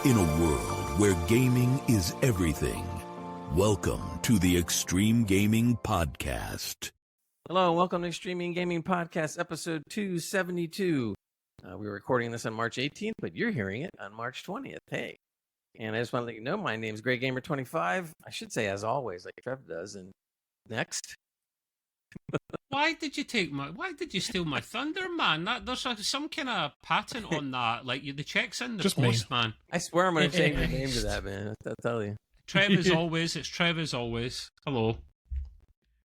In a world where gaming is everything, welcome to the Extreme Gaming Podcast. Hello, and welcome to Extreme Gaming Podcast, episode 272. We're recording this on March 18th, but you're hearing it on March 20th. Hey. And I just want to let you know, my name's GreyGamer25. I should say, as always, like Trev does. And next. Why did you steal my thunder, man? There's some kind of patent on that. Like, the check's in the Just post, me. man. I swear I'm going to change the name to that, man. I'll tell you. Trev as always. It's Trev as always. Hello.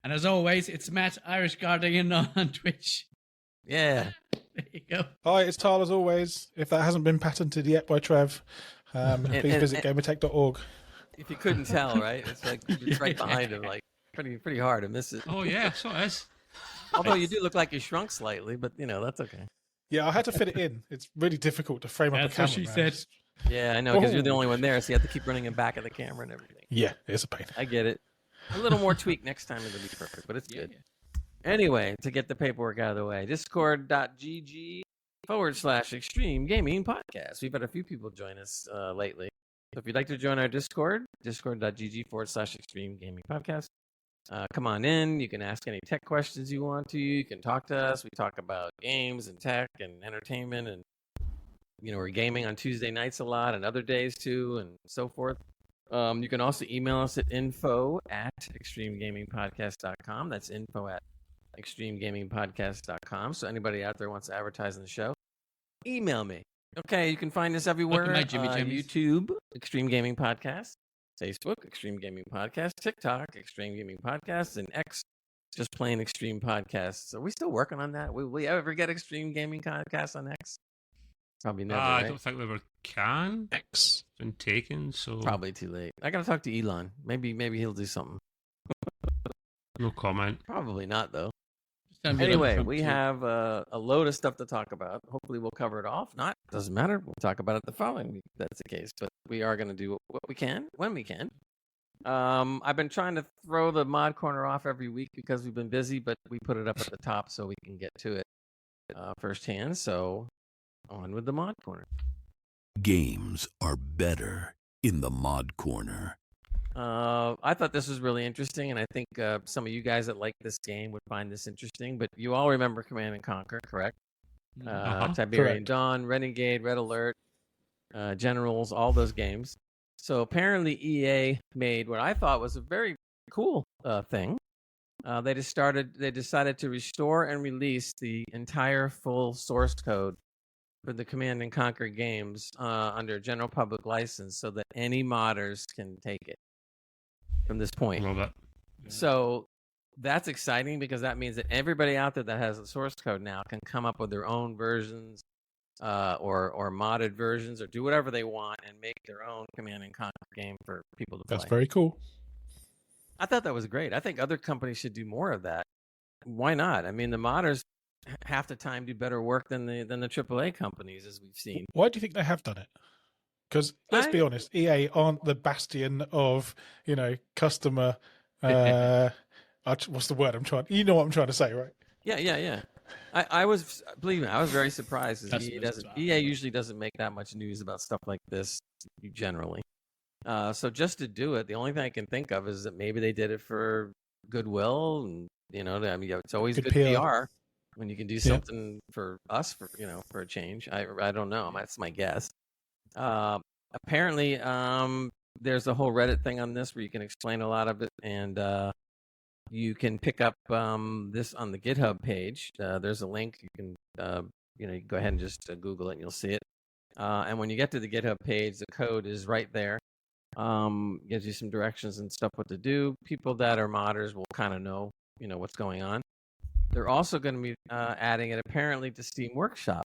And as always, it's Matt, Irish Guardian on Twitch. Yeah. There you go. Hi, it's Tal as always. If that hasn't been patented yet by Trev, please visit gamertech.org. If you couldn't tell, right? It's like it's right behind him, like pretty hard to miss it. Oh, yeah, so it is. Although you do look like you shrunk slightly, but, that's okay. Yeah, I had to fit it in. It's really difficult to frame up a That's camera. what she man. said. Yeah, I know, because you're the only one there, so you have to keep running him back at the camera and everything. Yeah, it's a pain. I get it. A little more tweak next time, it'll be perfect, but it's good. Anyway, to get the paperwork out of the way, discord.gg/Extreme Gaming Podcast. We've had a few people join us lately. So if you'd like to join our Discord, discord.gg/Extreme Gaming Podcast. Come on in. You can ask any tech questions you want to. You can talk to us. We talk about games and tech and entertainment, and we're gaming on Tuesday nights a lot and other days too, and so forth. You can also email us at info@extremegamingpodcast.com. That's info@extremegamingpodcast.com. So anybody out there wants to advertise on the show, email me. Okay, you can find us everywhere. YouTube, Extreme Gaming Podcast. Facebook, Extreme Gaming Podcast. TikTok, Extreme Gaming Podcast. And X, just plain Extreme Podcasts. Are we still working on that? Will we ever get Extreme Gaming Podcast on X? Probably never, I right? don't think we ever can. X. It's been taken, so... Probably too late. I got to talk to Elon. Maybe he'll do something. No comment. Probably not, though. Just don't Anyway, be we have a load of stuff to talk about. Hopefully we'll cover it off. Not, doesn't matter. We'll talk about it the following week if that's the case. But we are going to do what we can, when we can. I've been trying to throw the mod corner off every week because we've been busy, but we put it up at the top so we can get to it firsthand. So on with the mod corner. Games are better in the mod corner. I thought this was really interesting, and I think some of you guys that like this game would find this interesting. But you all remember Command and Conquer, correct? Tiberian Correct. Dawn, Renegade, Red Alert, Generals, all those games. So apparently EA made what I thought was a very cool thing. They decided to restore and release the entire full source code for the Command and Conquer games under general public license so that any modders can take it from this point. Love it. So that's exciting because that means that everybody out there that has the source code now can come up with their own versions or modded versions or do whatever they want and make their own Command and Conquer game for people to play. That's very cool. I thought that was great. I think other companies should do more of that. Why not? I mean, the modders half the time do better work than the AAA companies, as we've seen. Why do you think they have done it? Because let's be honest, EA aren't the bastion of, customer. What's the word I'm trying? You know what I'm trying to say, right? Yeah. Believe me, I was very surprised. EA usually doesn't make that much news about stuff like this generally. So just to do it, the only thing I can think of is that maybe they did it for goodwill, and it's always good PR when you can do something for us for a change. I don't know. That's my guess. Apparently, there's a whole Reddit thing on this where you can explain a lot of it, and you can pick up this on the GitHub page. There's a link. You can you can go ahead and just Google it, and you'll see it. And when you get to the GitHub page, the code is right there. Gives you some directions and stuff what to do. People that are modders will kind of know what's going on. They're also going to be adding it apparently to Steam Workshop.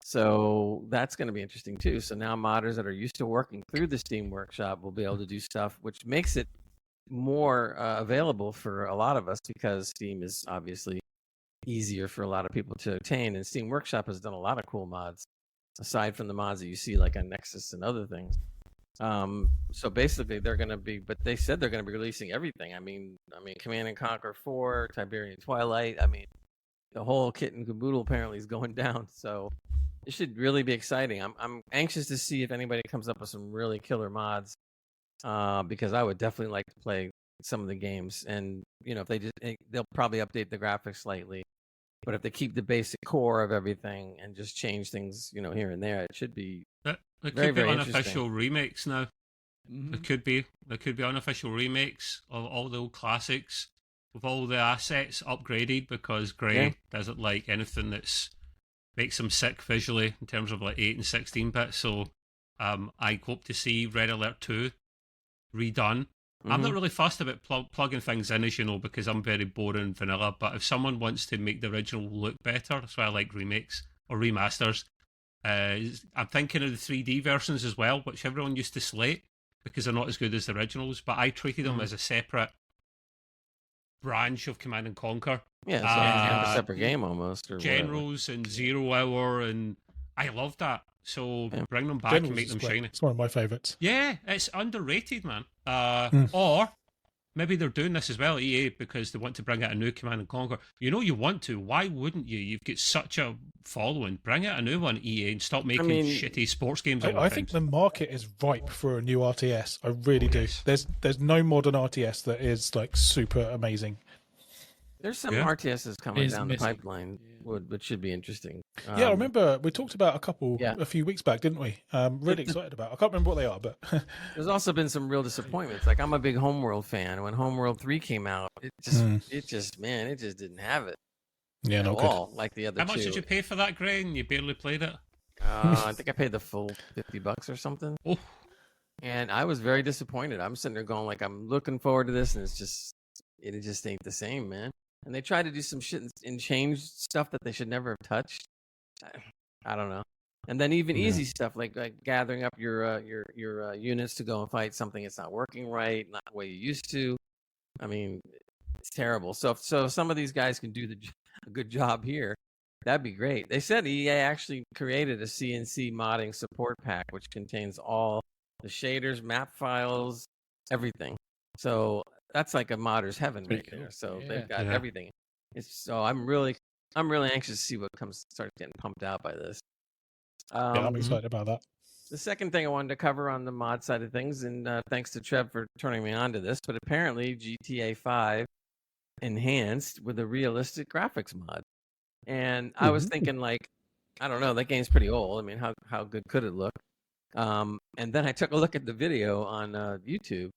So that's going to be interesting too. So now modders that are used to working through the Steam Workshop will be able to do stuff, which makes it more available for a lot of us because Steam is obviously easier for a lot of people to obtain. And Steam Workshop has done a lot of cool mods, aside from the mods that you see like on Nexus and other things. So basically they're going to be, but they said they're going to be releasing everything. I mean, Command and Conquer 4, Tiberian Twilight. I mean, the whole kit and caboodle apparently is going down. So It should really be exciting. I'm anxious to see if anybody comes up with some really killer mods, because I would definitely like to play some of the games. And if they'll probably update the graphics slightly, but if they keep the basic core of everything and just change things, here and there, it should be There could very, be very unofficial remakes now. Mhm. There could be unofficial remakes of all the old classics with all the assets upgraded, because Gray doesn't like anything that's makes him sick visually in terms of like 8 and 16-bit. So I hope to see Red Alert 2 redone. I'm not really fussed about plugging things in, as you know, because I'm very boring vanilla. But if someone wants to make the original look better, that's why I like remakes or remasters. I'm thinking of the 3D versions as well, which everyone used to slate because they're not as good as the originals. But I treated them as a separate branch of Command and Conquer. Yeah, it's like a separate game almost. Or Generals and 0 Hour, and I love that. So bring them back Generals and make is them great. shiny. It's one of my favourites. Yeah, it's underrated, man. Or maybe they're doing this as well, EA, because they want to bring out a new Command and Conquer. You want to. Why wouldn't you? You've got such a following. Bring out a new one, EA, and stop making shitty sports games. I think the market is ripe for a new RTS. I really do. There's no modern RTS that is like super amazing. There's some RTSs coming down the pipeline, which should be interesting. Yeah, I remember we talked about a couple a few weeks back, didn't we? Really excited about. I can't remember what they are, but there's also been some real disappointments. Like, I'm a big Homeworld fan. When Homeworld 3 came out, it just didn't have it. Yeah, not good. Like the other two. How much did you pay for that, Gray? And you barely played it. I think I paid the full $50 or something. Oh, and I was very disappointed. I'm sitting there going, like, I'm looking forward to this, and it just ain't the same, man. And they try to do some shit and change stuff that they should never have touched. I don't know. And then even easy stuff like gathering up your units to go and fight something that's not working right, not the way you used to. I mean, it's terrible. So if some of these guys can do a good job here, that'd be great. They said EA actually created a CNC modding support pack, which contains all the shaders, map files, everything. So that's like a modder's heaven right there. So they've got everything. I'm really anxious to see what starts getting pumped out by this. I'm excited about that. The second thing I wanted to cover on the mod side of things, and thanks to Trev for turning me on to this, but apparently GTA 5 enhanced with a realistic graphics mod. And I was thinking, like, I don't know, that game's pretty old. I mean, how good could it look? And then I took a look at the video on YouTube,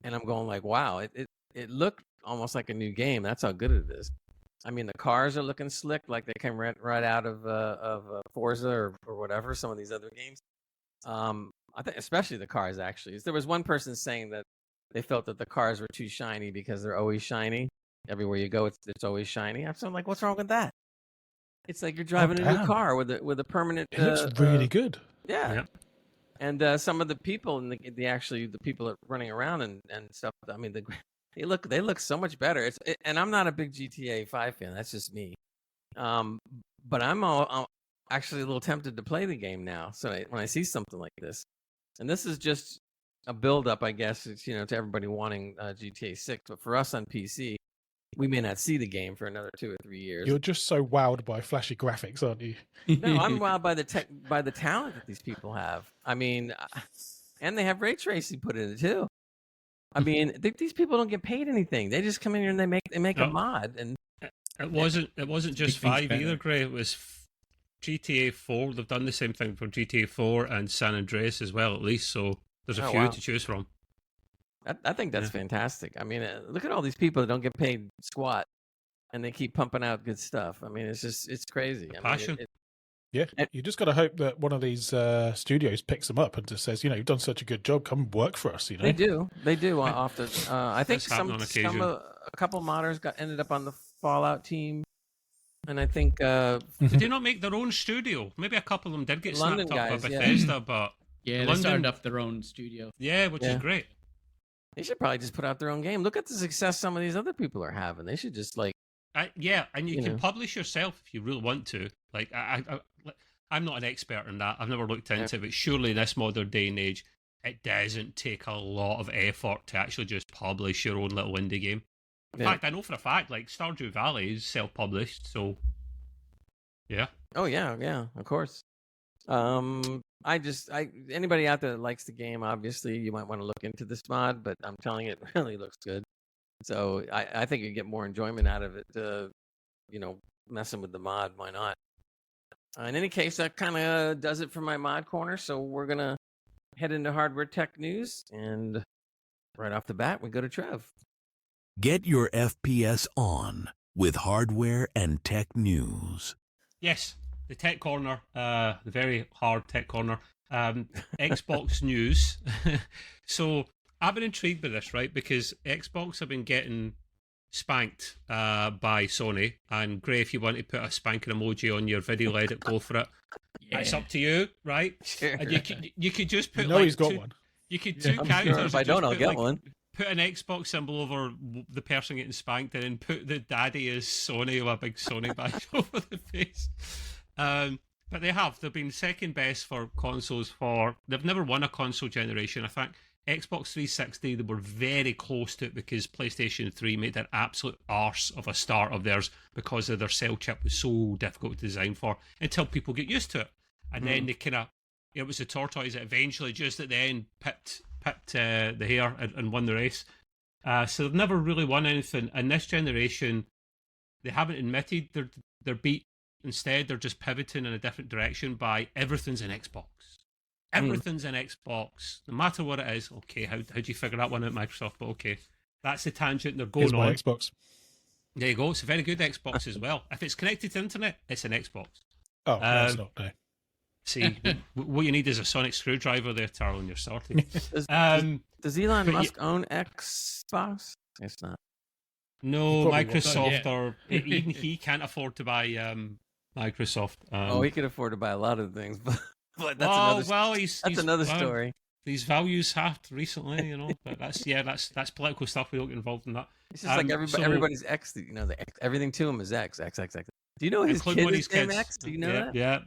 and I'm going like, wow, it looked almost like a new game. That's how good it is. I mean, the cars are looking slick, like they came right out of Forza or whatever, some of these other games. I think especially the cars, actually. There was one person saying that they felt that the cars were too shiny because they're always shiny. Everywhere you go, it's always shiny. I'm like, what's wrong with that? It's like you're driving a new car with a permanent. It looks really good. Yeah. And some of the people and the people that are running around and stuff. I mean, they look so much better. And I'm not a big GTA 5 fan. That's just me. But I'm actually a little tempted to play the game now. So when I see something like this, and this is just a build up, I guess, it's, to everybody wanting GTA 6. But for us on PC, we may not see the game for another 2 or 3 years. You're just so wowed by flashy graphics, aren't you? No, I'm wowed by the talent that these people have. I mean, and they have ray tracing put in it too. I mean, these people don't get paid anything. They just come in here and they make a mod. And it wasn't just 5 either, Gray. It was GTA 4. They've done the same thing for GTA 4 and San Andreas as well, at least. So there's a few to choose from. I think that's fantastic. I mean, look at all these people that don't get paid squat, and they keep pumping out good stuff. I mean, it's crazy. Passion. Yeah, you just got to hope that one of these studios picks them up and just says, you've done such a good job, come work for us. They do often. I think a couple modders ended up on the Fallout team, and I think did they not make their own studio? Maybe a couple of them did get London snapped up guys, by Bethesda, but they started up their own studio. Yeah, which is great. They should probably just put out their own game. Look at the success some of these other people are having. They should just and you can publish yourself if you really want to. Like I'm not an expert in that. I've never looked into it, but surely in this modern day and age, it doesn't take a lot of effort to actually just publish your own little indie game. In fact, I know for a fact, like Stardew Valley is self-published, so yeah. Oh yeah, of course. Anybody out there that likes the game, obviously you might want to look into this mod, but I'm telling you, it really looks good. So I think you get more enjoyment out of it. Messing with the mod, why not? In any case, that kind of does it for my mod corner. So we're gonna head into hardware tech news, and right off the bat, we go to Trev. Get your FPS on with hardware and tech news. Yes, the tech corner, the very hard tech corner. Xbox news. So I've been intrigued by this, right? Because Xbox have been getting spanked by Sony. And Gray, if you want to put a spanking emoji on your video, let it go for it. Yeah. It's up to you, right? Sure. And you could just put he's got one. You could two I'm characters. sure if I don't, I'll get one. Put an Xbox symbol over the person getting spanked, and then put the daddy as Sony with a big Sony badge over the face. But they've been second best for consoles they've never won a console generation. I think Xbox 360, they were very close to it because PlayStation 3 made an absolute arse of a start of theirs because of their cell chip was so difficult to design for until people get used to it. And then they it was the tortoise that eventually just at the end pipped the hare and won the race. So they've never really won anything. And this generation, they haven't admitted they're beat. Instead, they're just pivoting in a different direction by everything's an Xbox. Everything's an Xbox. No matter what it is. Okay, how do you figure that one out, Microsoft? But okay, that's the tangent they're going on. Xbox. There you go. It's a very good Xbox as well. If it's connected to internet, it's an Xbox. Oh, no, it's not. No. See, what you need is a sonic screwdriver there, Tarl, and you're sorted. Does Elon Musk own Xbox? It's not. No, Microsoft won't. or even he can't afford to buy Microsoft. He could afford to buy a lot of things, but that's another story. These values hacked recently, But that's political stuff. We don't get involved in that. It's just like everybody's X. Everything to him is X. Do you know his kid is named X? Do you know that? Yeah.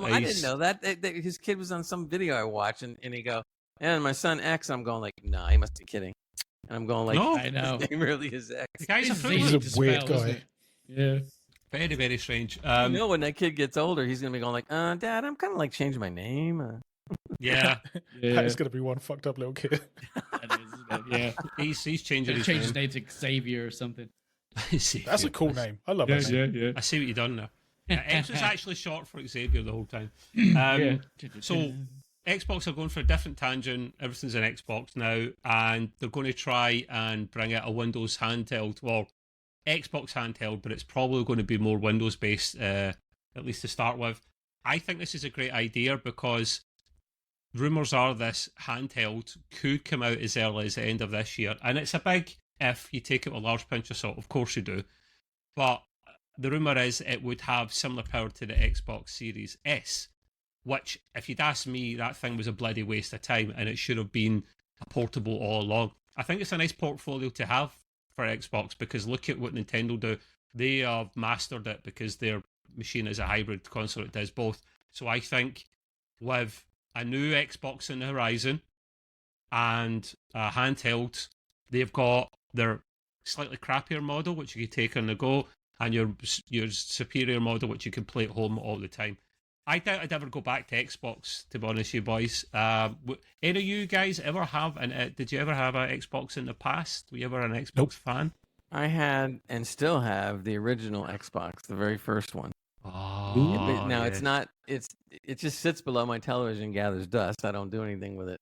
I didn't know that. His kid was on some video I watched, and he go, and my son X. I'm going like, nah, he must be kidding. And I'm going like, no, I know. His name really is X. The guy's He's a weird guy. Yeah. Very, very strange. When that kid gets older, he's gonna be going like, Dad, I'm kind of like changing my name. Yeah. That is going to be one fucked up little kid. Yeah. He's changing his Change his name. name to Xavier or something. That's a cool name. I love that name. Yeah. I see what you've done there. X was actually short for Xavier the whole time. So Xbox are going for a different tangent. Everything's an Xbox now, and they're going to try and bring out a Windows handheld. Well, Xbox handheld, but it's probably going to be more Windows based, at least to start with. I think this is a great idea because rumours are this handheld could come out as early as the end of this year, and it's a big if. You take it with a large pinch of salt, of course you do, but the rumour is it would have similar power to the Xbox Series S, which, if you'd asked me, that thing was a bloody waste of time and it should have been a portable all along. I think it's a nice portfolio to have for Xbox because look at what Nintendo do. They have mastered it because their machine is a hybrid console. It does both. So I think with a new Xbox in the horizon and a handheld, they've got their slightly crappier model, which you can take on the go, and your superior model, which you can play at home all the time. I doubt I'd ever go back to Xbox, to be honest, you boys. Any of you guys ever have, did you ever have an Xbox in the past? Were you ever an Xbox fan? I had and still have the original Xbox, the very first one. Oh, now it's not. It just sits below my television, and gathers dust. I don't do anything with it.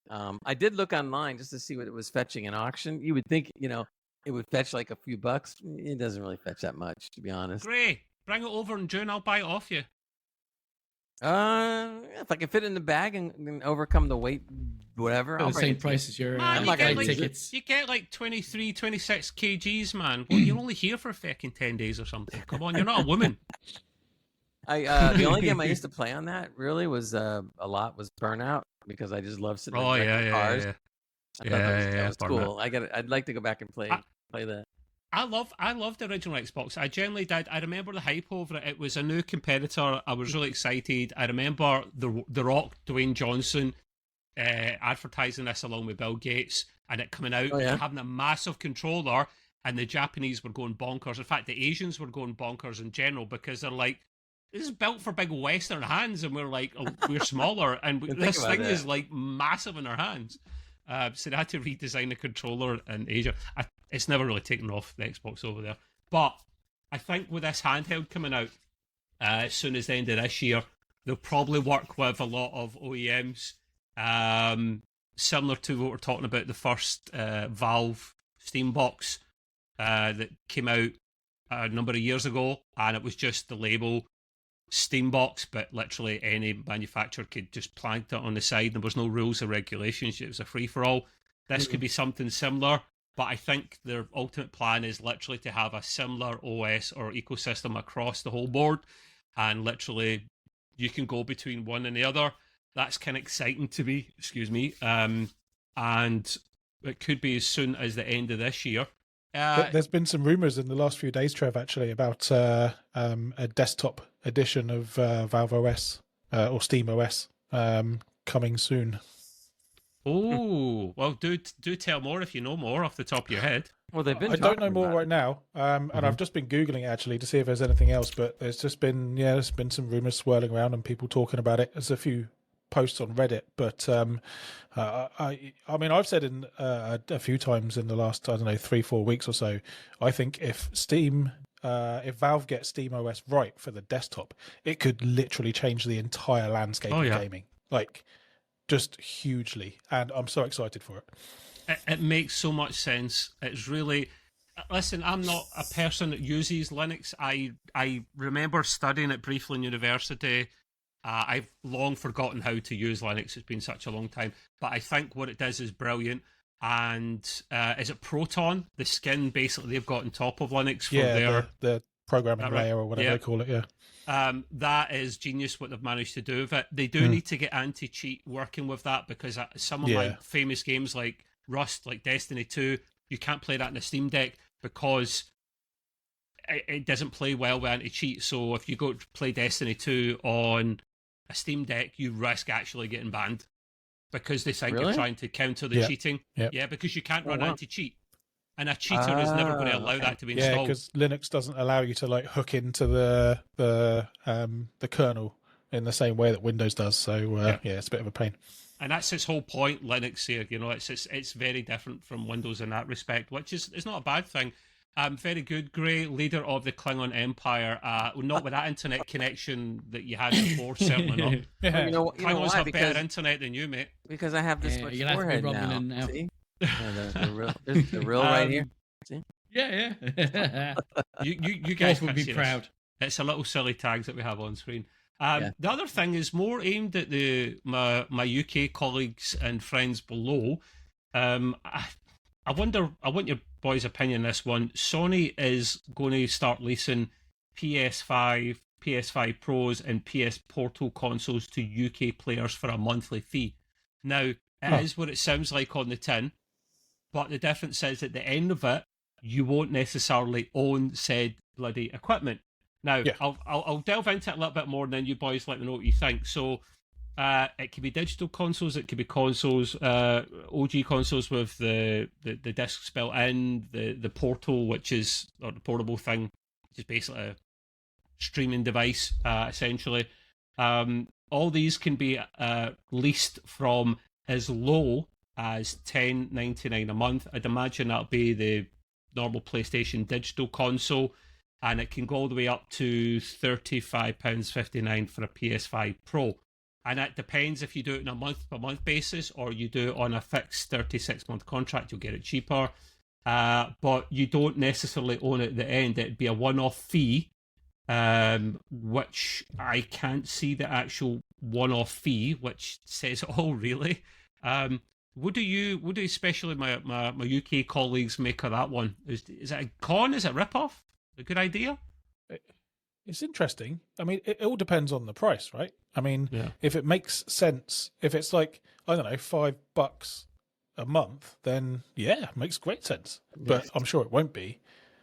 I did look online just to see what it was fetching in auction. You would think, it would fetch like a few bucks. It doesn't really fetch that much, to be honest. Great, bring it over in June. I'll buy it off you. If I can fit it in the bag and overcome the weight, whatever. The same price as your tickets. You get like 23, 26 kgs, man. Well, you're only here for fucking 10 days or something. Come on, you're not a woman. The only game I used to play on that really was a lot was Burnout because I just love sitting in cars. That was cool. I'd like to go back and play that. I loved the original Xbox. I genuinely did. I remember the hype over it. It was a new competitor. I was really excited. I remember the Rock, Dwayne Johnson, advertising this along with Bill Gates, and it coming out and having a massive controller, and the Japanese were going bonkers. In fact, the Asians were going bonkers in general because they're like, this is built for big Western hands, and we're like, we're smaller, and this thing is like massive in our hands. So they had to redesign the controller in Asia. It's never really taken off the Xbox over there. But I think with this handheld coming out as soon as the end of this year, they'll probably work with a lot of OEMs, similar to what we're talking about, the first Valve Steam box that came out a number of years ago, and it was just the label Steam box, but literally any manufacturer could just plant it on the side. There was no rules or regulations. It was a free-for-all. This could be something similar, but I think their ultimate plan is literally to have a similar OS or ecosystem across the whole board, and literally you can go between one and the other. That's kind of exciting to me, and it could be as soon as the end of this year. There's been some rumours in the last few days, Trev, actually, about a desktop edition of Valve OS or Steam OS coming soon. Oh, well, do tell more if you know more off the top of your head. Well, they've been. I don't know more right now, and I've just been googling it actually to see if there's anything else. But there's been some rumours swirling around and people talking about it. There's a few posts on Reddit, but I mean, I've said in a few times in the last 3-4 weeks or so, I think if Valve gets Steam OS right for the desktop, it could literally change the entire landscape of gaming, like just hugely, and I'm so excited for it. It makes so much sense. It's really, listen, I'm not a person that uses Linux. I remember studying it briefly in university. I've long forgotten how to use Linux. It's been such a long time. But I think what it does is brilliant. And is it Proton? The skin basically they've got on top of Linux for the programming layer or whatever they call it, that is genius what they've managed to do with it. They do need to get anti-cheat working with that, because some of my famous games like Rust, like Destiny 2, you can't play that in a Steam Deck because it doesn't play well with anti-cheat. So if you go to play Destiny 2 on a Steam Deck, you risk actually getting banned because they think you're trying to counter the cheating. Yeah, because you can't run anti-cheat. And a cheater is never going to allow that to be installed. Yeah, because Linux doesn't allow you to like hook into the kernel in the same way that Windows does. So it's a bit of a pain. And that's its whole point, Linux here. You know, it's very different from Windows in that respect, which is not a bad thing. Very good, Gray, leader of the Klingon Empire. Not with that internet connection that you had before, certainly not. Yeah. Klingons have better internet than you, mate. Because I have this much you'll have to be forehead rubbing now. in now. See? The real right here. See? Yeah. You guys would be proud. It's a little silly tags that we have on screen. The other thing is more aimed at my UK colleagues and friends below. I want your boys' opinion on this one. Sony is going to start leasing PS5, PS5 Pros, and PS Portal consoles to UK players for a monthly fee. Now, it is what it sounds like on the tin, but the difference is at the end of it, you won't necessarily own said bloody equipment. Now, I'll delve into it a little bit more, and then you boys let me know what you think. So, it could be digital consoles, it could be consoles, OG consoles with the discs built in, the Portal, or the portable thing, which is basically a streaming device, essentially. All these can be leased from as low as $10.99 a month. I'd imagine that'll be the normal PlayStation digital console, and it can go all the way up to £35.59 for a PS5 Pro. And that depends if you do it on a month-by-month basis or you do it on a fixed 36-month contract, you'll get it cheaper. But you don't necessarily own it at the end. It'd be a one-off fee, which I can't see the actual one-off fee, which says it all, really. What do you especially my UK colleagues make of that one? Is it a con? Is it a rip-off? A good idea? It's interesting. I mean, it all depends on the price, right? I mean, if it makes sense, if it's like, I don't know, $5 a month, then it makes great sense. But I'm sure it won't be.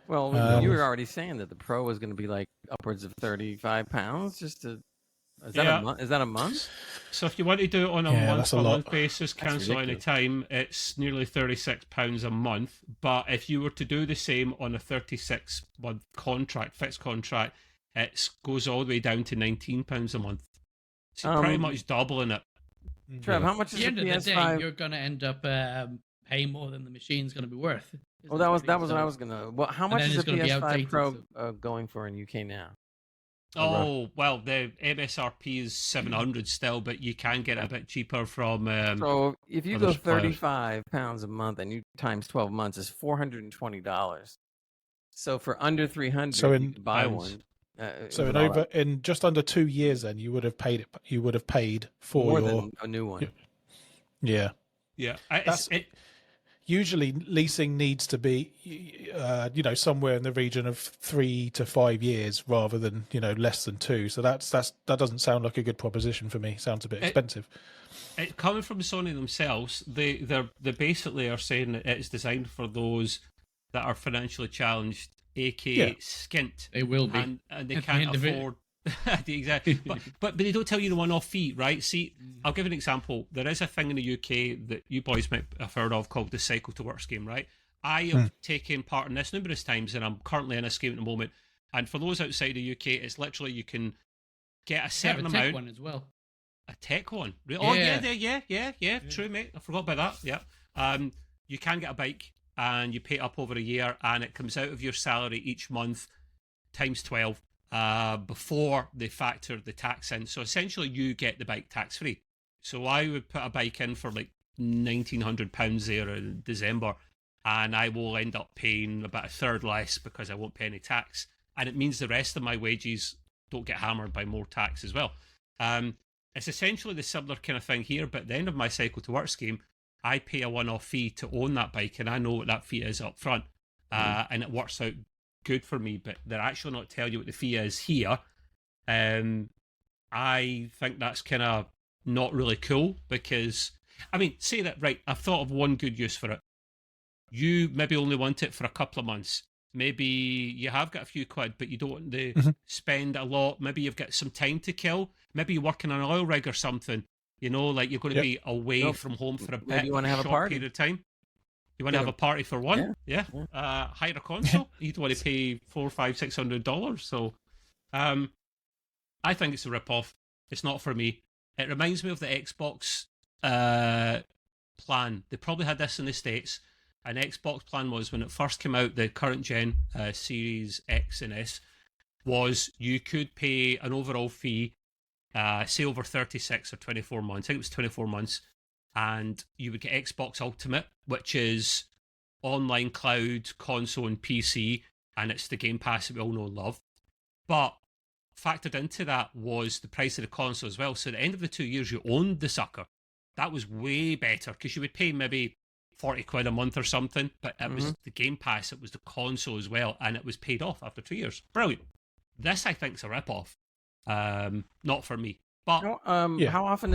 Well, you were already saying that the Pro was going to be like upwards of £35 just to. Is that a month? So if you want to do it on a month-by-month basis, cancel any time, it's nearly £36 a month. But if you were to do the same on a 36-month contract, fixed contract, it goes all the way down to £19 a month. So pretty much doubling it. Trev, how much At is the end the of the PS5? day, you're going to end up paying more than the machine's going to be worth. Well, that was what I was gonna. Well, how much then is the it's gonna be PS5 outdated, Pro going for in UK now? Oh, well, the MSRP is 700 still, but you can get it a bit cheaper from. So if you other go suppliers. £35 a month and you times 12 months is $420. So for under 300, So you in could buy pounds. one. So with all that. in just under 2 years, then you would have paid it. You would have paid for More your than a new one. yeah. Yeah, Usually leasing needs to be, somewhere in the region of 3 to 5 years rather than less than 2. So that doesn't sound like a good proposition for me. Sounds a bit expensive. Coming from Sony themselves, they basically are saying that it's designed for those that are financially challenged, aka skint. They will be, and they at the can't end of it. afford. Exactly, but they don't tell you the one-off fee, right? See, I'll give an example. There is a thing in the UK that you boys might have heard of called the Cycle to Work scheme, right? I have taken part in this numerous times, and I'm currently in a scheme at the moment. And for those outside the UK, it's literally you can get a certain Have a tech amount. one as well. A tech one. Yeah. Oh yeah. True, mate. I forgot about that. Yeah. You can get a bike, and you pay it up over a year, and it comes out of your salary each month times 12. Before they factor the tax in. So essentially you get the bike tax free. So I would put a bike in for like £1,900 there in December, and I will end up paying about a third less because I won't pay any tax. And it means the rest of my wages don't get hammered by more tax as well. It's essentially the similar kind of thing here, but at the end of my Cycle to Work scheme, I pay a one-off fee to own that bike, and I know what that fee is up front. And it works out good for me, but they're actually not telling you what the fee is here. I think that's kind of not really cool because, say that, right, I've thought of one good use for it. You maybe only want it for a couple of months. Maybe you have got a few quid, but you don't want to spend a lot. Maybe you've got some time to kill. Maybe you're working on an oil rig or something. Like you're going to be away from home for a bit. Maybe you want to have a short party. period of time. You want to have a party for one? Yeah. Hire a console. You don't want to pay $400, $500, $600. So, I think it's a rip-off. It's not for me. It reminds me of the Xbox plan. They probably had this in the States. An Xbox plan was when it first came out, the current gen Series X and S, was you could pay an overall fee, say over 36 or 24 months. I think it was 24 months. And you would get Xbox Ultimate, which is online cloud, console, and PC, and it's the Game Pass that we all know and love. But factored into that was the price of the console as well. So at the end of the 2 years, you owned the sucker. That was way better because you would pay maybe 40 quid a month or something, but it was the Game Pass, it was the console as well, and it was paid off after 2 years. Brilliant. This, I think, is a rip-off. Not for me. But how often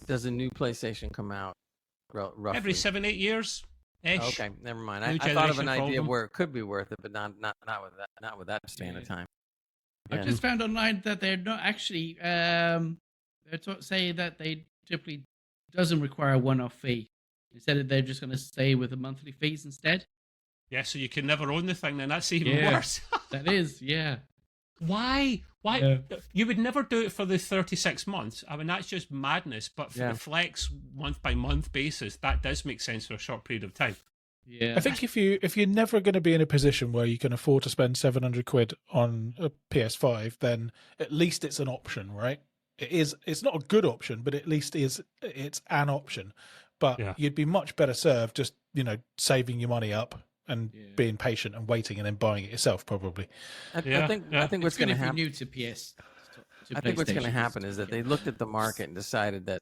does a new PlayStation come out? Roughly? Every 7-8 years. Okay, never mind. I thought of an idea where it could be worth it, but not with that span of time. I just found online that they're not actually. They're saying that they typically doesn't require a one-off fee. They said that they're just going to stay with the monthly fees instead. Yeah, so you can never own the thing. Then that's even worse. That is, yeah. Why? Yeah. You would never do it for the 36 months. That's just madness. But for the flex month by month basis, that does make sense for a short period of time. Yeah, I think if you're never going to be in a position where you can afford to spend 700 quid on a PS5, then at least it's an option, right? It's not a good option, but at least it's an option. But you'd be much better served just saving your money up and being patient and waiting and then buying it yourself, probably. I think what's going to happen. New to PS. I think what's going to happen is that they looked at the market and decided that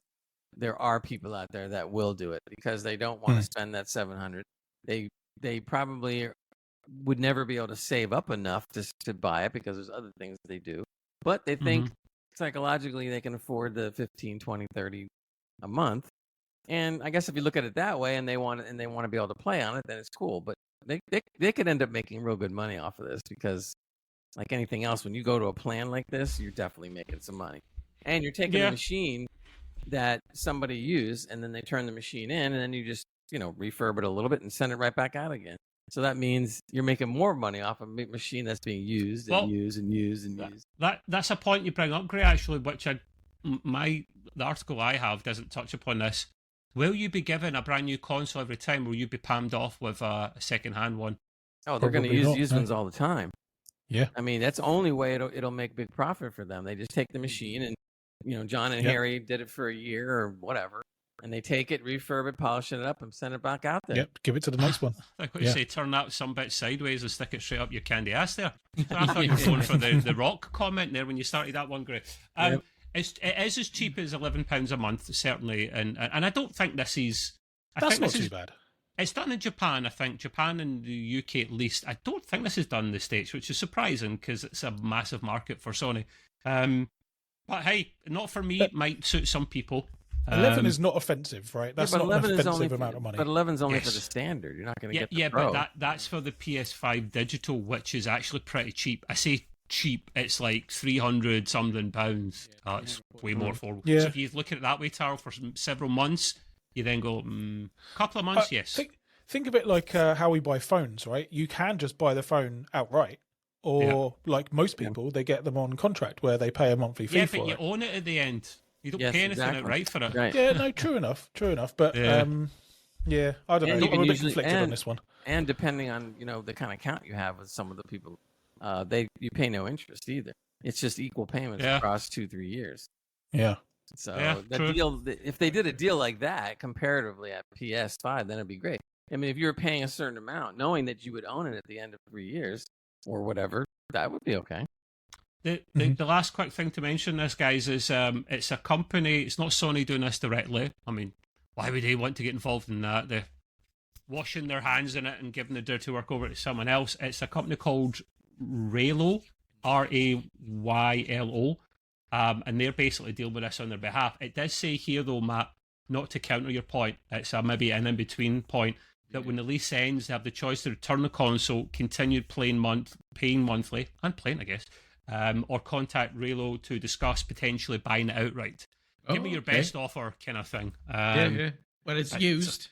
there are people out there that will do it because they don't want to spend that 700. They probably would never be able to save up enough to buy it because there's other things they do. But they think psychologically they can afford the 15, 20, 30 a month. And I guess if you look at it that way and they want to be able to play on it, then it's cool. But they could end up making real good money off of this because like anything else, when you go to a plan like this, you're definitely making some money. And you're taking a machine that somebody used and then they turn the machine in and then you just refurb it a little bit and send it right back out again. So that means you're making more money off a machine that's being used and used and used and used. That's a point you bring up, Gray, actually, which the article I have doesn't touch upon this. Will you be given a brand new console every time, or will you be palmed off with a second-hand one? Oh, they're going to use used ones all the time. Yeah. I mean, that's the only way it'll make big profit for them. They just take the machine and, John and Harry did it for a year or whatever. And they take it, refurb it, polish it up, and send it back out there. Yep, give it to the next one. I thought you say turn that some bit sideways and stick it straight up your candy ass there. So I thought you were going for the rock comment there when you started that one, Gray. It is as cheap as £11 a month, certainly, and I don't think this is. That's not too bad. It's done in Japan, I think. Japan and the UK at least. I don't think this is done in the States, which is surprising because it's a massive market for Sony. But hey, not for me. It might suit some people. 11 is not offensive, right? That's not an offensive amount of money. But 11's only for the standard. You're not going to get the Pro. But that's for the PS5 digital, which is actually pretty cheap. I say cheap, it's like £300 something. It's way more affordable. Yeah. So if you look at it that way, Taro, for several months, you then go, couple of months, yes. Think of it like how we buy phones, right? You can just buy the phone outright. Or like most people, they get them on contract where they pay a monthly fee for it. Yeah, but you own it at the end. You don't pay anything outright for it. Right. Yeah, no, true enough. But I don't know. I'm a bit conflicted on this one. And depending on the kind of account you have with some of the people, you pay no interest either. It's just equal payments across 2-3 years. Yeah. So the deal, if they did a deal like that comparatively at PS5, then it'd be great. I mean, if you were paying a certain amount, knowing that you would own it at the end of 3 years or whatever, that would be okay. The last quick thing to mention this, guys, is it's a company. It's not Sony doing this directly. I mean, why would they want to get involved in that? They're washing their hands in it and giving the dirty work over to someone else. It's a company called Raylo, Raylo, and they're basically dealing with this on their behalf. It does say here, though, Matt, not to counter your point, it's maybe an in-between point, that when the lease ends, they have the choice to return the console, continue paying monthly, and playing, I guess, or contact Raylo to discuss potentially buying it outright. Give me your best offer, kind of thing. Well, it's used.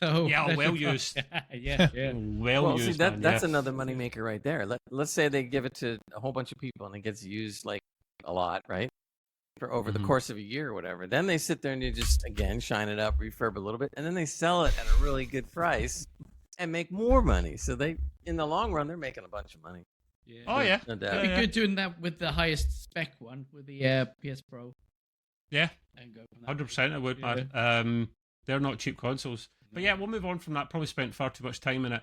So well used. Well, used. See, that's another moneymaker right there. Let's say they give it to a whole bunch of people and it gets used like a lot, right? For over the course of a year or whatever. Then they sit there and you just, again, shine it up, refurb a little bit, and then they sell it at a really good price and make more money. So in the long run, they're making a bunch of money. Yeah. Oh, yeah. No doubt. It'd be good doing that with the highest spec one, with the PS Pro. Yeah, and go from 100% I would, man. They're not cheap consoles. But yeah, we'll move on from that. Probably spent far too much time in it.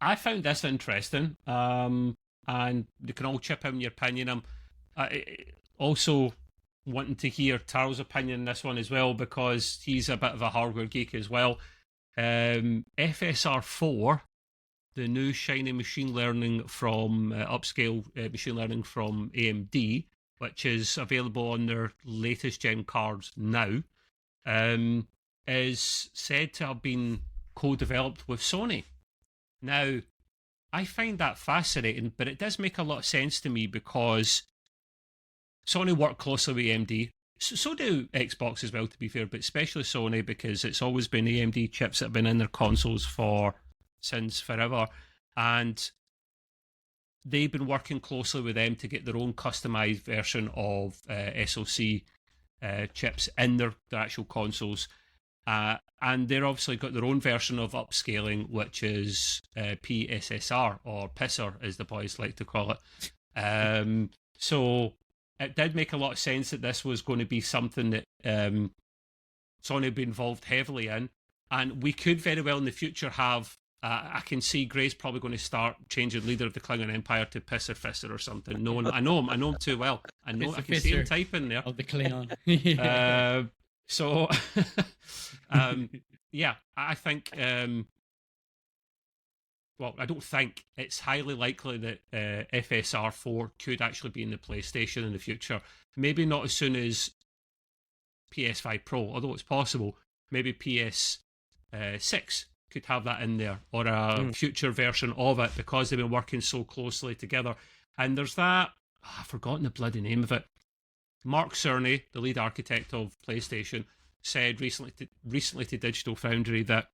I found this interesting, and you can all chip in your opinion. I'm also wanting to hear Taro's opinion on this one as well, because he's a bit of a hardware geek as well. FSR4, the new shiny machine learning from upscale machine learning from AMD, which is available on their latest gen cards now, is said to have been co-developed with Sony. Now, I find that fascinating, but it does make a lot of sense to me because Sony work closely with AMD. So do Xbox as well, to be fair, but especially Sony, because it's always been AMD chips that have been in their consoles since forever. And they've been working closely with them to get their own customized version of SoC chips in their actual consoles. And they're obviously got their own version of upscaling, which is PSSR, or PISR, as the boys like to call it. So it did make a lot of sense that this was going to be something that Sony would be involved heavily in. And we could very well in the future have, I can see Gray's probably going to start changing leader of the Klingon Empire to Pisser Fisser or something. No, I know him too well. I can see him typing there. Of the Klingon. So, yeah, I think, well, I don't think, it's highly likely that FSR4 could actually be in the PlayStation in the future. Maybe not as soon as PS5 Pro, although it's possible. Maybe PS6 could have that in there, or a future version of it, because they've been working so closely together. And there's that, I've forgotten the bloody name of it. Mark Cerny, the lead architect of PlayStation, said recently to Digital Foundry that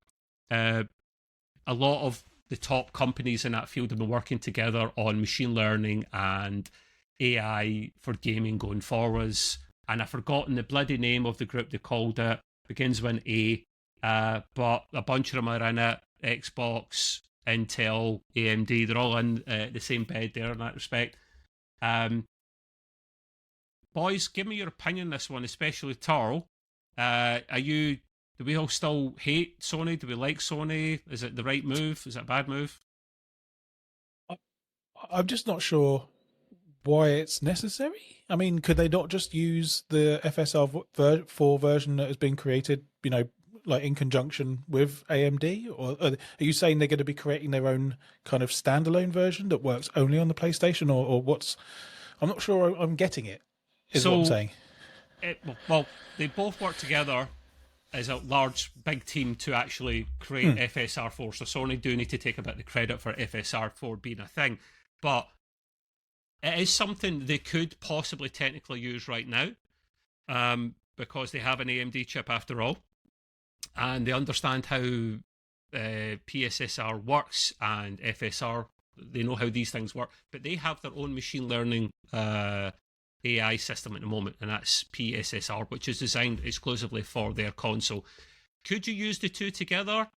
a lot of the top companies in that field have been working together on machine learning and AI for gaming going forwards. And I've forgotten the bloody name of the group they called it. Begins with an A, but a bunch of them are in it. Xbox, Intel, AMD, they're all in the same bed there in that respect. Boys, give me your opinion on this one, especially Tarl. Do we all still hate Sony? Do we like Sony? Is it the right move? Is it a bad move? I'm just not sure why it's necessary. I mean, could they not just use the FSR4 version that has been created, like in conjunction with AMD? Or are you saying they're going to be creating their own kind of standalone version that works only on the PlayStation, or what's... I'm not sure I'm getting it, is what I'm saying. Well, they both work together as a large, big team to actually create FSR4. So Sony do need to take a bit of the credit for FSR4 being a thing. But it is something they could possibly technically use right now, because they have an AMD chip after all. And they understand how PSSR works and FSR. They know how these things work. But they have their own machine learning AI system at the moment, and that's PSSR, which is designed exclusively for their console. Could you use the two together?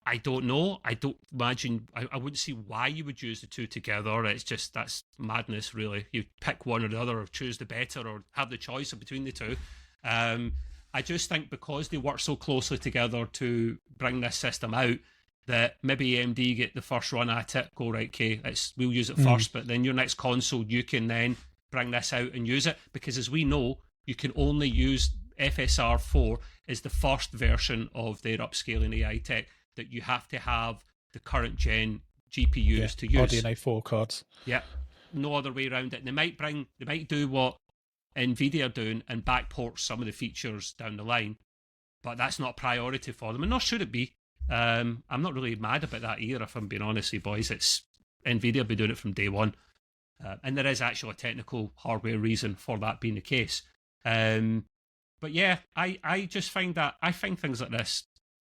I don't know. I don't imagine. I wouldn't see why you would use the two together. It's just, that's madness, really. You pick one or the other, or choose the better, or have the choice between the two. I just think because they work so closely together to bring this system out, that maybe AMD get the first run at it, go, right, okay, we'll use it first, but then your next console, you can then bring this out and use it, because as we know, you can only use FSR4 as the first version of their upscaling AI tech, that you have to have the current gen GPUs to use. RDNA 4 cards. Yeah, no other way around it. And they might do what NVIDIA are doing and backport some of the features down the line, but that's not a priority for them, and nor should it be. I'm not really mad about that either, if I'm being honest with you boys. It's NVIDIA have been doing it from day one. And there is actually a technical hardware reason for that being the case. But yeah, I just find things like this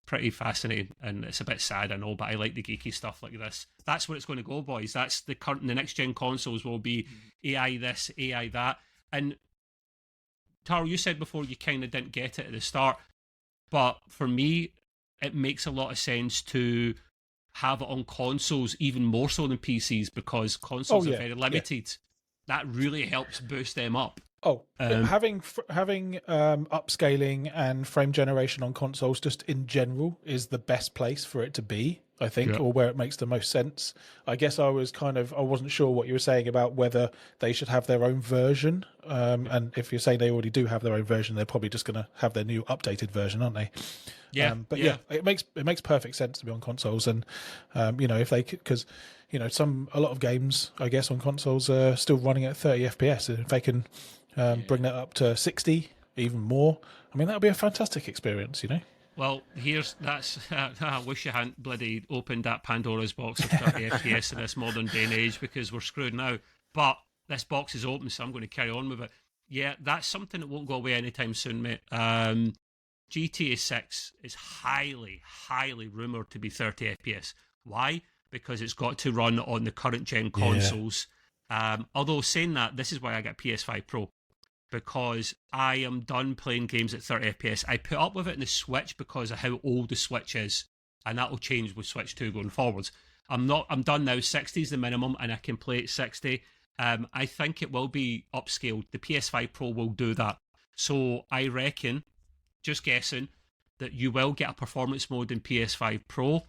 pretty fascinating, and it's a bit sad, I know, but I like the geeky stuff like this. That's where it's going to go, boys. That's the next gen consoles will be AI this, AI that. And Taro, you said before you kind of didn't get it at the start, but for me, it makes a lot of sense to have it on consoles even more so than PCs, because consoles are very limited. That really helps boost them up. Having upscaling and frame generation on consoles just in general is the best place for it to be, I think, or where it makes the most sense. I guess I wasn't sure what you were saying about whether they should have their own version. And if you're saying they already do have their own version, they're probably just going to have their new updated version, aren't they? Yeah. It makes perfect sense to be on consoles, and if they could, because a lot of games, I guess, on consoles are still running at 30 FPS, and if they can bring that up to 60, even more, I mean, that would be a fantastic experience, Well, I wish you hadn't bloody opened that Pandora's box of 30 FPS in this modern day and age, because we're screwed now. But this box is open, so I'm going to carry on with it. Yeah, that's something that won't go away anytime soon, mate. GTA 6 is highly, highly rumoured to be 30 FPS. Why? Because it's got to run on the current gen consoles. Although saying that, this is why I got PS5 Pro, because I am done playing games at 30 FPS. I put up with it in the Switch because of how old the Switch is, and that will change with Switch 2 going forwards. I'm done now. 60 is the minimum, and I can play at 60. I think it will be upscaled. The PS5 Pro will do that. So I reckon, just guessing, that you will get a performance mode in PS5 Pro.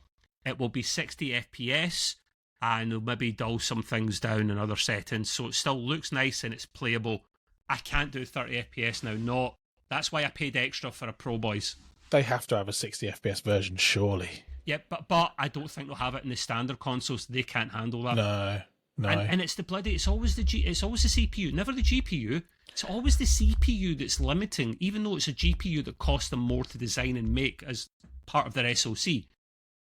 It will be 60 FPS, and they'll maybe dull some things down in other settings, so it still looks nice and it's playable. I can't do 30 FPS now. That's why I paid extra for a Pro, boys. They have to have a 60 FPS version, surely. Yeah, but I don't think they'll have it in the standard consoles. They can't handle that. No. And it's the bloody. It's always the CPU, never the GPU. It's always the CPU that's limiting, even though it's a GPU that costs them more to design and make as part of their SoC.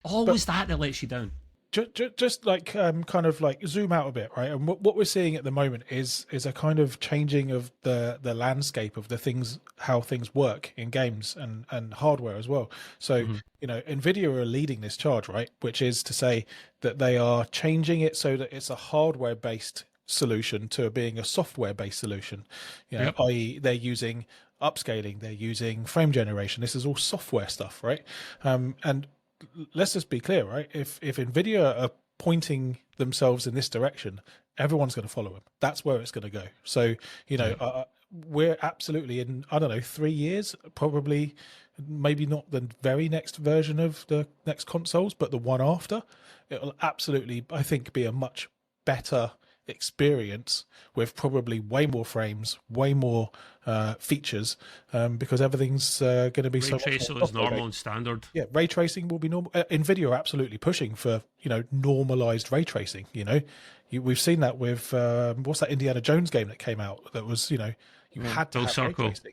Always that lets you down. just like kind of like zoom out a bit, right? And what we're seeing at the moment is a kind of changing of the landscape of the things, how things work in games and hardware as well. So you know, Nvidia are leading this charge, right? Which is to say that they are changing it so that it's a hardware based solution to being a software based solution. You know, i.e., they're using upscaling, they're using frame generation. This is all software stuff, right? And let's just be clear, right? If Nvidia are pointing themselves in this direction, everyone's going to follow them. That's where it's going to go. So, you know, we're absolutely in, I don't know, 3 years, probably, maybe not the very next version of the next consoles, but the one after, it will absolutely, I think, be a much better experience with probably way more frames, way more features, because everything's going to be so ray tracing is normal and standard. Yeah, ray tracing will be normal. Nvidia are absolutely pushing for, you know, normalized ray tracing. You know, we've seen that with what's that Indiana Jones game that came out that was, you know, you had to have ray tracing.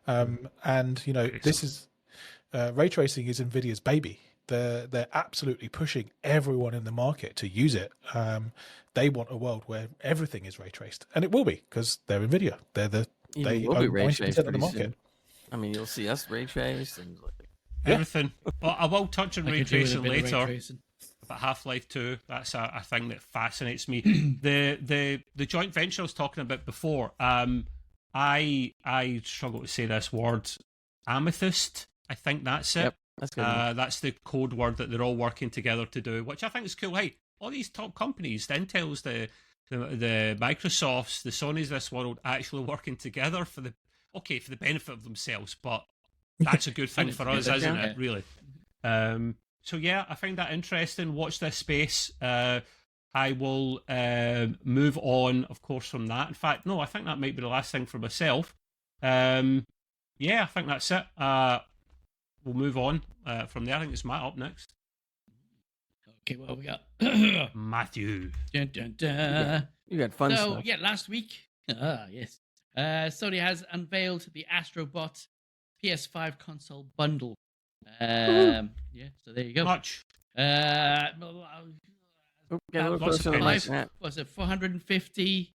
And you know, this is ray tracing is Nvidia's baby. They're absolutely pushing everyone in the market to use it. They want a world where everything is ray traced, and it will be because they're Nvidia. They own 90% of the market. Soon. I mean, you'll see us ray trace and everything. Well, I will touch on ray tracing later. But Half-Life 2, that's a thing that fascinates me. the joint venture I was talking about before. I struggle to say this word. Amethyst. I think that's it. Yep, that's good. That's the code word that they're all working together to do, which I think is cool. Hey, all these top companies, the Intels, the Microsofts, the Sonys of this world, actually working together for the benefit of themselves. But that's a good thing for us, isn't it? Really. So yeah, I find that interesting. Watch this space. I will move on, of course, from that. In fact, no, I think that might be the last thing for myself. Yeah, I think that's it. We'll move on from there. I think it's Matt up next. Okay, what we got? Matthew. Dun, dun, dun. You got fun stuff. Yeah, last week, yes, Sony has unveiled the AstroBot PS5 console bundle. Yeah, so there you go. Much. Get a little closer to the mic. Was it 450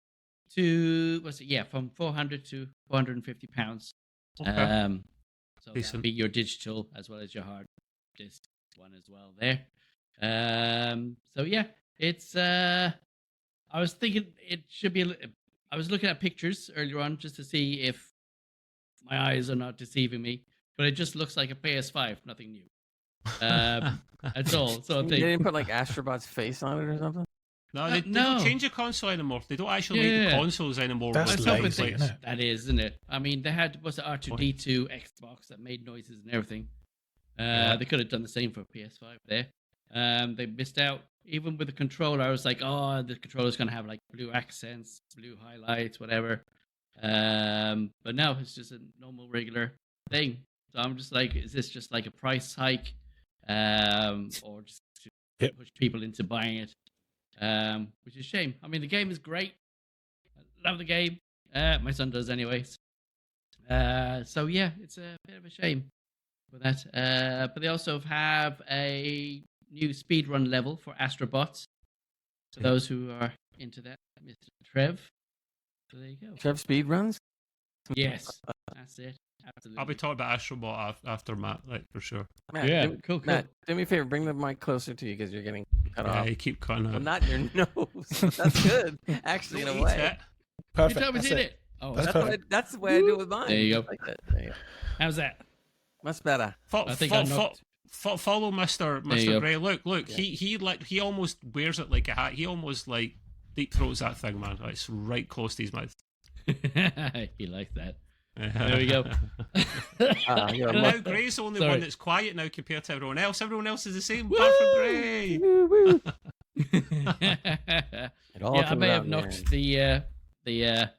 to? Was it from 400 to 450 pounds? Okay. So that'll be your digital as well as your hard disk one as well there. So yeah, it's. I was thinking it should be. I was looking at pictures earlier on just to see if my eyes are not deceiving me, but it just looks like a PS5, nothing new. That's all. So they didn't put like AstroBot's face on it or something. No, they don't change the console anymore. They don't actually make the consoles anymore. That's lazy, isn't it? That is, isn't it? I mean, they had was it R2D2 Xbox that made noises and everything. They could have done the same for PS5 there. They missed out. Even with the controller, I was like, oh, the controller's going to have like blue accents, blue highlights, whatever. But no, it's just a normal, regular thing. So I'm just like, is this just like a price hike? Or just to push people into buying it? Which is a shame. I mean, the game is great. I love the game. My son does anyways. So yeah, it's a bit of a shame for that. But they also have a new speedrun level for AstroBot. For those who are into that, Mr. Trev. So there you go. Trev speedruns? Yes, that's it. Absolutely. I'll be talking about AstroBot after Matt, like for sure. Matt, cool. Matt, do me a favor, bring the mic closer to you because you're getting cut off. Yeah, you keep cutting out. Well, not your nose. That's good, actually, in a way. Perfect. You told me to hit it. Oh, that's the way I do it with mine. There you go. Like that. There you go. How's that? Much better. Follow Mr. Gray. Look. Yeah. He almost wears it like a hat. He almost like deep throats that thing, man. It's right close to his mouth. He likes that. There we go. Now Gray's the only one that's quiet now compared to everyone else. Everyone else is the same, apart from Gray. I may have knocked the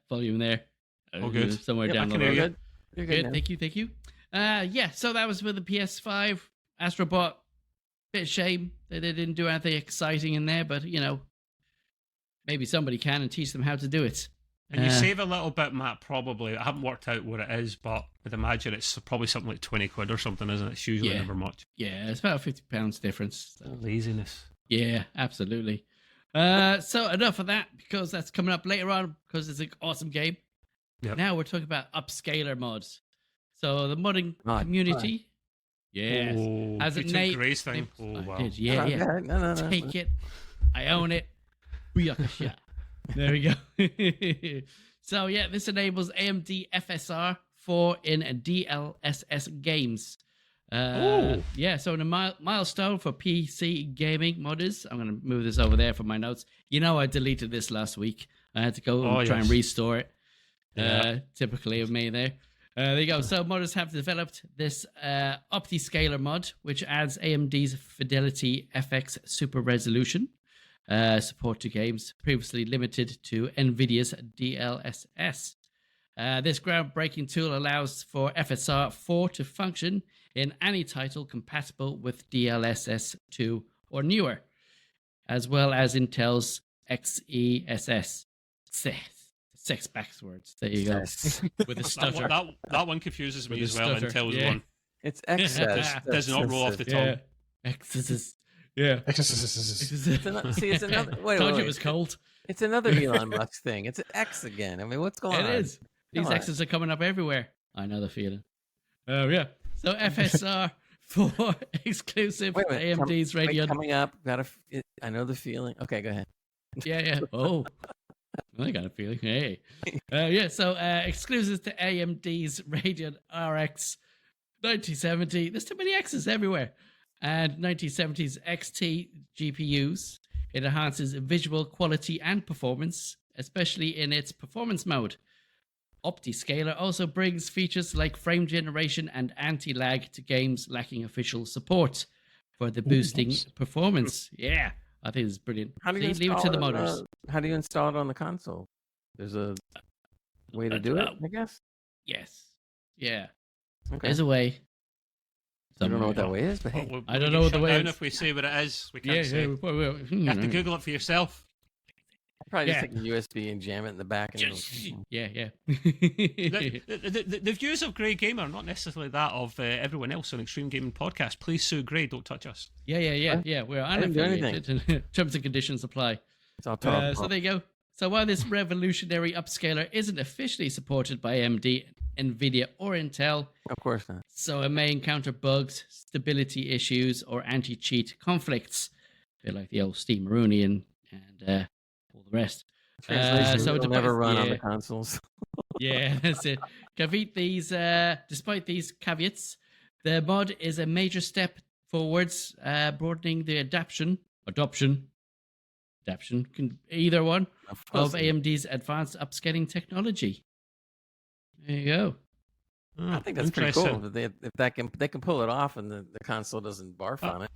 volume there. Oh, good. Somewhere down the road. You're good. Thank you. Yeah, so that was with the PS5 AstroBot. Bit of shame that they didn't do anything exciting in there, but maybe somebody can and teach them how to do it. And you save a little bit, Matt, probably. I haven't worked out what it is, but I'd imagine it's probably something like 20 quid or something, isn't it? It's usually never much. Yeah, it's about £50 difference. Laziness. Yeah, absolutely. So enough of that, because that's coming up later on, because it's an awesome game. Yep. Now we're talking about upscaler mods. So the modding Mod. community, yes, Oh, has you a took name. Gray's thing. Oh, I wow. did, yeah, yeah. Okay, no. Take it. I own it. Booyakasha. There we go. So yeah, this enables AMD FSR 4 in DLSS games. Yeah, so in a milestone for PC gaming modders, I'm going to move this over there for my notes. You know, I deleted this last week. I had to go and try and restore it. Yeah. Typically of me there. There you go. So modders have developed this OptiScaler mod, which adds AMD's Fidelity FX Super Resolution support to games previously limited to NVIDIA's DLSS. This groundbreaking tool allows for FSR 4 to function in any title compatible with DLSS 2 or newer, as well as Intel's XESS. Six backwards. There you go. With a stutter. That one confuses me With as a well. stutter, Intel's yeah. one. It's excess. Does not roll off the tongue. Yeah. XSS. Yeah. See, it's another. Wait, Told you it was cold. It's another Elon Musk thing. It's an X again. I mean, what's going on? It is. These Come on. X's are coming up everywhere. I know the feeling. Oh, yeah. So FSR 4 exclusive Wait, AMD's Radeon. Coming up. I know the feeling. Okay, go ahead. Yeah. Oh. I got a feeling. Hey. Yeah, so exclusive to AMD's Radeon RX 9070. There's too many X's everywhere. And 9070's XT GPUs. It enhances visual quality and performance, especially in its performance mode. OptiScaler also brings features like frame generation and anti-lag to games lacking official support for the boosting performance. Yeah, I think it's brilliant. How do you Leave it to the modders. How do you install it on the console? There's a way to do it, I guess. Yes. Yeah. Okay. There's a way. I don't know what that way is, but hey. I don't know what the way is. If we say what it is, we can't Yeah, say. You have to Google it for yourself. Probably just take a USB and jam it in the back. And Yeah. The views of Grey Gamer are not necessarily that of everyone else on Extreme Gaming Podcast. Please sue Grey, don't touch us. Yeah. We're unaffiliated. Terms and conditions apply. It's all talk. So there you go. So while this revolutionary upscaler isn't officially supported by AMD, NVIDIA, or Intel, Of course not. so it may encounter bugs, stability issues, or anti-cheat conflicts, a bit like the old Steve Maroney and all the rest. Translation So will never run on the consoles. Yeah, that's it. Despite these caveats, the mod is a major step forwards, broadening the adoption, either one, of AMD's advanced upscaling technology. There you go. I think that's pretty cool. If they can pull it off and the console doesn't barf on it.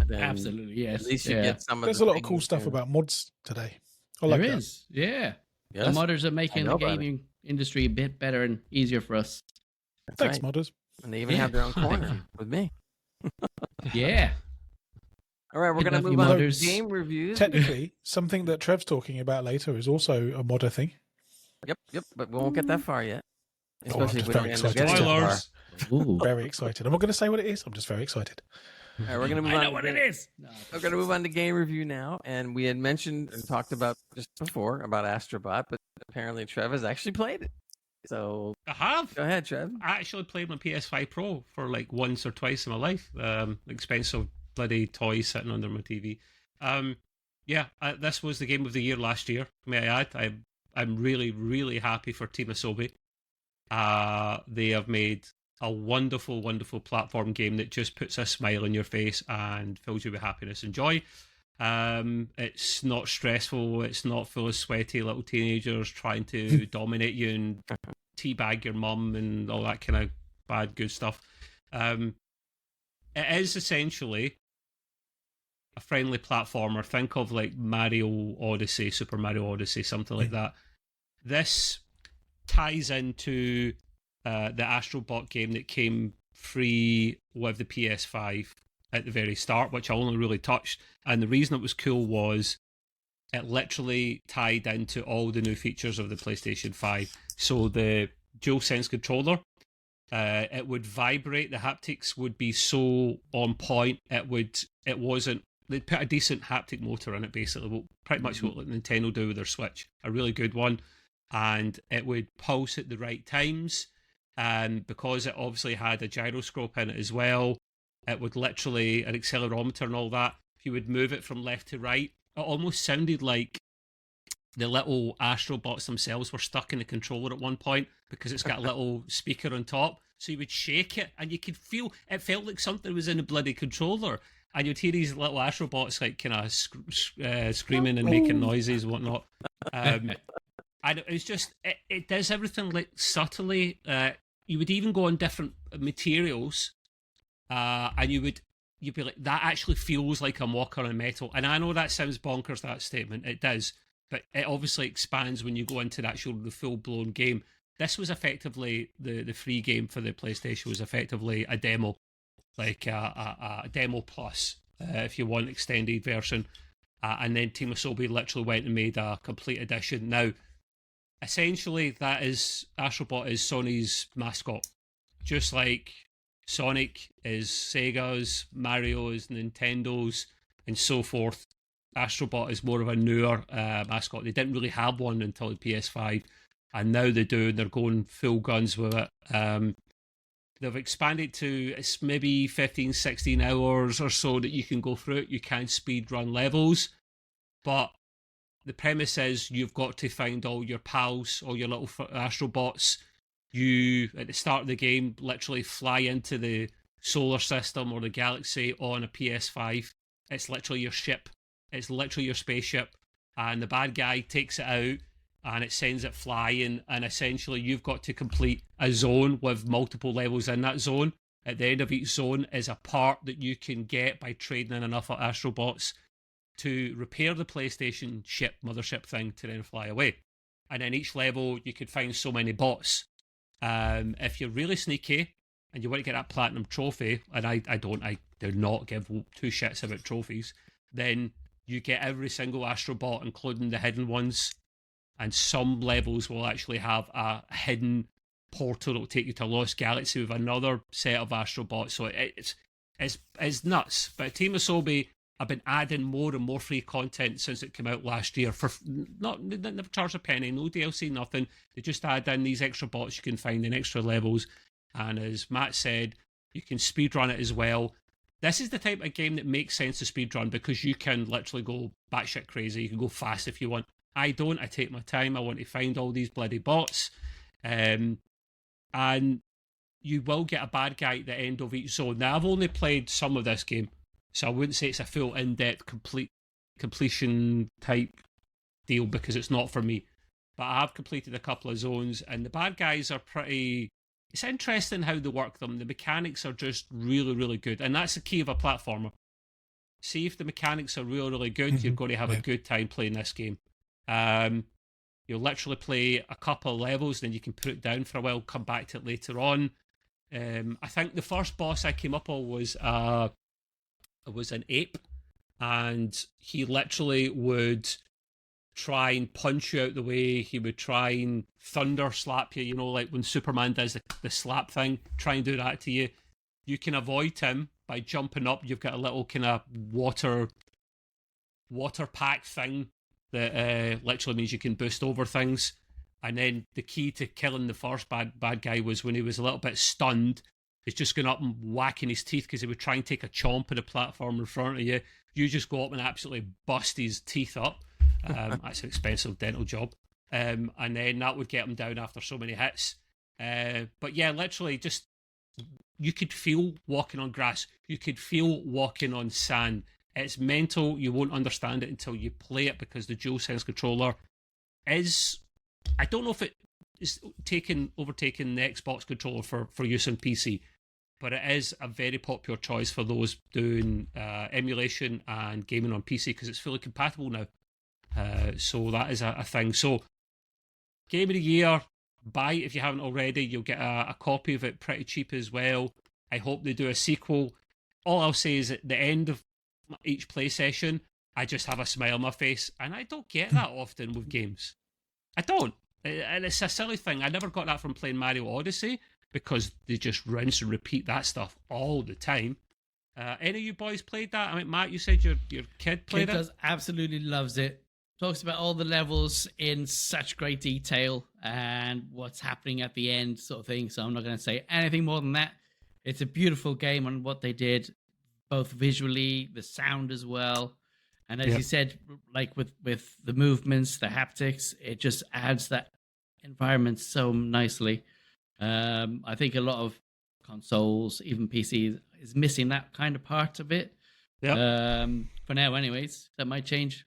Then Absolutely, yes. At least you get some of There's the a lot of cool things stuff and- about mods today. I like There that. is, yeah. Yes, The modders are making know the about it. gaming industry a bit better and easier for us. that's Thanks, right. modders. And they even Yeah. have their own corner with me. Yeah. All right, we're Good going to luck, move you on to modders. game reviews. Technically, something that Trev's talking about later is also a modder thing. Yep, but we won't get that far yet. Especially just if we very don't end up excited. getting that far. Spoilers. Ooh. Very excited. I'm not going to say what it is. I'm just very excited. All right, we're going to move I on. know what it is. No. We're going to move on to game review now. And we had mentioned and talked about just before about AstroBot, but apparently Trev has actually played it. So I have. go ahead, Trev. I actually played my PS5 Pro for like once or twice in my life. Expensive bloody toys sitting under my TV. This was the game of the year last year, may I add. I'm really, really happy for Team Asobi. They have made a wonderful, wonderful platform game that just puts a smile on your face and fills you with happiness and joy. It's not stressful. It's not full of sweaty little teenagers trying to dominate you and teabag your mum and all that kind of bad, good stuff. It is essentially a friendly platformer. Think of like Mario Odyssey, Super Mario Odyssey, something like that. This ties into the AstroBot game that came free with the PS5 at the very start, which I only really touched. And the reason it was cool was it literally tied into all the new features of the PlayStation 5. So the DualSense controller, it would vibrate. The haptics would be so on point. It wasn't they put a decent haptic motor in it, basically, pretty much what Nintendo do with their Switch. A really good one, and it would pulse at the right times. And because it obviously had a gyroscope in it as well, it would literally, an accelerometer and all that, if you would move it from left to right, it almost sounded like the little AstroBots themselves were stuck in the controller at one point, because it's got a little speaker on top. So you would shake it and you could feel, it felt like something was in the bloody controller. And you'd hear these little AstroBots like kind of screaming and making noises and whatnot. And it was just, it does everything like subtly. You would even go on different materials, and you'd be like, that actually feels like I'm walking on metal. And I know that sounds bonkers, that statement. It does. But it obviously expands when you go into the full-blown game. This was effectively, the free game for the PlayStation was effectively a demo, like a demo plus, if you want extended version. And then Team Asobi literally went and made a complete edition. Now, essentially, AstroBot is Sony's mascot. Just like Sonic is Sega's, Mario is Nintendo's, and so forth. AstroBot is more of a newer mascot. They didn't really have one until the PS5, and now they do, and they're going full guns with it. They've expanded to, it's maybe 15, 16 hours or so that you can go through it. You can speed run levels, but the premise is you've got to find all your pals, all your little AstroBots. You, at the start of the game, literally fly into the solar system or the galaxy on a PS5. It's literally your ship. It's literally your spaceship, and the bad guy takes it out and it sends it flying, and essentially you've got to complete a zone with multiple levels in that zone. At the end of each zone is a part that you can get by trading in enough AstroBots to repair the PlayStation ship, mothership thing, to then fly away. And in each level you could find so many bots. If you're really sneaky and you want to get that platinum trophy, and I do not give two shits about trophies, then you get every single AstroBot, including the hidden ones, and some levels will actually have a hidden portal that will take you to a Lost Galaxy with another set of AstroBots. So it's nuts. But Team Asobi have been adding more and more free content since it came out last year. They never charged a penny, no DLC, nothing. They just add in these extra bots you can find in extra levels. And as Matt said, you can speedrun it as well. This is the type of game that makes sense to speedrun, because you can literally go batshit crazy. You can go fast if you want. I don't. I take my time. I want to find all these bloody bots. And you will get a bad guy at the end of each zone. Now, I've only played some of this game, so I wouldn't say it's a full in-depth completion type deal, because it's not for me. But I have completed a couple of zones, and the bad guys are pretty... It's interesting how they work them. The mechanics are just really, really good. And that's the key of a platformer. See, if the mechanics are really, really good, you're going to have a good time playing this game. You'll literally play a couple of levels, then you can put it down for a while, come back to it later on. I think the first boss I came up on was an ape, and he literally would try and punch you out the way. He would try and thunder slap you, like when Superman does the slap thing, try and do that to you. You can avoid him by jumping up. You've got a little kind of water pack thing that literally means you can boost over things. And then the key to killing the first bad guy was when he was a little bit stunned, he's just going up and whacking his teeth, because he would try and take a chomp at a platform in front of you. You just go up and absolutely bust his teeth up. That's an expensive dental job. And then that would get him down after so many hits. But yeah, literally just, you could feel walking on grass. You could feel walking on sand. It's mental. You won't understand it until you play it, because the DualSense controller is... I don't know if it is overtaking the Xbox controller for use on PC, but it is a very popular choice for those doing emulation and gaming on PC, because it's fully compatible now. So that is a thing. So, Game of the Year, buy it if you haven't already. You'll get a copy of it pretty cheap as well. I hope they do a sequel. All I'll say is at the end of each play session, I just have a smile on my face, and I don't get that often with games. I don't. And it's a silly thing. I never got that from playing Mario Odyssey, because they just rinse and repeat that stuff all the time. Any of you boys played that? I mean, Matt, you said your kid played Kid does absolutely loves it. Talks about all the levels in such great detail and what's happening at the end, sort of thing. So I'm not going to say anything more than that. It's a beautiful game on what they did, both visually, the sound as well. And as you said, like with the movements, the haptics, it just adds that environment so nicely. I think a lot of consoles, even PCs, is missing that kind of part of it. Yeah. For now, anyways, that might change.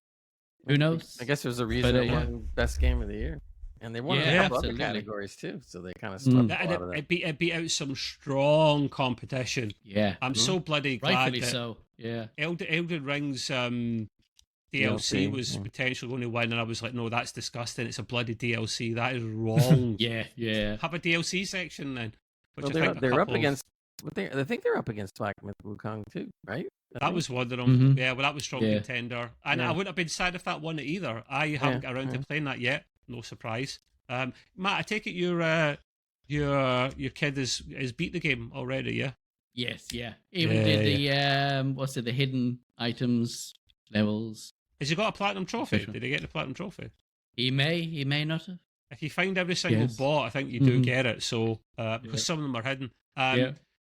Who knows? I guess there's a reason it won Best Game of the Year. And they won a couple other categories too, so they kind of swept a lot of that. It beat out some strong competition. Yeah. I'm so bloody glad Rightfully that so. Yeah. Elden Ring's DLC was potentially going to win, and I was like, no, that's disgusting. It's a bloody DLC. That is wrong. Yeah. Have a DLC section then. Which they're up against. I think they're up against Black Myth Wukong too, right? That was one of them. Mm-hmm. Yeah, well, that was strong contender, and I wouldn't have been sad if that won it either. I haven't got around to playing that yet. No surprise. Matt, I take it your kid has beat the game already, yeah? Yes, yeah. Even did the the hidden items levels. Has he got a platinum trophy? Did he get the platinum trophy? He may not have. If you find every single bot, I think you do get it. So because some of them are hidden.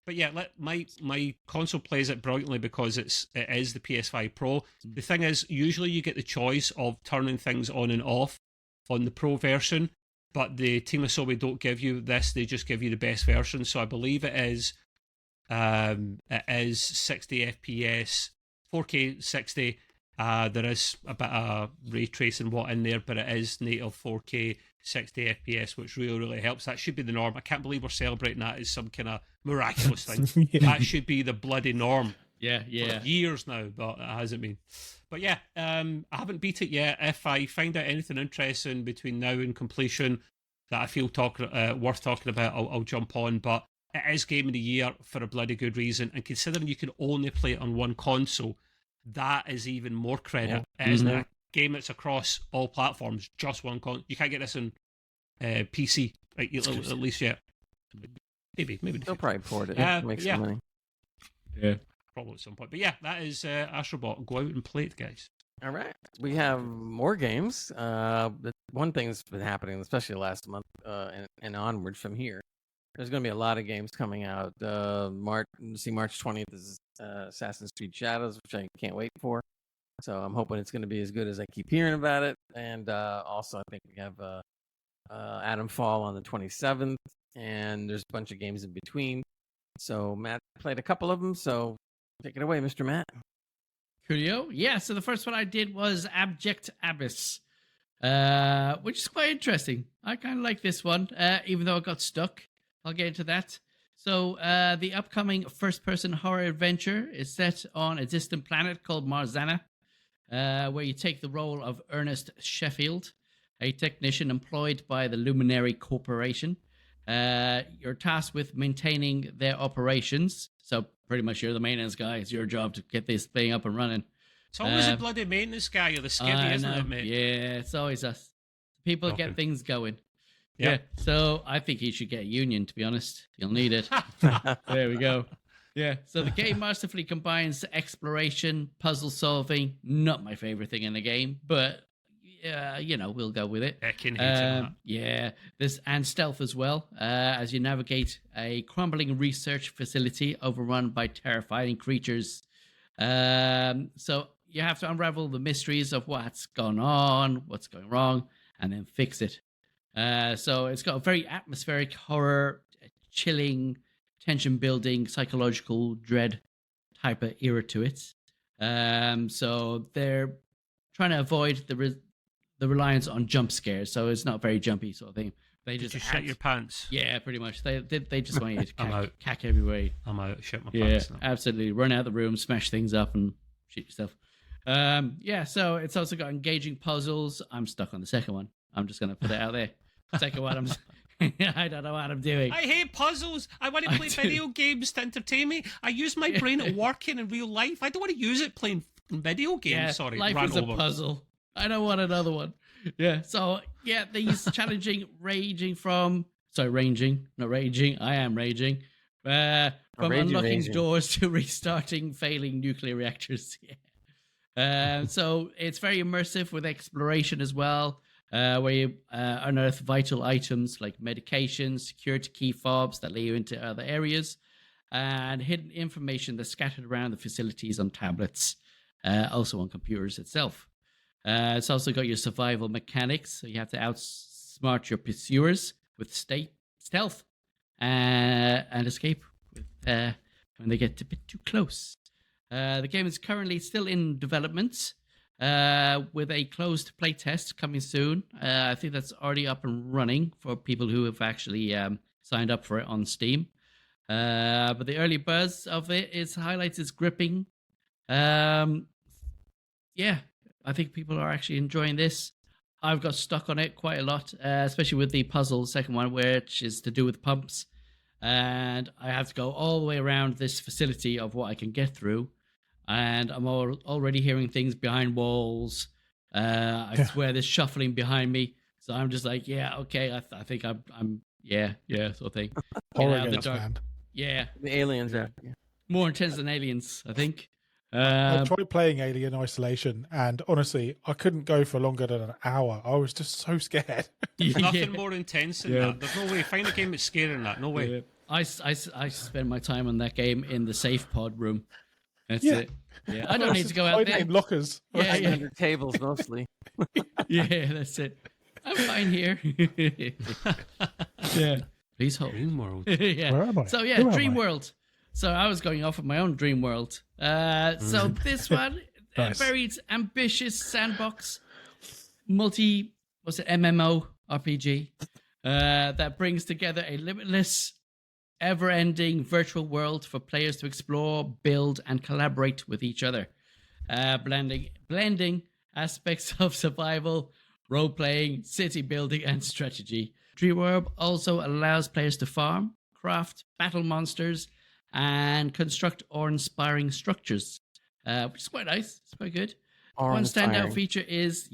But yeah, my console plays it brilliantly because it is the PS5 Pro. The thing is, usually you get the choice of turning things on and off on the Pro version, but the Team Asobi don't give you this. They just give you the best version. So I believe it is 60 FPS, 4K 60. There is a bit of ray tracing in there, but it is native 4K 60 FPS, which really helps. That should be the norm. I can't believe we're celebrating that as some kind of miraculous thing. That should be the bloody norm. Yeah. For years now, but it hasn't been. But yeah, I haven't beat it yet. If I find out anything interesting between now and completion that I feel worth talking about, I'll jump on. But it is Game of the Year for a bloody good reason. And considering you can only play it on one console, that is even more credit. It isn't a game that's across all platforms, just one console. You can't get this on PC, right, at least yet. Maybe. They'll probably port it. Make some money. Yeah. Probably at some point. But yeah, that is AstroBot. Go out and play it, guys. All right. We have more games. One thing's been happening, especially last month and onward from here. There's going to be a lot of games coming out. March 20th is Assassin's Creed Shadows, which I can't wait for. So I'm hoping it's going to be as good as I keep hearing about it. And also, I think we have Adam Fall on the 27th, and there's a bunch of games in between. So Matt played a couple of them, so take it away, Mr. Matt. Coolio. Yeah, so the first one I did was Abject Abyss, which is quite interesting. I kind of like this one, even though I got stuck. I'll get into that. So the upcoming first-person horror adventure is set on a distant planet called Marzana, where you take the role of Ernest Sheffield, a technician employed by the Luminary Corporation. You're tasked with maintaining their operations. So pretty much you're the maintenance guy. It's your job to get this thing up and running. It's always a bloody maintenance guy. You're the skivvy, isn't it, mate? Yeah, it's always us. People get things going. Yeah, so I think he should get a union, to be honest. You'll need it. There we go. Yeah, so the game masterfully combines exploration, puzzle solving. Not my favorite thing in the game, but we'll go with it. Yeah, and stealth as well, as you navigate a crumbling research facility overrun by terrifying creatures. So you have to unravel the mysteries of what's gone on, what's going wrong, and then fix it. So it's got a very atmospheric horror, chilling, tension-building, psychological dread type of era to it. So they're trying to avoid the reliance on jump scares, so it's not very jumpy sort of thing. They just shit your pants. Yeah, pretty much. They just want you to cack everywhere. I'm out. Shit my pants. Yeah, absolutely. Run out of the room, smash things up, and shoot yourself. So it's also got engaging puzzles. I'm stuck on the second one. I'm just going to put it out there. Second one, I don't know what I'm doing. I hate puzzles. I want to play video games to entertain me. I use my brain at working in real life. I don't want to use it playing video games. Yeah, Sorry, life is a puzzle. I don't want another one. Yeah. So these challenging, ranging. I am raging. From rage unlocking invasion. doors to restarting failing nuclear reactors. Yeah. So it's very immersive with exploration as well, where you unearth vital items like medications, security key fobs that lead you into other areas, and hidden information that's scattered around the facilities on tablets, also on computers itself. It's also got your survival mechanics, so you have to outsmart your pursuers with stealth and escape when they get a bit too close. The game is currently still in development with a closed playtest coming soon. I think that's already up and running for people who have actually signed up for it on Steam. But the early buzz of it highlights its gripping. Yeah, I think people are actually enjoying this. I've got stuck on it quite a lot, especially with the puzzle, second one, which is to do with pumps. And I have to go all the way around this facility of what I can get through. And I'm already hearing things behind walls. I swear there's shuffling behind me. So I'm just like, yeah, okay, I think I'm yeah, sort of thing. Horror games, man. Yeah. The aliens are. More intense than Aliens, I think. I tried playing Alien Isolation, and honestly, I couldn't go for longer than an hour. I was just so scared. Nothing more intense than that. There's no way. Find a game that's scarier than that. No way. Yeah. I spent my time on that game in the safe pod room. That's it. Yeah, I don't need to go out there. Lockers. Yeah. Under tables mostly. Yeah, that's it. I'm fine here. Yeah. Please hold. Dream World. Yeah. Where am I? So yeah, Who am Dream I? World. So I was going off of my own Dream World. So this one, Nice. a very ambitious sandbox, MMO RPG that brings together a limitless, ever-ending virtual world for players to explore, build, and collaborate with each other, blending aspects of survival, role-playing, city building, and strategy. Dream World also allows players to farm, craft, battle monsters, and construct awe-inspiring structures, which is quite nice. It's quite good. One standout feature is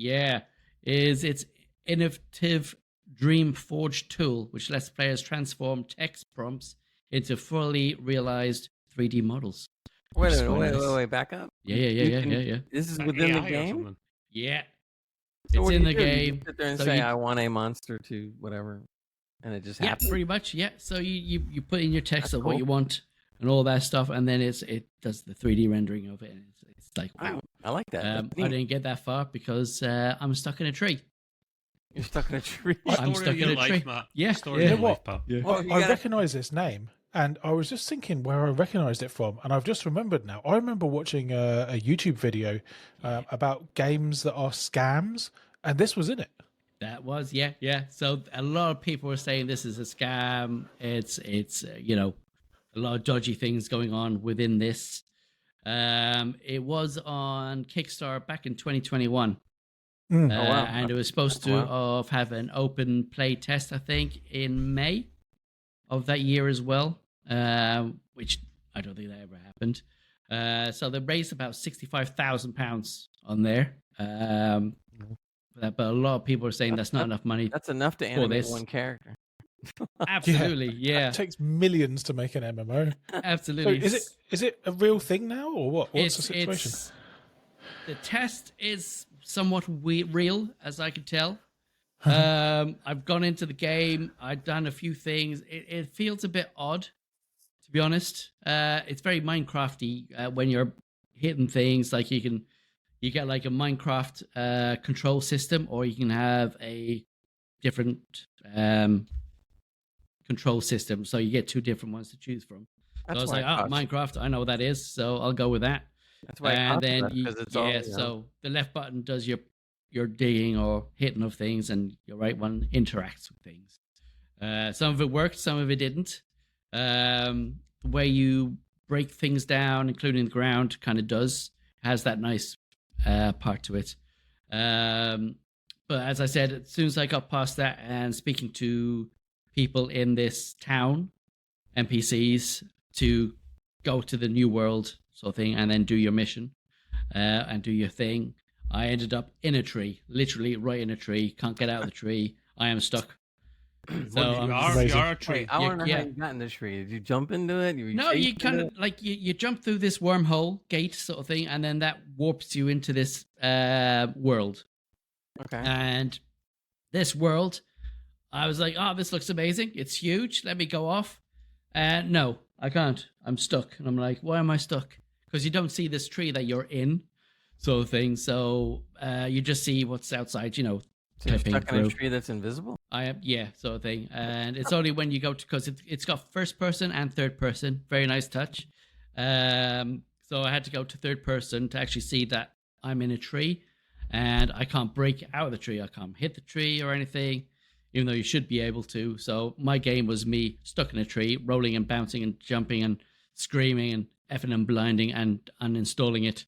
its innovative Dream Forge tool, which lets players transform text prompts into fully realized 3D models. Wait, back up. Yeah. This is Like within the AI or game? something. Yeah. So It's what in do the you do? You game. just sit there and So say, you- I want a monster to whatever, and it just Yeah, happens? pretty much. Yeah. So you put in your text That's of what cool. you want and all that stuff, and then it does the 3D rendering of it. And it's like, wow. I like that. That's I neat. didn't get that far because I'm stuck in a tree. You're stuck in a tree. I'm Story stuck of in your a life, tree. Matt. Yeah, Story yeah. of your What? life, pal. Yeah. Well, you I gotta- recognise this name, and I was just thinking where I recognised it from, and I've just remembered now. I remember watching a YouTube video about games that are scams, and this was in it. That was, yeah. So a lot of people were saying this is a scam. It's a lot of dodgy things going on within this. It was on Kickstarter back in 2021. Mm. Oh, wow. And it was supposed to have an open play test, I think, in May of that year as well, which I don't think that ever happened. So they raised about £65,000 on there. But a lot of people are saying that's not enough money. That's enough to animate this. one character. Absolutely, yeah. It takes millions to make an MMO. So Absolutely. is it a real thing now, or what? What's the situation? The test is somewhat real, as I can tell. I've gone into the game. I've done a few things. It feels a bit odd, to be honest. It's very Minecrafty when you're hitting things. Like you get like a Minecraft control system, or you can have a different control system. So you get two different ones to choose from. That's So I was why like, it costs. Minecraft, I know what that is, so I'll go with that. That's why it And costs then less, 'cause it's all, you know. so the left button does your digging or hitting of things, and your right one interacts with things. Some of it worked, some of it didn't. The way you break things down, including the ground, kind of has that nice part to it. But as I said, as soon as I got past that and speaking to people in this town, NPCs, to go to the new world sort of thing and then do your mission and do your thing, I ended up in a tree, literally right in a tree. Can't get out of the tree. I am stuck. So you I'm are just- you are a tree. Wait, I want to know yeah. how you got in the tree. Did you jump into it? No, you kind of like you jump through this wormhole gate sort of thing, and then that warps you into this world. Okay. And this world, I was like, oh, this looks amazing. It's huge. Let me go off. And no, I can't. I'm stuck. And I'm like, why am I stuck? Because you don't see this tree that you're in, sort of thing. So you just see what's outside, So you're clipping stuck in a through. tree that's invisible? I am, yeah, sort of thing. And it's only when you go to, because it's got first person and third person. Very nice touch. So I had to go to third person to actually see that I'm in a tree and I can't break out of the tree. I can't hit the tree or anything, even though you should be able to. So my game was me stuck in a tree, rolling and bouncing and jumping and screaming and effing and blinding and uninstalling it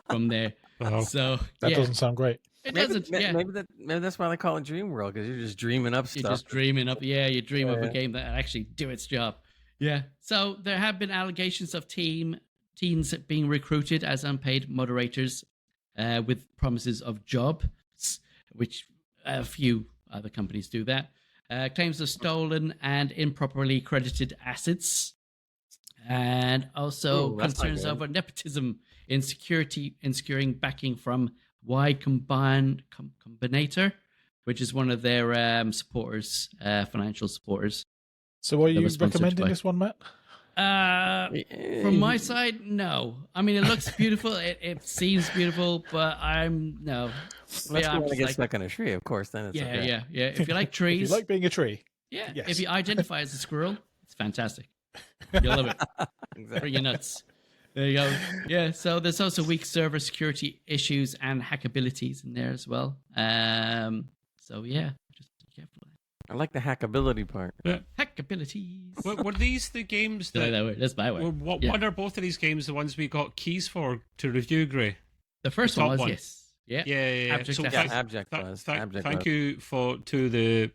from there. Wow. So That yeah, doesn't sound great. it Maybe, doesn't. Yeah. maybe that's why they call it Dream World, because you're just dreaming up You're stuff. just dreaming up. Yeah, you dream of a Yeah. game that actually do its job. Yeah. So there have been allegations of teens being recruited as unpaid moderators with promises of jobs, which a few other companies do that. Claims of stolen and improperly credited assets. And also Ooh, that's not concerns good. over nepotism in securing backing from Y Combinator, which is one of their supporters, financial supporters. So, are They you were sponsored recommending by- this one, Matt? From my side, no. I mean, it looks beautiful. It seems beautiful, but no. Unless Yeah, you I'm want to just get like- stuck in a tree, of course, then it's Yeah, okay. yeah. If you like If trees, you like being a tree, yeah. yes. If you identify as a squirrel, it's fantastic. You'll love it. Exactly. Bring your nuts. There you go. Yeah. So there's also weak server security issues and hackabilities in there as well. So yeah, just be careful. I like the hackability part. Hackabilities. Were these the games Did I that? that word? That's my word. Yeah. What are both of these games the ones we got keys for to review, Gray? The first the one top was one. yes. Yeah. Yeah. Abject So Abyss. Yeah, thank, Abject thank- was. thank- Abject thank was. you to the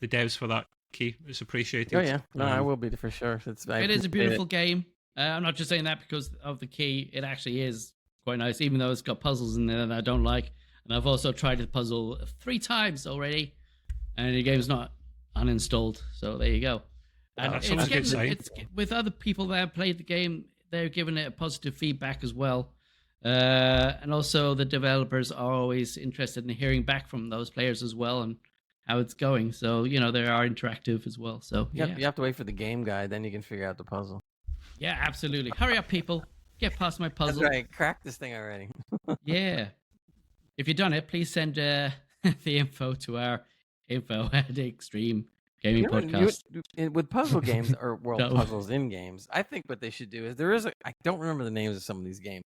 devs for that key. It's appreciated. Oh yeah, no, I Um, will be for sure. It is a appreciate beautiful game. I'm not just saying that because of the key. It actually is quite nice, even though it's got puzzles in there that I don't like. And I've also tried the puzzle 3 times already, and the game's not uninstalled. So there you go. And That's it's always a good sign. it's with other people that have played the game, they're giving it a positive feedback as well. And also the developers are always interested in hearing back from those players as well and how it's going. So, they are interactive as well. So, You yeah. have, you have to wait for the game guide, then you can figure out the puzzle. Yeah, absolutely. Hurry up, people. Get past my That's puzzle. right. Crack this thing already. Yeah. If you've done it, please send the info to our info at Extreme Gaming You know what, Podcast. with puzzle games or world No. puzzles in games, I think what they should do is I don't remember the names of some of these games,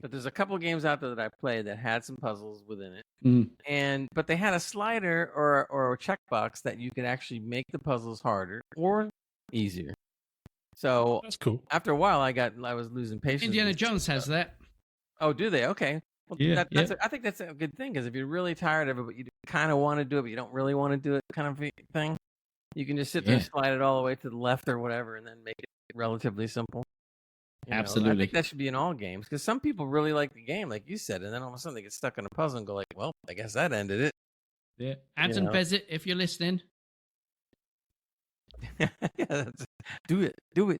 but there's a couple of games out there that I played that had some puzzles within it, but they had a slider or a checkbox that you could actually make the puzzles harder or easier. So that's cool. after a while, I was losing patience. Indiana with Jones has that. Oh, do they? Okay. Well, Yeah, I think that's a good thing because if you're really tired of it, but you kind of want to do it, but you don't really want to do it, kind of thing, you can just sit there and slide it all the way to the left or whatever, and then make it relatively simple. I Absolutely. think that should be in all games because some people really like the game, like you said, and then all of a sudden they get stuck in a puzzle and go like, "Well, I guess that ended it." Yeah. Anton know. Bezit, if you're listening. Do it. Can't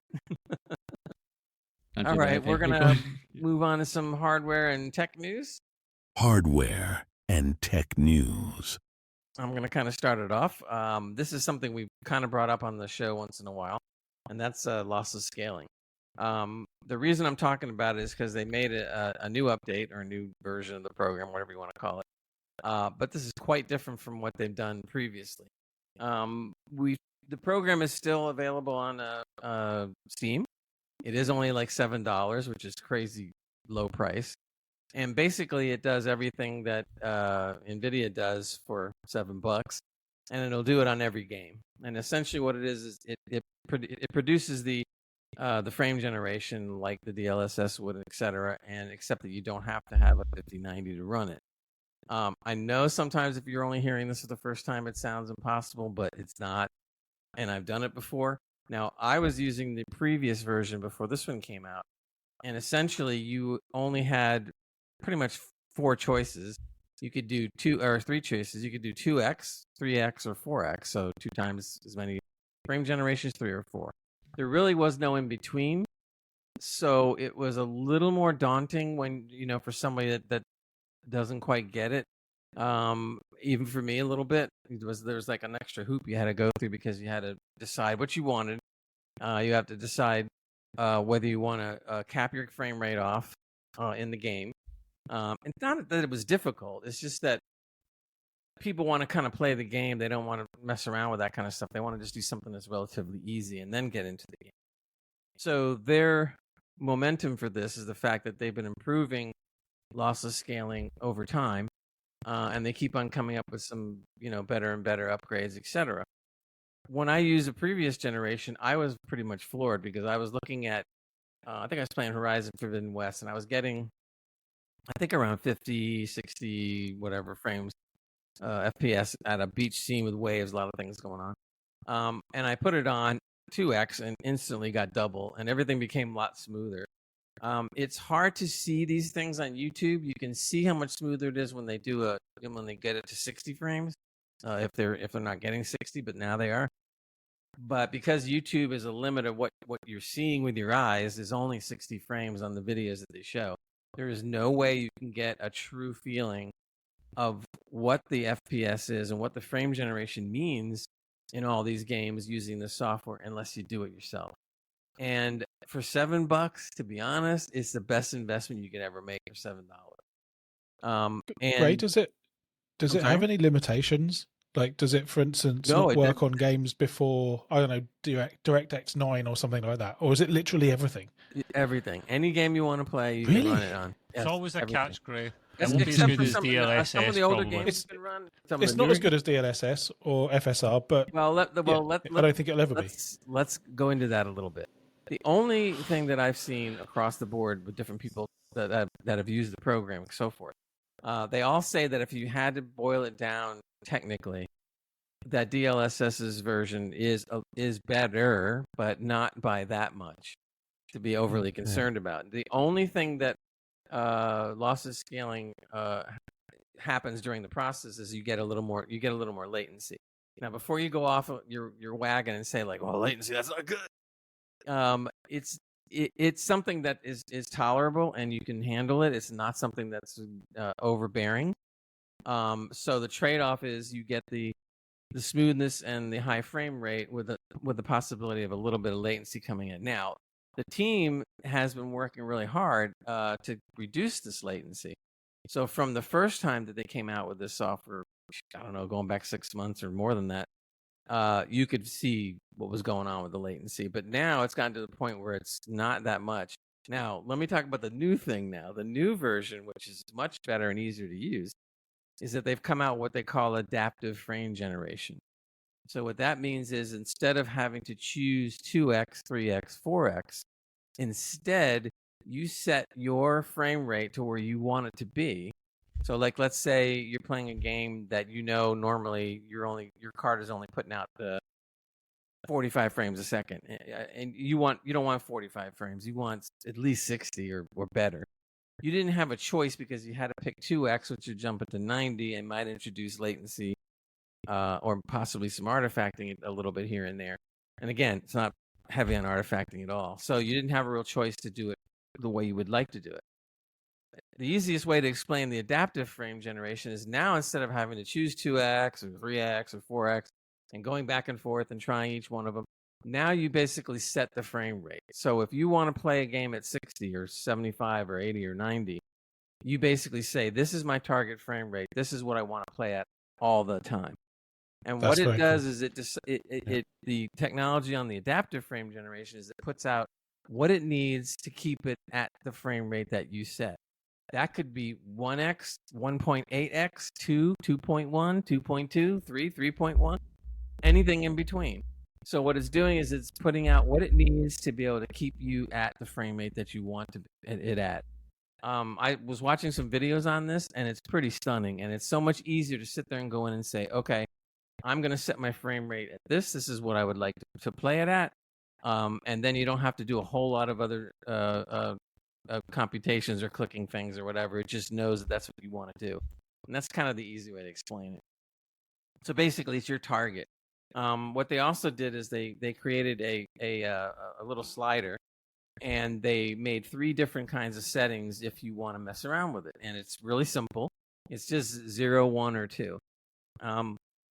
All do that, right, okay, we're keep gonna going. move on to some hardware and tech news. Hardware and tech news. I'm going to kind of start it off. This is something we've kind of brought up on the show once in a while, and that's lossless scaling. The reason I'm talking about it is because they made a new update or a new version of the program, whatever you want to call it. But this is quite different from what they've done previously. The program is still available on Steam. It is only like $7, which is crazy low price. And basically, it does everything that NVIDIA does for $7, and it'll do it on every game. And essentially, what it is it produces the frame generation like the DLSS would, etc. And except that you don't have to have a 5090 to run it. I know sometimes if you're only hearing this for the first time, it sounds impossible, but it's not. And I've done it before. Now, I was using the previous version before this one came out, and essentially, you only had pretty much 4 choices. you could do 2 or 3 choices. You could do 2x, 3x, or 4x. So 2 times as many frame generations, 3 or 4. There really was no in between. So it was a little more daunting when, for somebody that doesn't quite get it. Even for me a little bit, there's like an extra hoop you had to go through because you had to decide what you wanted. You have to decide whether you want to cap your frame rate off in the game. It's not that it was difficult. It's just that people want to kind of play the game. They don't want to mess around with that kind of stuff. They want to just do something that's relatively easy and then get into the game. So their momentum for this is the fact that they've been improving lossless scaling over time, and they keep on coming up with some, better and better upgrades, etc. When I used the previous generation, I was pretty much floored because I was looking at, I think I was playing Horizon Forbidden West, and I was getting, I think around 50, 60, whatever frames, FPS at a beach scene with waves, a lot of things going on. And I put it on 2x and instantly got double, and everything became a lot smoother. It's hard to see these things on YouTube. You can see how much smoother it is when they get it to 60 frames, if they're not getting 60, but now they are. But because YouTube is a limit of what you're seeing with your eyes is only 60 frames on the videos that they show, there is no way you can get a true feeling of what the FPS is and what the frame generation means in all these games using the software unless you do it yourself. And for $7, to be honest, it's the best investment you could ever make for $7. Ray, does it have any limitations? Like, does it, for instance, not work on games before, I don't know, DirectX 9 or something like that? Or is it literally everything? Everything. Any game you want to play, you can run it on. It's always a catch, Gray. It won't be as good as DLSS. Some of the older games can run. It's not as good as DLSS or FSR, but I don't think it'll ever be. Let's go into that a little bit. The only thing that I've seen across the board with different people that have used the program and so forth, they all say that if you had to boil it down technically, that DLSS's version is better, but not by that much to be overly concerned about. The only thing that lossless scaling happens during the process is you get a little more latency. Now, before you go off your wagon and say like, well, latency, that's not good. It's something that is tolerable and you can handle it. It's not something that's overbearing. So the trade-off is you get the smoothness and the high frame rate with the possibility of a little bit of latency coming in. Now, the team has been working really hard to reduce this latency. So from the first time that they came out with this software, I don't know, going back 6 months or more than that, you could see what was going on with the latency. But now it's gotten to the point where it's not that much. Now, let me talk about the new thing now. The new version, which is much better and easier to use, is that they've come out what they call adaptive frame generation. So what that means is instead of having to choose 2x, 3x, 4x, instead you set your frame rate to where you want it to be. So like, let's say you're playing a game that normally your card is only putting out the 45 frames a second, and you don't want 45 frames. You want at least 60 or better. You didn't have a choice because you had to pick 2x, which would jump it to 90 and might introduce latency or possibly some artifacting a little bit here and there. And again, it's not heavy on artifacting at all. So you didn't have a real choice to do it the way you would like to do it. The easiest way to explain the adaptive frame generation is now instead of having to choose 2x or 3x or 4x and going back and forth and trying each one of them, now you basically set the frame rate. So if you want to play a game at 60 or 75 or 80 or 90, you basically say, this is my target frame rate. This is what I want to play at all the time. And what it does is the technology on the adaptive frame generation is it puts out what it needs to keep it at the frame rate that you set. That could be 1x, 1.8x, 2, 2.1, 2.2, 3, 3.1, anything in between. So what it's doing is it's putting out what it needs to be able to keep you at the frame rate that you want it at. I was watching some videos on this, and it's pretty stunning. And it's so much easier to sit there and go in and say, okay, I'm going to set my frame rate at this. This is what I would like to play it at. And then you don't have to do a whole lot of other computations or clicking things or whatever. It just knows that that's what you want to do. And that's kind of the easy way to explain it. So basically, it's your target. What they also did is they created a little slider, and they made 3 different kinds of settings if you want to mess around with it. And it's really simple. It's just 0, 1, or 2.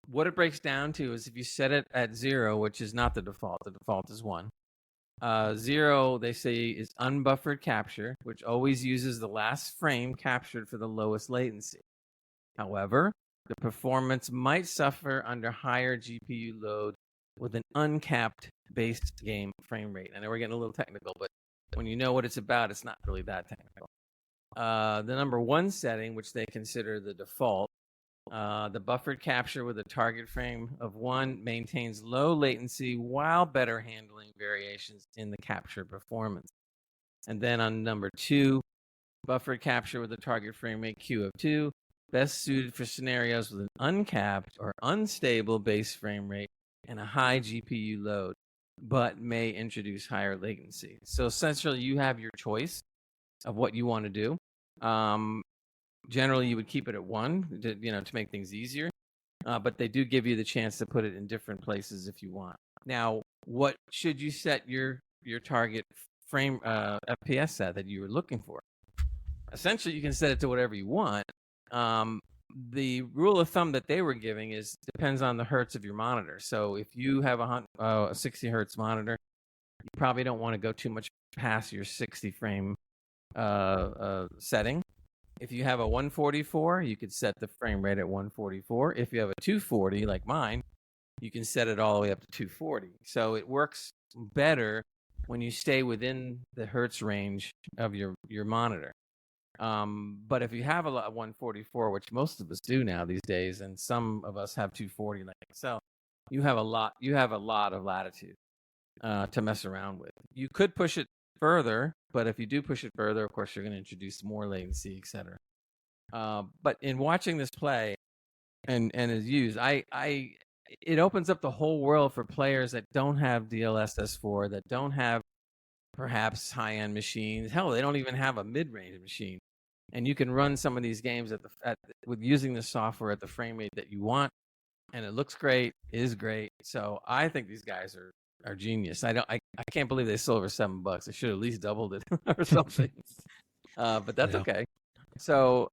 What it breaks down to is if you set it at 0, which is not the default is 1. 0, they say, is unbuffered capture, which always uses the last frame captured for the lowest latency. However, the performance might suffer under higher GPU load with an uncapped base game frame rate. I know we're getting a little technical, but when you know what it's about, it's not really that technical. The number 1 setting, which they consider the default, the buffered capture with a target frame of 1 maintains low latency while better handling variations in the capture performance. And then on number 2, buffered capture with a target frame rate Q of 2, best suited for scenarios with an uncapped or unstable base frame rate and a high GPU load, but may introduce higher latency. So essentially, you have your choice of what you want to do. Generally, you would keep it at 1, to make things easier. But they do give you the chance to put it in different places if you want. Now, what should you set your target frame FPS at that you were looking for? Essentially, you can set it to whatever you want. The rule of thumb that they were giving is depends on the hertz of your monitor. So if you have a 60 hertz monitor, you probably don't want to go too much past your 60 frame setting. If you have a 144, you could set the frame rate at 144. If you have a 240 like mine, you can set it all the way up to 240. So it works better when you stay within the hertz range of your monitor. But if you have a 144, which most of us do now these days, and some of us have 240 like Excel, you have a lot of latitude to mess around with. You could push it further, but if you do push it further, of course, you're going to introduce more latency, etc. But in watching this play and is used, it opens up the whole world for players that don't have DLSS4, that don't have perhaps high-end machines. Hell, they don't even have a mid-range machine. And you can run some of these games with using the software at the frame rate that you want, and it looks great, is great. So I think these guys are genius. I can't believe they sold for $7. They should have at least doubled it or something. But that's okay. So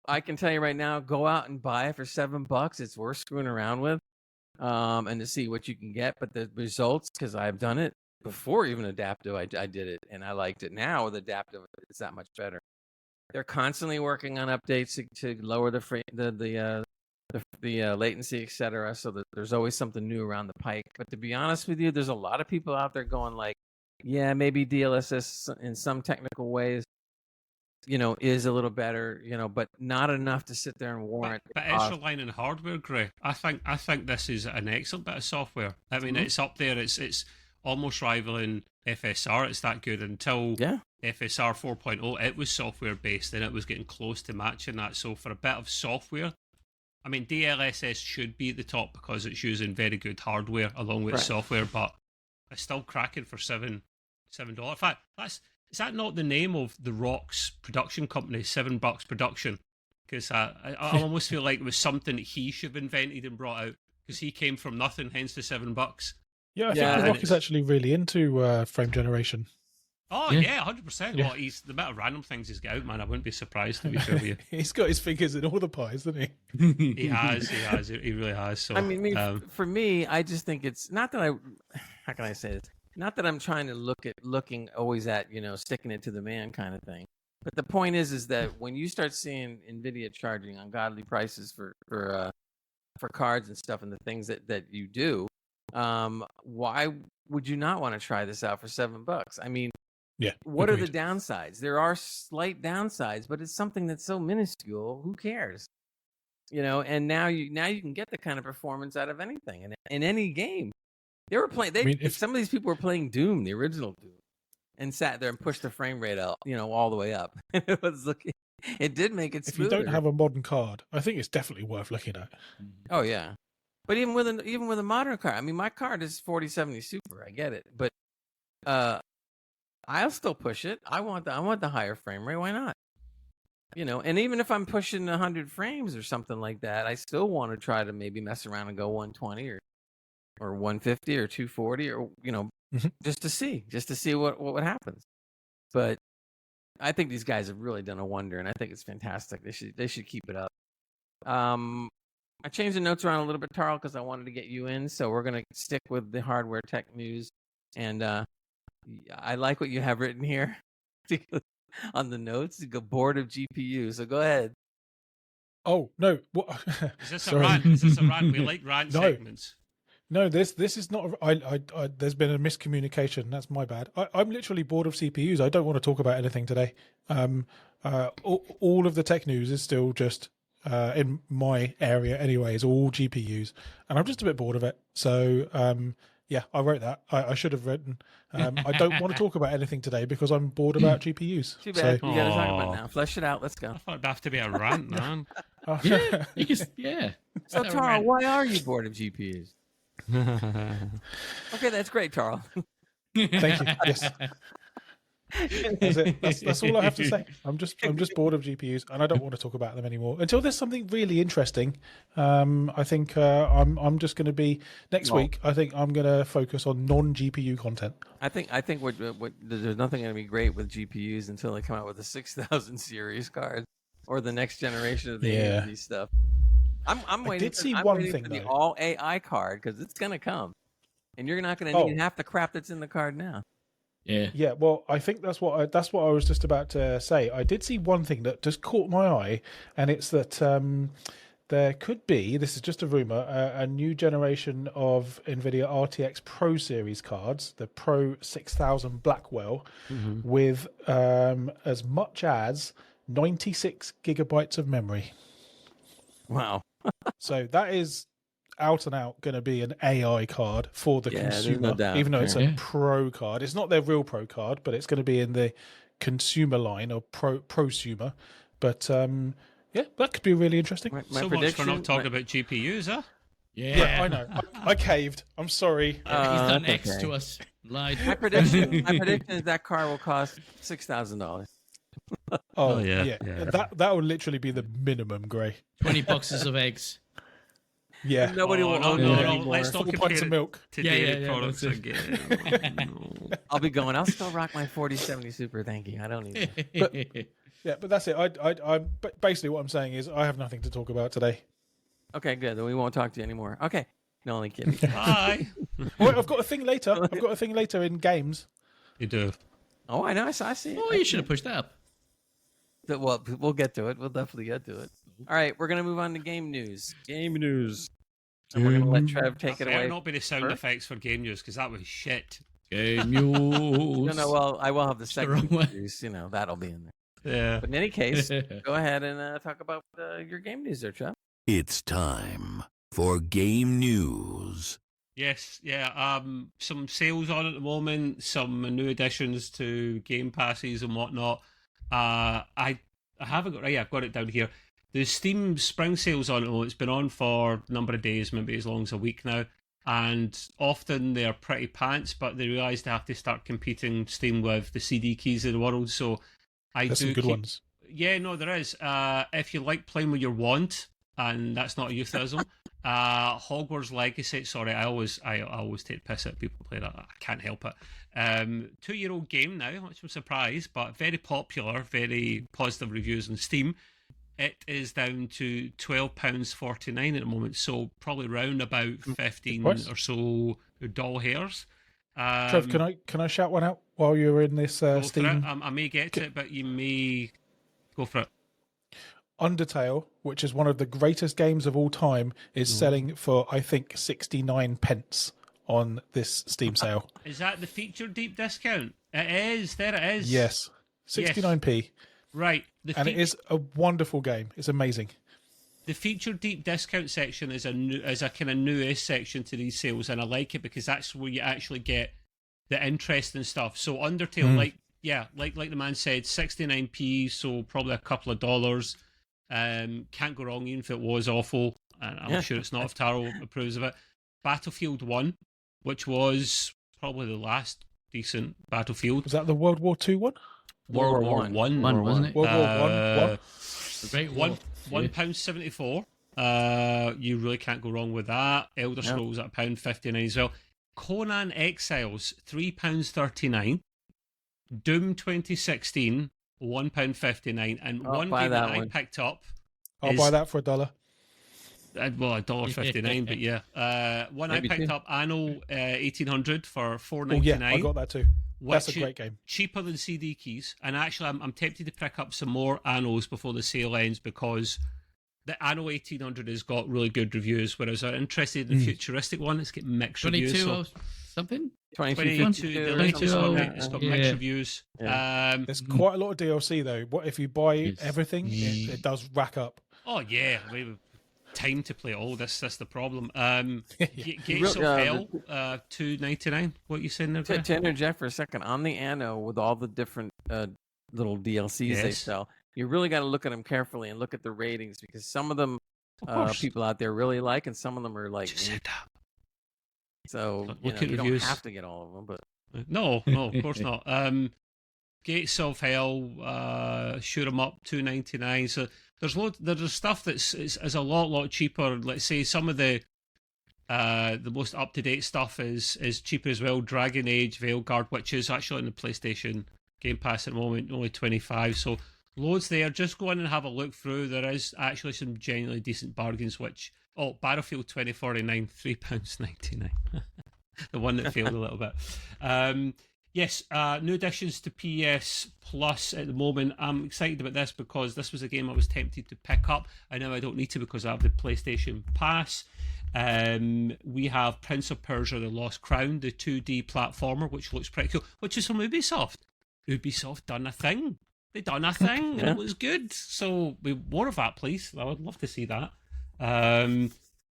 I can tell you right now, go out and buy it for $7. It's worth screwing around with, and to see what you can get. But the results, because I've done it before even Adaptive, I did it and I liked it. Now with Adaptive, it's that much better. They're constantly working on updates to lower the latency, etc. So that there's always something new around the pike. But to be honest with you, there's a lot of people out there going like, yeah, maybe DLSS in some technical ways, is a little better, but not enough to sit there and warrant. But extra line in hardware, Gray. I think this is an excellent bit of software. I mean, it's up there. It's almost rivaling FSR. It's that good until FSR 4.0. It was software based, and it was getting close to matching that. So for a bit of software, I mean, DLSS should be at the top because it's using very good hardware along with software, but it's still cracking for $7. In fact, is that not the name of The Rock's production company, $7 Production? Because I almost feel like it was something that he should have invented and brought out, because he came from nothing, hence the $7. Yeah, I think The Rock is actually really into frame generation. Oh, yeah, 100%. Yeah. Well, the amount of random things he's got out, man, I wouldn't be surprised to be sure with you. He's got his fingers in all the pies, hasn't he? He has. He really has. So, I mean, for me, I just think it's not that how can I say this? Not that I'm trying to looking always at, sticking it to the man kind of thing. But the point is that when you start seeing NVIDIA charging ungodly prices for cards and stuff and the things that you do, why would you not want to try this out for $7? I mean, what are the downsides? There are slight downsides, but it's something that's so minuscule. Who cares? And now you can get the kind of performance out of anything in any game. They were playing. Some of these people were playing Doom, the original Doom, and sat there and pushed the frame rate out, all the way up. It was looking. It did make it smoother. If you don't have a modern card, I think it's definitely worth looking at. Oh yeah, but even with a modern card, I mean, my card is 4070 Super. I get it, but I'll still push it. I want the higher frame rate. Why not? And even if I'm pushing 100 frames or something like that, I still want to try to maybe mess around and go 120 or 150 or 240 or just to see what happens. But I think these guys have really done a wonder, and I think it's fantastic. They should keep it up. I changed the notes around a little bit, Tarl, because I wanted to get you in. So we're gonna stick with the hardware tech news, and I like what you have written here on the notes. You go board of GPU. So go ahead. Oh no! What? Is this a rant? Is this a rant? We like rant segments. No, this is not. There's been a miscommunication. That's my bad. I'm literally bored of CPUs. I don't want to talk about anything today. All of the tech news is still just in my area anyway. Is all GPUs, and I'm just a bit bored of it. So yeah, I wrote that. I should have written. I don't want to talk about anything today because I'm bored about GPUs. Too bad. So, You got to talk about it now. Flesh it out. Let's go. I thought it'd have to be a rant, man. Yeah. Yeah. So, Tarl, why are you bored of GPUs? Okay, that's great, Tarl. Thank you. Yes. That's it. That's all I have to say. I'm just bored of GPUs, and I don't want to talk about them anymore until there's something really interesting. I think I'm just going to be next week. I think I'm going to focus on non-GPU content. I think what there's nothing going to be great with GPUs until they come out with the 6000 series card or the next generation of the AMD stuff. I'm waiting. I'm waiting for the all AI card because it's going to come, and you're not going to need half the crap that's in the card now. Yeah. Well, I think that's what I was just about to say. I did see one thing that just caught my eye, and it's that there could be, this is just a rumor, a new generation of NVIDIA RTX Pro Series cards, the Pro 6000 Blackwell, with as much as 96 gigabytes of memory. Wow. So that is out and out going to be an AI card for the consumer, no doubt. even though it's a pro card. It's not their real pro card, but it's going to be in the consumer line or prosumer. But yeah, that could be really interesting. My so much for not talking about GPUs, huh? Yeah, I know. I caved. I'm sorry. He's done X to us. Lied. My prediction is that car will cost $6,000. Oh yeah. That would literally be the minimum, Gray. 20 boxes of eggs. Yeah. Nobody will own it anymore. Let's not 4 compare pints of milk. to dairy products again. No. I'll be going. I'll still rock my 4070 Super. Thank you. I don't need it. But that's it. But basically what I'm saying is I have nothing to talk about today. Okay, good. Then we won't talk to you anymore. Okay. No, only kidding. Bye. Wait, I've got a thing later. I've got a thing later in games. You do. Oh, I know. I see it. Oh, you should have pushed that up. Well, we'll get to it. We'll definitely get to it. All right, we're going to move on to game news. Game news. And we're going to let Trev take it away. There not be the sound effects for game news because that was shit. Game news. No, well, I will have the second news. That'll be in there. Yeah. But in any case, go ahead and talk about your game news there, Trev. It's time for game news. Yes, yeah. Some sales on at the moment, some new additions to Game Passes and whatnot. I haven't got I've got it down here. The Steam Spring sales on it. It's been on for a number of days, maybe as long as a week now. And often they're pretty pants, but they realise they have to start competing Steam with the CD keys of the world. So There's some good ones. Yeah, no, there is. If you like playing with your wand, and that's not a euphemism. Hogwarts Legacy. Sorry, I always take piss at people who play that. I can't help it. 2-year-old game now, which I'm surprised, but very popular, very positive reviews on Steam. It is down to £12.49 at the moment, so probably round about 15 or so doll hairs. Trev, can I shout one out while you're in this Steam? I may get to it, but you may go for it. Undertale, which is one of the greatest games of all time, is selling for, I think, 69 pence on this Steam sale. Is that the feature deep discount? It is. There it is. Yes. 69p. Right. And it is a wonderful game. It's amazing. The feature deep discount section is a kind of newest section to these sales, and I like it because that's where you actually get the interesting stuff. So Undertale, like the man said, 69p, so probably a couple of dollars. Can't go wrong even if it was awful, and I'm sure it's not if Taro approves of it. Battlefield 1, which was probably the last decent Battlefield. Was that the World War II one? World War One. One. One, wasn't it? World War One. The Great War. £1.74. You really can't go wrong with that. Elder Scrolls at £1.59 as well. Conan Exiles £3.39. Doom 2016 £1.59, and one game that I picked up. I'll buy that for $1. Well, $1.59, but yeah. One maybe I picked up, Anno 1800 for $4.99. Oh yeah, I got that too. That's a great game. Cheaper than CD keys, and actually, I'm tempted to pick up some more Annos before the sale ends because the Anno 1800 has got really good reviews, whereas I'm interested in the futuristic one. It's got mixed reviews. 22 or something? 22. The latest one, it's got mixed reviews. Yeah. There's quite a lot of DLC though. What if you buy everything? It does rack up. Oh yeah, time to play all this. That's the problem. Gates of Hell, $2.99. What you saying there? To interject for a second, on the Anno with all the different little DLCs they sell, you really got to look at them carefully and look at the ratings because some of them people out there really like, and some of them are like. Just said that. So you don't have to get all of them, but no, of course not. Gates of Hell, shoot 'em up, $2.99. So there's stuff that's is a lot cheaper. Let's say some of the most up to date stuff is cheaper as well. Dragon Age Veilguard, which is actually on the PlayStation Game Pass at the moment, only $25. So loads there. Just go in and have a look through. There is actually some genuinely decent bargains. Battlefield 2049, £3.99. The one that failed a little bit. Yes, new additions to PS Plus at the moment. I'm excited about this because this was a game I was tempted to pick up. I know I don't need to because I have the PlayStation Pass. We have Prince of Persia: The Lost Crown, the 2D platformer, which looks pretty cool, which is from Ubisoft. Ubisoft done a thing. They done a thing, and it was good. So more of that, please. I would love to see that.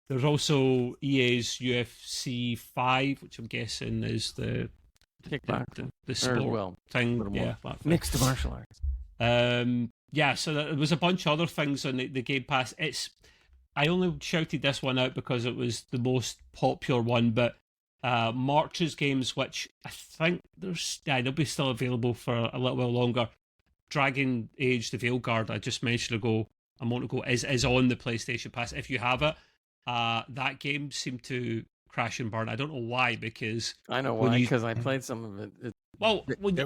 There's also EA's UFC 5, which I'm guessing is the sport thing. Yeah, mixed martial arts. So there was a bunch of other things on the Game Pass. I only shouted this one out because it was the most popular one, but March's games, which I think they'll be still available for a little while longer. Dragon Age: The Veilguard, I just mentioned a moment ago, is on the PlayStation Pass. If you have it, that game seemed to crash and burn. I don't know why, because I know why, because I played some of it. It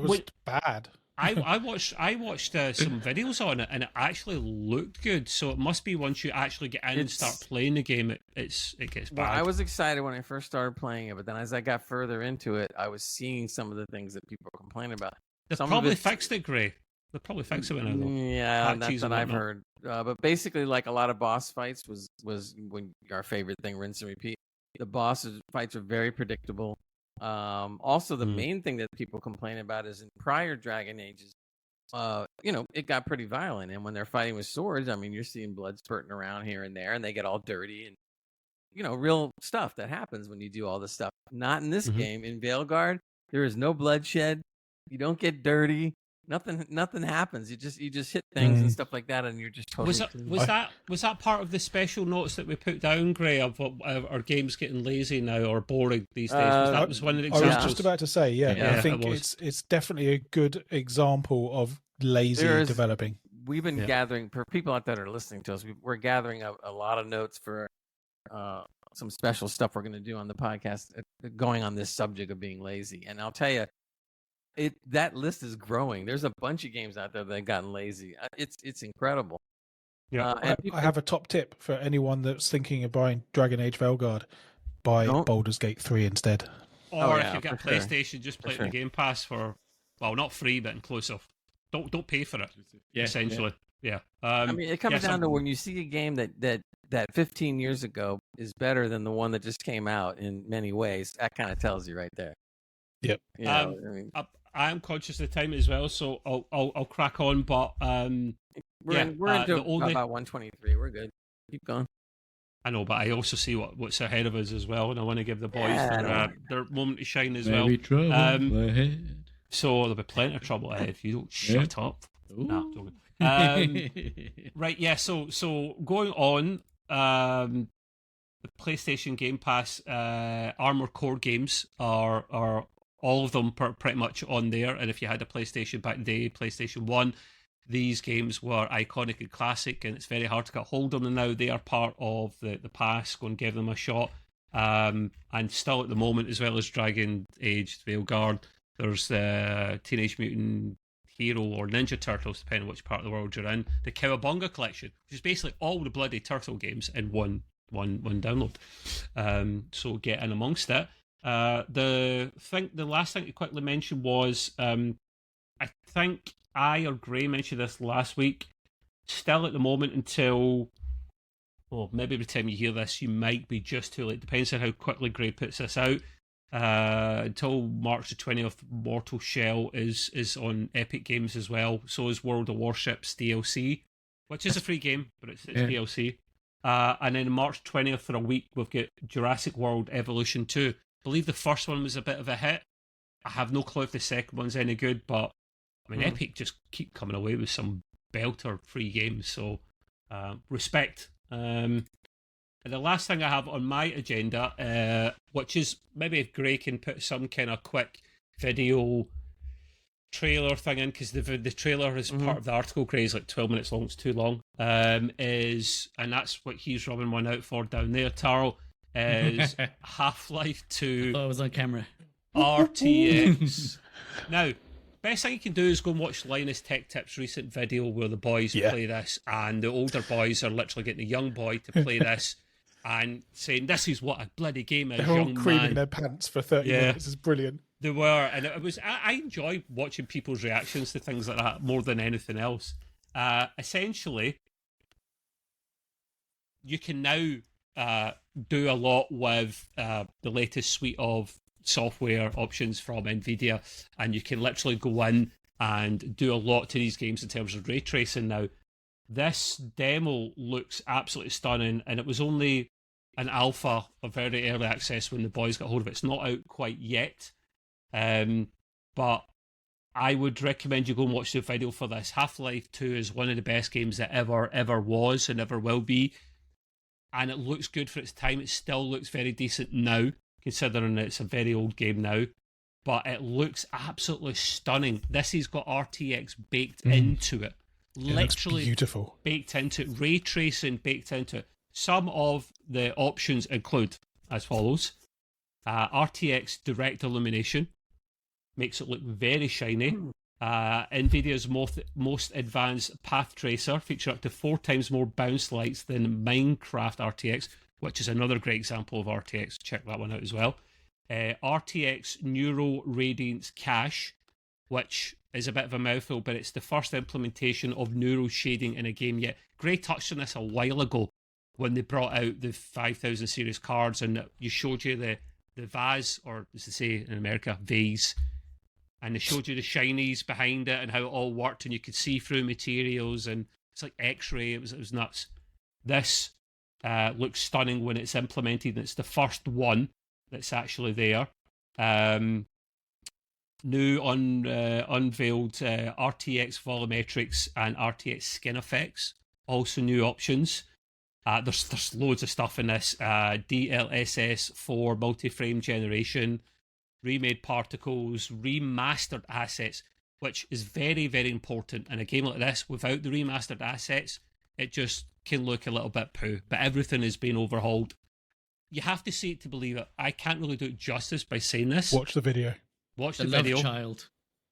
was bad. I watched some videos on it, and it actually looked good. So it must be once you actually get in and start playing the game, it gets bad. Well, I was excited when I first started playing it, but then as I got further into it, I was seeing some of the things that people were complaining about. They've probably fixed it, Gray. They'll probably fix it now. Yeah, that's what I've heard. But basically, like a lot of boss fights was when our favorite thing, rinse and repeat. The boss fights are very predictable. Also, the main thing that people complain about is in prior Dragon Ages, it got pretty violent. And when they're fighting with swords, I mean, you're seeing blood spurting around here and there, and they get all dirty and, real stuff that happens when you do all this stuff. Not in this game. In Veilguard, there is no bloodshed. You don't get dirty. Nothing happens. You just hit things and stuff like that, and you're just totally. Was that part of the special notes that we put down, Gray, of our games getting lazy now or boring these days? That was one of the examples. I was just about to say, I think it's definitely a good example of lazy developing. We've been gathering, for people out there that are listening to us, we're gathering a lot of notes for some special stuff we're going to do on the podcast going on this subject of being lazy. And I'll tell you, that list is growing. There's a bunch of games out there that have gotten lazy. It's incredible. Yeah, I have a top tip for anyone that's thinking of buying Dragon Age Veilguard. Buy Baldur's Gate 3 instead. Or if you've got a PlayStation, just play it in the Game Pass for, not free, but inclusive. Don't pay for it. Essentially. Yeah. I mean, it comes down to when you see a game that 15 years ago is better than the one that just came out in many ways. That kind of tells you right there. Yep. I am conscious of the time as well, so I'll crack on. But we're into about 123. We're good. Keep going. I know, but I also see what's ahead of us as well, and I want to give the boys their moment to shine as well. So there'll be plenty of trouble ahead if you don't shut up. Right, yeah. So going on, the PlayStation Game Pass Armored Core games are all of them pretty much on there. And if you had a PlayStation back in the day, PlayStation 1, these games were iconic and classic, and it's very hard to get hold of them now. They are part of the past. Go and give them a shot. And still at the moment, as well as Dragon Age, Veilguard, there's the Teenage Mutant Hero or Ninja Turtles, depending on which part of the world you're in. The Cowabunga collection, which is basically all the bloody turtle games in one download. So get in amongst it. The last thing to quickly mention was, I think I or Gray mentioned this last week. Still at the moment until, well, maybe by the time you hear this, you might be just too late. Depends on how quickly Gray puts this out. Until March the 20th, Mortal Shell is on Epic Games as well. So is World of Warships DLC, which is a free game, but it's DLC. And then March 20th for a week, we've got Jurassic World Evolution 2. I believe the first one was a bit of a hit. I have no clue if the second one's any good, but I mean, Epic just keep coming away with some belter free games, so respect. And the last thing I have on my agenda, which is maybe if Gray can put some kind of quick video trailer thing in, because the trailer is part of the article. Gray's like 12 minutes long, it's too long. And that's what he's rubbing one out for down there, Taro, is Half-Life 2. Oh, it was on camera. RTX. Now, best thing you can do is go and watch Linus Tech Tips' recent video where the boys play this, and the older boys are literally getting the young boy to play this and saying, this is what a bloody game is, They're all young creaming man. their pants for 30 minutes. It's brilliant. They were, and it was. I enjoy watching people's reactions to things like that more than anything else. Essentially, you can now do a lot with the latest suite of software options from NVIDIA, and you can literally go in and do a lot to these games in terms of ray tracing now. This demo looks absolutely stunning, and it was only an alpha, a very early access when the boys got hold of it. It's not out quite yet, but I would recommend you go and watch the video for this. Half-Life 2 is one of the best games that ever was and ever will be, and it looks good for its time. It still looks very decent now, considering it's a very old game now, but it looks absolutely stunning. This has got RTX baked into it. Literally beautiful. Baked into it. Ray tracing baked into it. Some of the options include as follows. RTX direct illumination makes it look very shiny. NVIDIA's most advanced path tracer feature up to 4 times more bounce lights than Minecraft RTX, which is another great example of RTX. Check that one out as well. RTX Neuro Radiance Cache, which is a bit of a mouthful, but it's the first implementation of neural shading in a game yet. Gray touched on this a while ago when they brought out the 5000 series cards, and you showed you the vase, or as they say in America, vase, and they showed you the shinies behind it and how it all worked, and you could see through materials, and it's like X-ray. It was nuts. This looks stunning when it's implemented, and it's the first one that's actually there. New unveiled RTX volumetrics and RTX skin effects, also new options. There's loads of stuff in this. DLSS for multi-frame generation, remade particles, remastered assets, which is very, very important. In a game like this, without the remastered assets, it just can look a little bit poo. But everything is being overhauled. You have to see it to believe it. I can't really do it justice by saying this. Watch the video. Watch the video. Love Child.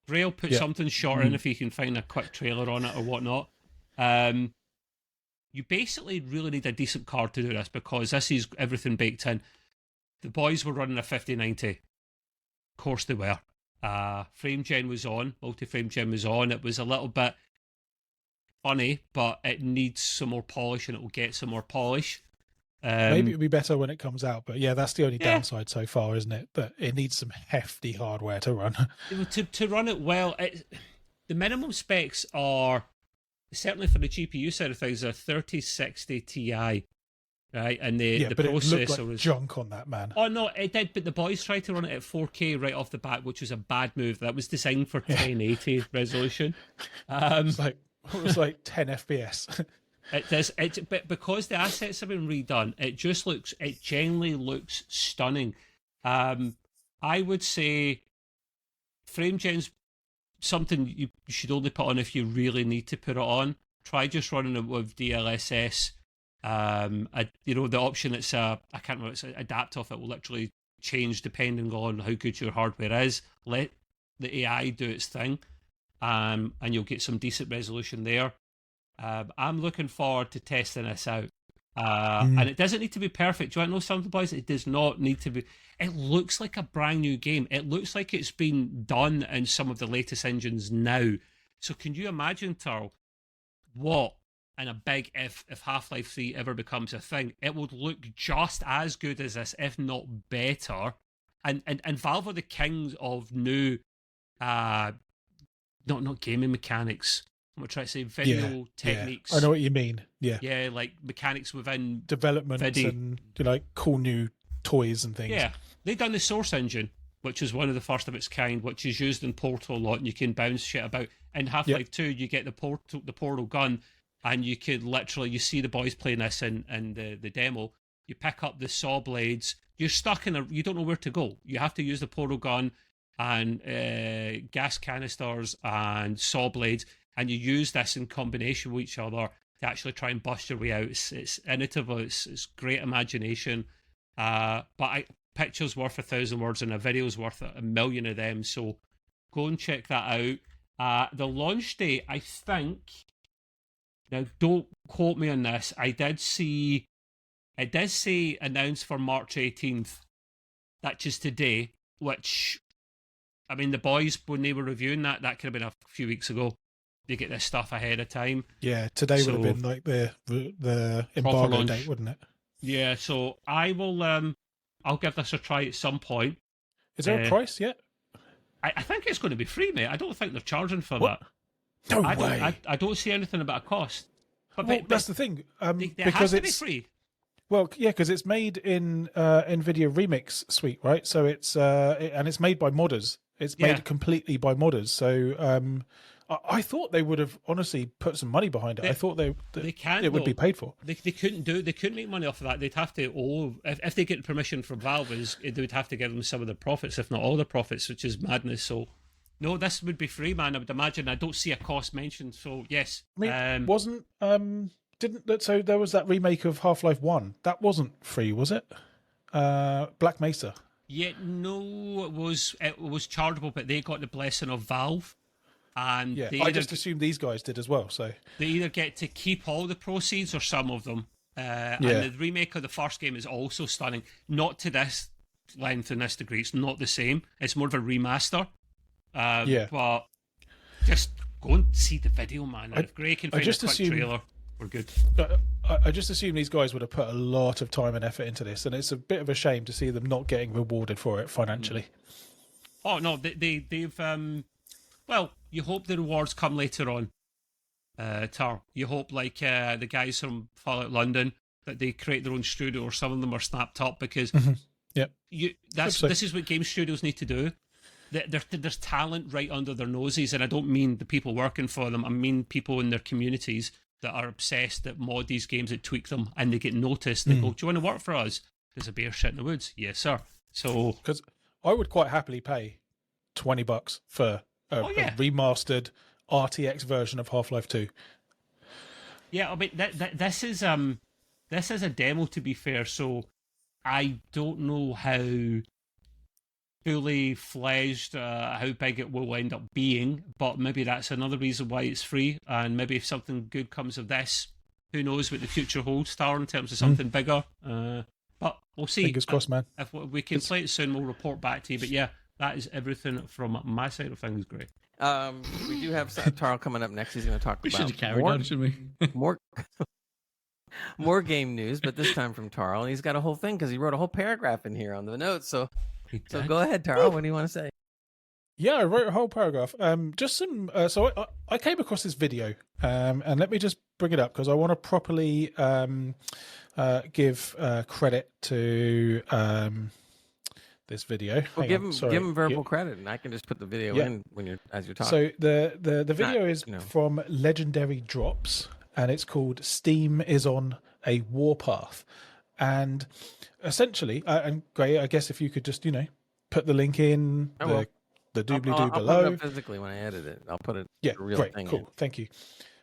Gray'll put something short in if you can find a quick trailer on it or whatnot. You basically really need a decent card to do this, because this is everything baked in. The boys were running a 5090. Of course they were. Frame gen was on. Multi-frame gen was on. It was a little bit funny, but it needs some more polish, and it will get some more polish. Maybe it'll be better when it comes out, but yeah, that's the only downside so far, isn't it? But it needs some hefty hardware to run. To run it well, the minimum specs are, certainly for the GPU side of things, a 3060 Ti, right? And the but processor it looked like was junk on that, man. Oh no, it did. But the boys tried to run it at 4K right off the bat, which was a bad move. That was designed for 1080 resolution. It was like 10 FPS. It does. But because the assets have been redone, it genuinely looks stunning. I would say FrameGen's something you should only put on if you really need to put it on. Try just running it with DLSS. The option that's I can't remember, it's adaptive. It will literally change depending on how good your hardware is. Let the AI do its thing, and you'll get some decent resolution there. I'm looking forward to testing this out. And it doesn't need to be perfect. Do you want to know something, boys? It does not need to be. It looks like a brand new game. It looks like it's been done in some of the latest engines now. So can you imagine, Turl, what, in a big if Half-Life 3 ever becomes a thing, it would look just as good as this, if not better. And Valve are the kings of new, not gaming mechanics. I'm trying to say video techniques. Yeah. I know what you mean. Yeah. Yeah, like mechanics within development video. And like cool new toys and things. Yeah. They've done the Source engine, which is one of the first of its kind, which is used in Portal a lot, and you can bounce shit about. In Half-Life 2, you get the portal gun, and you could literally, you see the boys playing this in the demo, you pick up the saw blades, you're stuck you don't know where to go. You have to use the portal gun and gas canisters and saw blades, and you use this in combination with each other to actually try and bust your way out. It's innovative, it's great imagination, but picture's worth 1,000 words and a video's worth 1,000,000 of them, so go and check that out. The launch date, I think, now don't quote me on this, it did say announced for March 18th, that's just today, which, I mean, the boys, when they were reviewing that could have been a few weeks ago. You get this stuff ahead of time. Yeah, today would have been like the embargo date, wouldn't it? Yeah, so I will, I'll give this a try at some point. Is there a price yet? I think it's going to be free, mate. I don't think they're charging for what? that. No way. I don't see anything about a cost. But that's the thing. Because it's free. Well, yeah, because it's made in NVIDIA Remix Suite, right? So it's and it's made by modders. It's made completely by modders. So I thought they would have honestly put some money behind it. I thought it would be paid for. They couldn't do it. They couldn't make money off of that. They'd have to if they get permission from Valve, they would have to give them some of the profits, if not all the profits, which is madness. So no, this would be free, man. I would imagine. I don't see a cost mentioned. So yes, I mean, so there was that remake of Half-Life 1. That wasn't free, was it? Black Mesa. Yeah, no, it was chargeable, but they got the blessing of Valve. And yeah, I just assumed these guys did as well. So they either get to keep all the proceeds or some of them. And the remake of the first game is also stunning. Not to this length and this degree. It's not the same. It's more of a remaster. But just go and see the video, man. If Gray can find a quick trailer, we're good. I just assume these guys would have put a lot of time and effort into this, and it's a bit of a shame to see them not getting rewarded for it financially. Oh no, they've well, you hope the rewards come later on, Tar. You hope, like the guys from Fallout London, that they create their own studio, or some of them are snapped up, because this is what game studios need to do. There's talent right under their noses, and I don't mean the people working for them. I mean people in their communities that are obsessed, that mod these games, that tweak them, and they get noticed. They go, "Do you want to work for us? There's a bear shit in the woods." Yes, sir. So, because I would quite happily pay $20 for a remastered RTX version of Half-Life 2. Yeah, I mean this is a demo, to be fair. So I don't know how fully fledged, how big it will end up being, but maybe that's another reason why it's free. And maybe if something good comes of this, who knows what the future holds, Star, in terms of something bigger. But we'll see. Fingers crossed, man. If we can play it soon, we'll report back to you. But yeah, that is everything from my side of things. Great. We do have Tarl coming up next. He's going to talk we about should have carried on, shouldn't we? more game news, but this time from Tarl. And he's got a whole thing because he wrote a whole paragraph in here on the notes. So go ahead, Tarl. What do you want to say? Yeah, I wrote a whole paragraph. Just some. So I came across this video, and let me just bring it up because I want to properly give credit to this video. Well, give him verbal credit, and I can just put the video in as you're talking. So the video is from Legendary Drops, and it's called "Steam is on a Warpath," and essentially, and Gray, I guess if you could just put the link in the doobly-doo I'll below. put it up physically when I edit it. I'll put it Yeah, the real great, thing cool, in. thank you.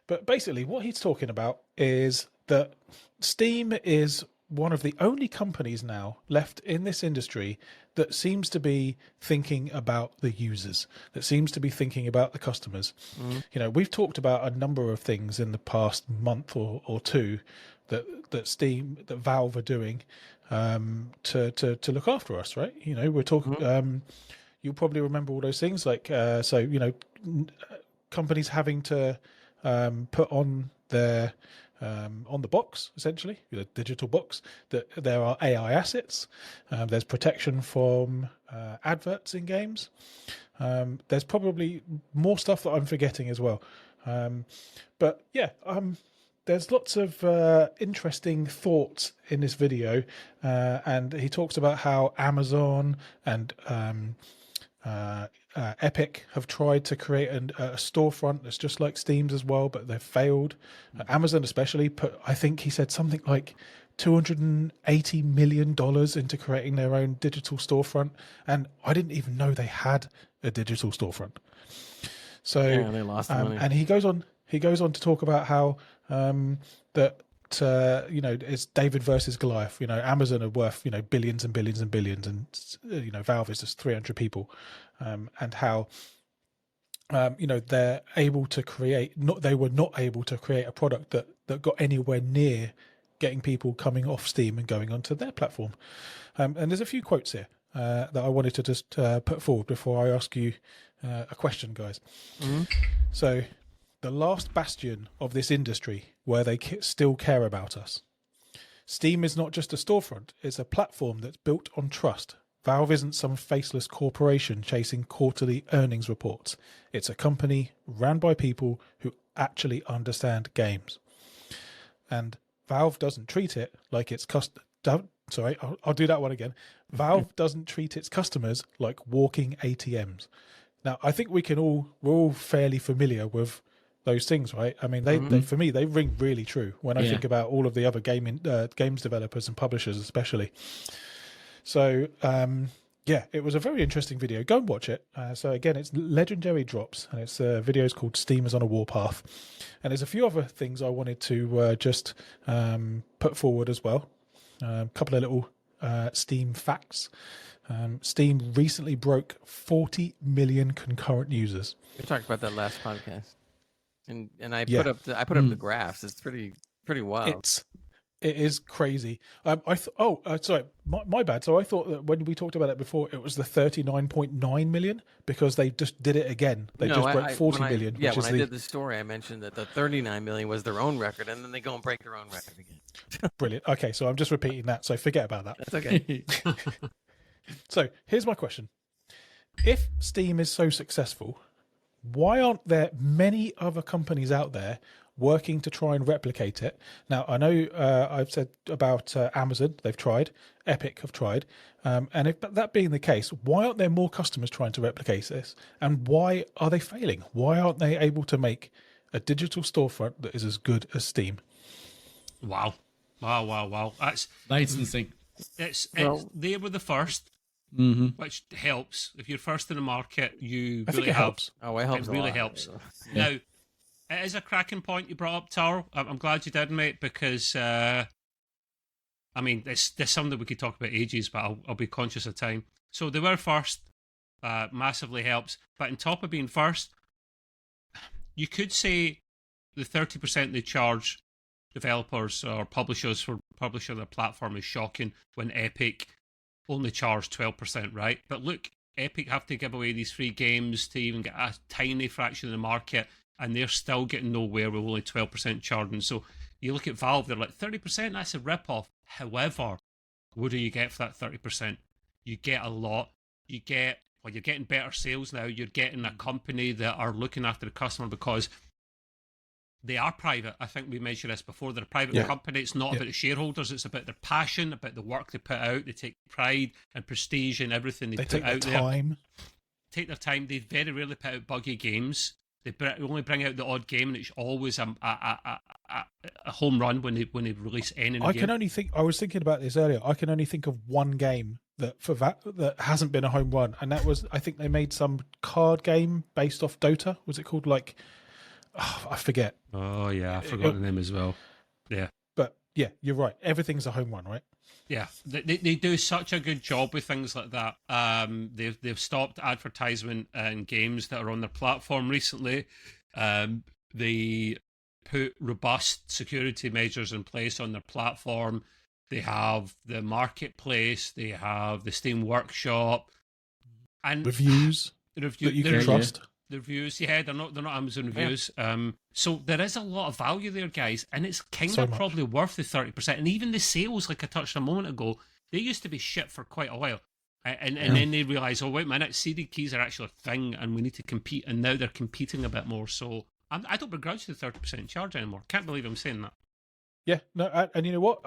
But basically, what he's talking about is that Steam is one of the only companies now left in this industry that seems to be thinking about the users, that seems to be thinking about the customers. Mm-hmm. You know, we've talked about a number of things in the past month or two that Valve are doing to look after us, right? You know, we're talking. You'll probably remember all those things, like companies having to put on their on the box, essentially, the digital box, that there are AI assets. There's protection from adverts in games. There's probably more stuff that I'm forgetting as well. But yeah, there's lots of interesting thoughts in this video, and he talks about how Amazon and Epic have tried to create a storefront that's just like Steam's as well, but they've failed. Amazon especially I think he said something like $280 million into creating their own digital storefront, and I didn't even know they had a digital storefront. So yeah, they lost money. And he goes on to talk about how that it's David versus Goliath. You know, Amazon are worth billions and billions and billions, and Valve is just 300 people, and how they're able to create they were not able to create a product that got anywhere near getting people coming off Steam and going onto their platform. And there's a few quotes here that I wanted to just put forward before I ask you a question, guys. Mm-hmm. So, the last bastion of this industry where they still care about us. Steam is not just a storefront, it's a platform that's built on trust. Valve isn't some faceless corporation chasing quarterly earnings reports. It's a company ran by people who actually understand games. And Valve doesn't treat it like its Sorry, I'll do that one again. Valve doesn't treat its customers like walking ATMs. Now, I think we're all fairly familiar with those things, right? I mean, they for me, they ring really true when I think about all of the other games developers and publishers, especially. So, it was a very interesting video. Go and watch it. So again, it's Legendary Drops, and its video is called Steam is on a Warpath. And there's a few other things I wanted to just put forward as well. A couple of little Steam facts. Steam recently broke 40 million concurrent users. We talked about that last podcast, and I put up the graphs. It's pretty wild. It is crazy. Sorry, my bad. So I thought that when we talked about it before, it was the 39.9 million because they just did it again. They just broke 40 million. When I did the story, I mentioned that the 39 million was their own record, and then they go and break their own record again. Brilliant. Okay, so I'm just repeating that. So forget about that. That's okay. So here's my question. If Steam is so successful, why aren't there many other companies out there working to try and replicate it? Now, I know I've said about Amazon, they've tried, Epic have tried, and if that being the case, why aren't there more customers trying to replicate this? And why are they failing? Why aren't they able to make a digital storefront that is as good as Steam? Wow. That's licensing. They were the first, which helps. If you're first in the market, I think it helps. Oh, it helps. It really helps. Now, it is a cracking point you brought up, Taro. I'm glad you did, mate, because there's something that we could talk about ages, but I'll be conscious of time. So they were first, massively helps. But on top of being first, you could say the 30% they charge developers or publishers for publishing their platform is shocking when Epic only charge 12%, right? But look, Epic have to give away these free games to even get a tiny fraction of the market, and they're still getting nowhere with only 12% charging. So you look at Valve, they're like 30%, that's a rip-off. However, what do you get for that 30%? You get a lot. You're getting better sales now. You're getting a company that are looking after the customer because they are private. I think we mentioned this before. They're a private company. It's not about the shareholders. It's about their passion, about the work they put out. They take pride and prestige in everything they put out there. Take their time. They very rarely put out buggy games. They only bring out the odd game, and it's always a home run when they release any new I game. can only think. I was thinking about this earlier. I can only think of one game that that hasn't been a home run, and that was, I think they made some card game based off Dota. Was it called like? Oh, I forget. Oh yeah, I forgot the name as well. Yeah. But yeah, you're right. Everything's a home run, right? Yeah, they do such a good job with things like that. They've stopped advertisement in games that are on their platform recently. They put robust security measures in place on their platform. They have the marketplace. They have the Steam Workshop and Reviews that you can trust. The reviews, yeah, they're not Amazon reviews. Yeah. So there is a lot of value there, guys, and it's kind of probably worth the 30%. And even the sales, like I touched a moment ago, they used to be shit for quite a while, and then they realise, oh wait a minute, CD keys are actually a thing, and we need to compete. And now they're competing a bit more. So I don't begrudge the 30% charge anymore. Can't believe I'm saying that. Yeah, no, and you know what?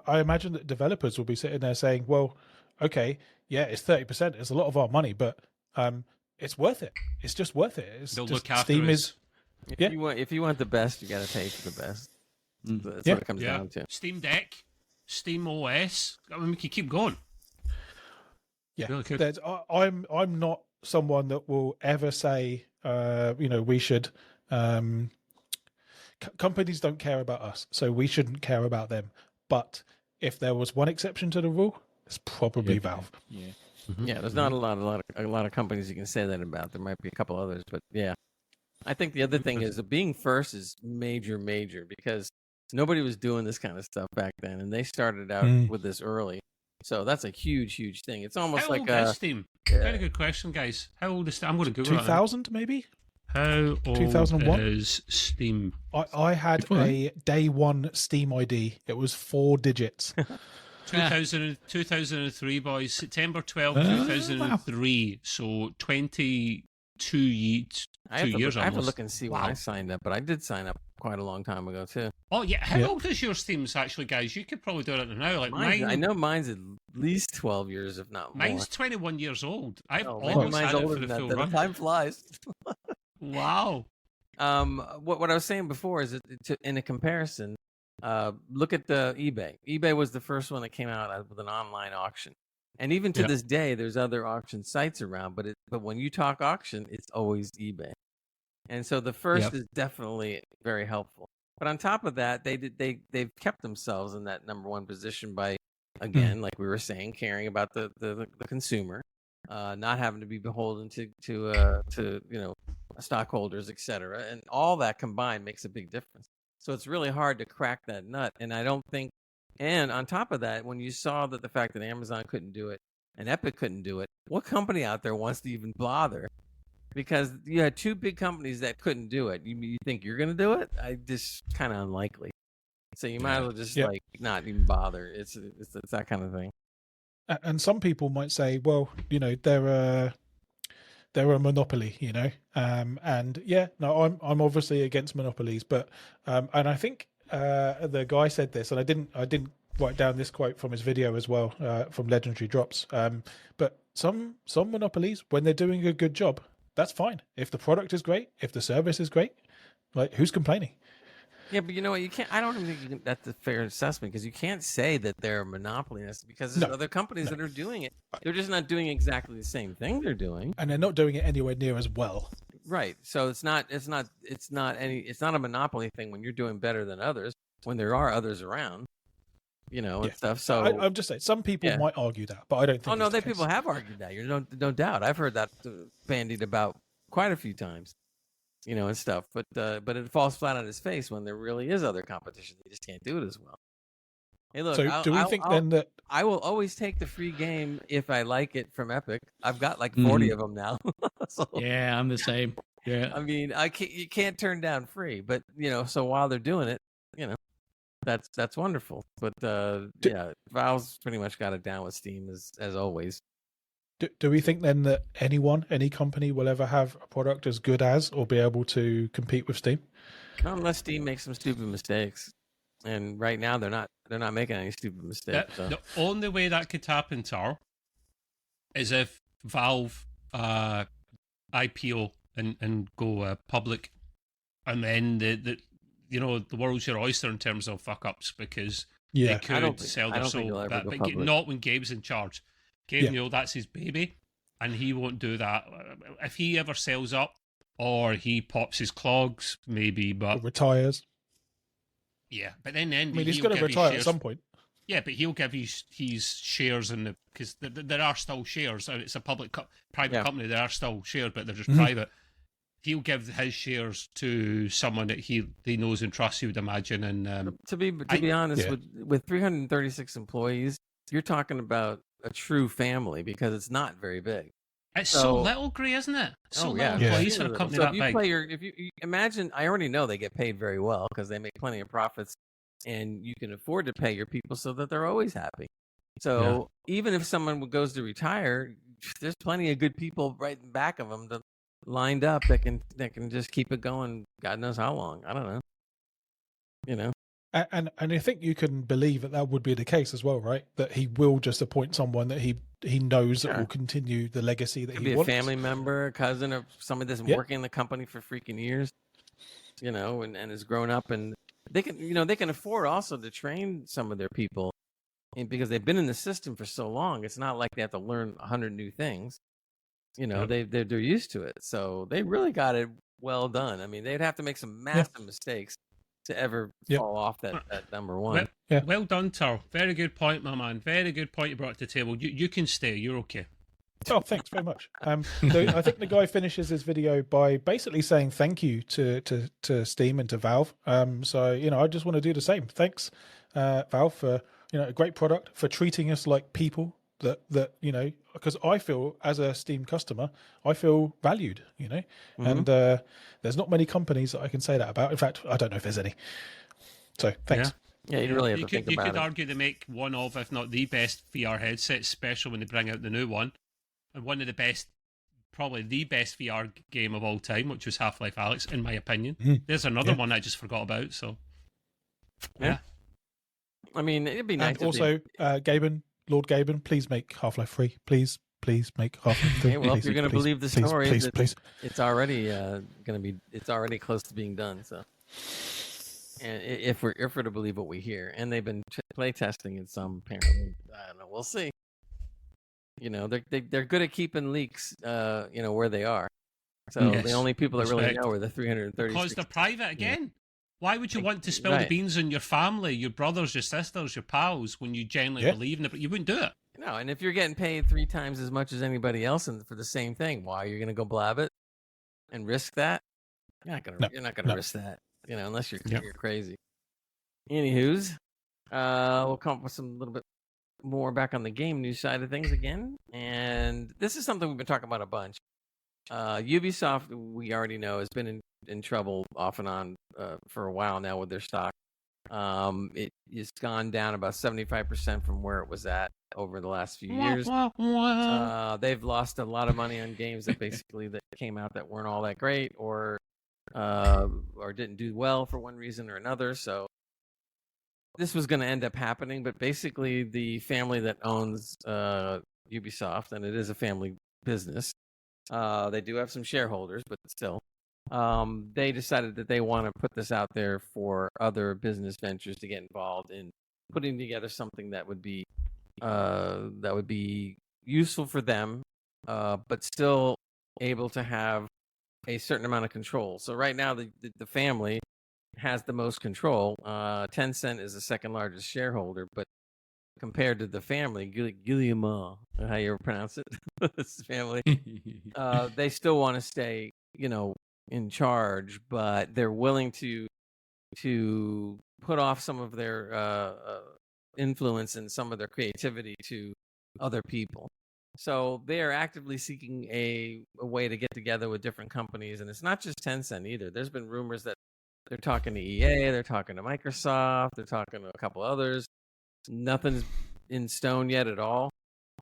I imagine that developers will be sitting there saying, well, okay, yeah, it's 30%. It's a lot of our money, but it's worth it. It's just worth it. It's They'll just, look after Steam us. is. If you want the best, you got to pay for the best. That's what it comes down to. Steam Deck, Steam OS. I mean, we can keep going. Yeah, really I'm not someone that will ever say, we should. Companies don't care about us, so we shouldn't care about them. But if there was one exception to the rule, it's probably Valve. Yeah. Mm-hmm. Yeah, there's not a lot of companies you can say that about. There might be a couple others, but yeah. I think the other thing is that being first is major because nobody was doing this kind of stuff back then, and they started out with this early. So that's a huge thing. It's almost How like old is Steam? Very good question, guys. How old is Steam? I'm going to Google 2000 maybe. How old 2001? is Steam? I had a day one Steam ID. It was 4 digits. 2003, boys. September 12, 2003. So 22 years I have almost. to look and see when I signed up, but I did sign up quite a long time ago too. Oh yeah, how old is your Steams actually, guys? You could probably do it now. Like mine, I know mine's at least 12 years, if not more. Mine's 21 years old. I've almost had it for the full run. Time flies. Wow. What I was saying before is that in a comparison, look at the eBay. eBay was the first one that came out with an online auction, and even to this day, there's other auction sites around. But when you talk auction, it's always eBay, and so the first is definitely very helpful. But on top of that, they've kept themselves in that number one position by, again, like we were saying, caring about the consumer, not having to be beholden to stockholders, etc. And all that combined makes a big difference. So it's really hard to crack that nut. And I don't think, and on top of that, when you saw that the fact that Amazon couldn't do it and Epic couldn't do it, what company out there wants to even bother? Because you had two big companies that couldn't do it. You think you're going to do it? Just kind of unlikely. So you might as well just not even bother. It's that kind of thing. And some people might say, well, they're a monopoly, and I'm obviously against monopolies, but and I think the guy said this, and I didn't write down this quote from his video as well, from Legendary Drops, but some monopolies, when they're doing a good job, that's fine. If the product is great, if the service is great, like, who's complaining? Yeah, but you know what? You can't. I don't even think that's a fair assessment, because you can't say that they're a monopoly because there's other companies that are doing it. They're just not doing exactly the same thing they're doing, and they're not doing it anywhere near as well. Right. So it's not a monopoly thing when you're doing better than others, when there are others around, and stuff. So I'm just saying, some people might argue that, but I don't think. Oh no, people have argued that. No doubt. I've heard that bandied about quite a few times. And stuff, but it falls flat on his face when there really is other competition. They just can't do it as well. Hey, look. So do we think then that I will always take the free game if I like it from Epic? I've got like 40 of them now. So, yeah, I'm the same. Yeah, I mean, you can't turn down free, but so while they're doing it, that's wonderful. But Valve's pretty much got it down with Steam as always. Do we think then that any company will ever have a product as good as or be able to compete with Steam? Not unless Steam makes some stupid mistakes, and right now they're not making any stupid mistakes. So. The only way that could happen, Tar, is if Valve IPO and go public, and then the world's your oyster in terms of fuck ups because Yeah. they I could don't sell think their it'll soul, ever go but public. not when Gabe's in charge. Gabe, that's his baby, and he won't do that. If he ever sells up or he pops his clogs, maybe, but Or retires. yeah, but then I mean, he's going to retire at some point. Yeah, but he'll give his shares in the because there are still shares. It's a private company. There are still shares, but they're just private. He'll give his shares to someone that he knows and trusts. You would imagine. And to be honest, with 336 employees, you're talking about a true family because it's not very big. It's so little, Gray, isn't it? So little employees for a company that big. If you imagine, I already know they get paid very well because they make plenty of profits, and you can afford to pay your people so that they're always happy. So even if someone goes to retire, there's plenty of good people right in back of them lined up that can just keep it going. God knows how long. I don't know. And I think you can believe that would be the case as well, right? That he will just appoint someone that he knows that will continue the legacy that he wants. Be a family member, a cousin, or somebody that's been working in the company for freaking years, and has grown up, and they can afford also to train some of their people, and because they've been in the system for so long, it's not like they have to learn 100 new things. They're used to it, so they really got it well done. I mean, they'd have to make some massive mistakes to ever fall off that number one. Well done, Tar. Very good point, my man. Very good point you brought to the table. You can stay. You're okay. Oh, thanks very much. I think the guy finishes his video by basically saying thank you to Steam and to Valve. So I just want to do the same. Thanks, Valve, for a great product, for treating us like people. That because I feel as a Steam customer, I feel valued. And there's not many companies that I can say that about. In fact, I don't know if there's any. So thanks. Yeah, you really have to think about it. You could argue they make one of, if not the best VR headsets, special when they bring out the new one, and one of the best, probably the best VR game of all time, which was Half-Life Alyx, in my opinion. There's another one I just forgot about. So yeah. I mean, it'd be nice. And also, Lord Gaben, please make Half-Life 3. Please make Half-Life 3. Okay, well, if you're going to believe the story, please. It's already it's already close to being done. So, and if we're to believe what we hear, and they've been play testing in some, apparently, I don't know. We'll see. They're good at keeping leaks, where they are. So the only people that really know are the 330. Because they're private again. Why would you want to spill the beans on your family, your brothers, your sisters, your pals, when you genuinely believe in it? But you wouldn't do it. No, and if you're getting paid 3 times as much as anybody else for the same thing, why are you going to go blab it and risk that? You're not going to risk that, unless you're crazy. Anywho's, we'll come up with some little bit more back on the game news side of things again, and this is something we've been talking about a bunch. Ubisoft, we already know, has been in trouble off and on for a while now with their stock. It's gone down about 75% from where it was at over the last few years. They've lost a lot of money on games that came out that weren't all that great, or didn't do well for one reason or another. So this was going to end up happening, but basically the family that owns Ubisoft, and it is a family business, they do have some shareholders, but still, they decided that they want to put this out there for other business ventures to get involved in putting together something that would be useful for them, but still able to have a certain amount of control. So right now, the family has the most control. Tencent is the second largest shareholder, but compared to the family, Guillemot, how you pronounce it, this family, they still want to stay, in charge, but they're willing to put off some of their influence and some of their creativity to other people. So they are actively seeking a way to get together with different companies, and it's not just Tencent either. There's been rumors that they're talking to EA, they're talking to Microsoft, they're talking to a couple others. Nothing's in stone yet at all,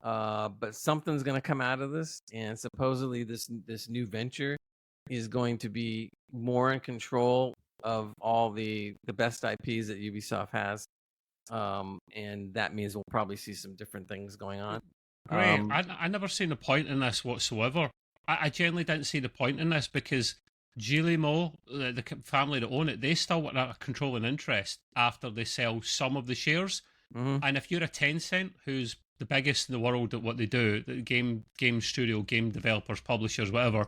but something's going to come out of this, and supposedly this new venture is going to be more in control of all the best IPs that Ubisoft has, and that means we'll probably see some different things going on. Great. I never seen the point in this whatsoever. I genuinely didn't see the point in this because Gilimo, the family that own it, they still want a controlling interest after they sell some of the shares. Mm-hmm. And if you're a Tencent, who's the biggest in the world at what they do, the game studio, game developers, publishers, whatever,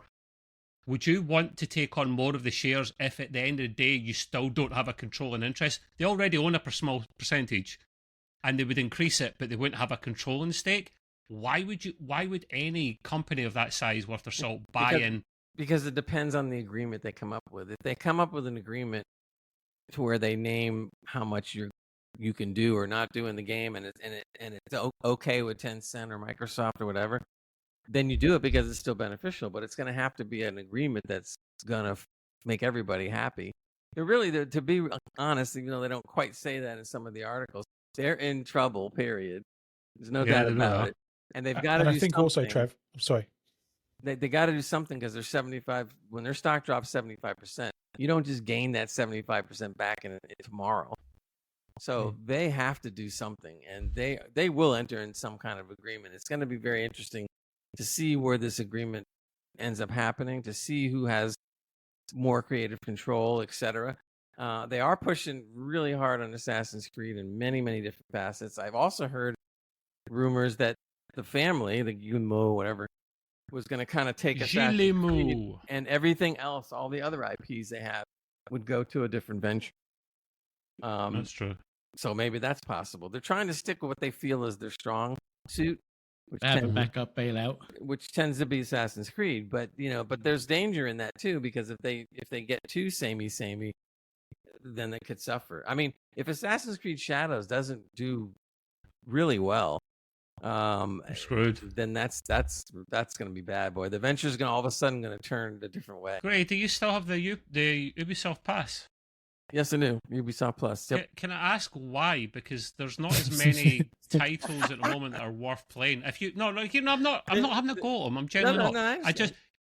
would you want to take on more of the shares if at the end of the day you still don't have a controlling interest? They already own a small percentage, and they would increase it, but they wouldn't have a controlling stake. Why would any company of that size worth their salt buy in? Because it depends on the agreement they come up with. If they come up with an agreement to where they name how much you can do or not do in the game, and it's okay with Tencent or Microsoft or whatever, then you do it because it's still beneficial. But it's going to have to be an agreement that's going to make everybody happy. They're really, to be honest, even though they don't quite say that in some of the articles, they're in trouble. Period. There's no doubt about it. And they've got to do something. And I think also, Trev, I'm sorry. They got to do something because they're 75. When their stock drops 75%, you don't just gain that 75% back in tomorrow. So they have to do something, and they will enter in some kind of agreement. It's going to be very interesting to see where this agreement ends up happening, to see who has more creative control, etc. They are pushing really hard on Assassin's Creed in many, many different facets. I've also heard rumors that the family, the Guillemot, whatever, was going to kind of take Assassin's Creed and everything else, all the other IPs they have, would go to a different venture. That's true. So maybe that's possible. They're trying to stick with what they feel is their strong suit, which have a backup bailout, which tends to be Assassin's Creed. But but there's danger in that too, because if they get too samey, then they could suffer. I mean, if Assassin's Creed Shadows doesn't do really well, screwed. Then that's going to be bad, boy. The venture's going to all of a sudden going to turn a different way. Great. Do you still have the Ubisoft Pass? Yes, I do. Ubisoft Plus. Yep. Can I ask why? Because there's not as many titles at the moment that are worth playing. If I'm not having a go at them. I'm generally not.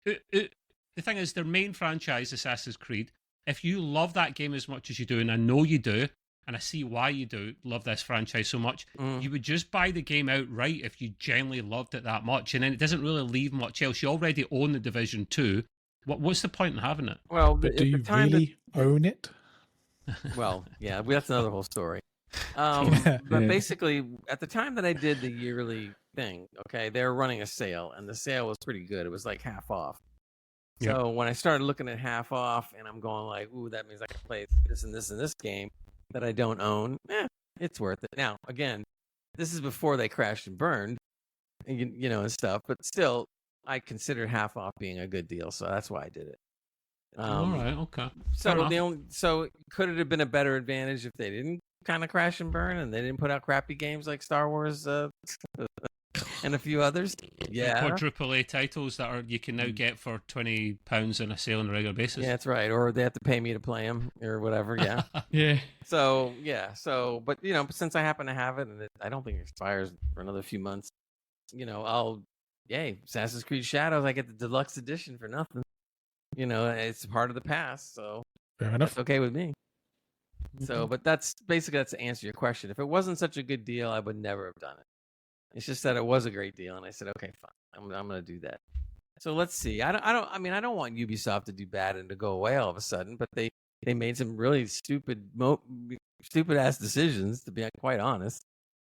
The thing is, their main franchise, Assassin's Creed. If you love that game as much as you do, and I know you do, and I see why you do love this franchise so much, you would just buy the game outright if you genuinely loved it that much, and then it doesn't really leave much else. You already own the Division 2. What's the point in having it? Well, but do you really own it? Well, yeah, that's another whole story. But basically, at the time that I did the yearly thing, okay, they were running a sale, and the sale was pretty good. It was like half off. So when I started looking at half off, and I'm going like, ooh, that means I can play this and this and this game that I don't own. It's worth it. Now, again, this is before they crashed and burned, and stuff. But still, I considered half off being a good deal, so that's why I did it. All right, okay. So could it have been a better advantage if they didn't kind of crash and burn and they didn't put out crappy games like Star Wars and a few others? Yeah, quadruple A titles that you can now get for £20 on a sale on a regular basis. Yeah, that's right. Or they have to pay me to play them or whatever. Yeah. Yeah. So but since I happen to have it and I don't think it expires for another few months, Assassin's Creed Shadows, I get the deluxe edition for nothing. It's part of the past, so fair enough. It's okay with me. So, but that's to answer your question. If it wasn't such a good deal, I would never have done it. It's just that it was a great deal, and I said, okay, fine, I'm going to do that. So let's see. I don't want Ubisoft to do bad and to go away all of a sudden, but they made some really stupid ass decisions, to be quite honest,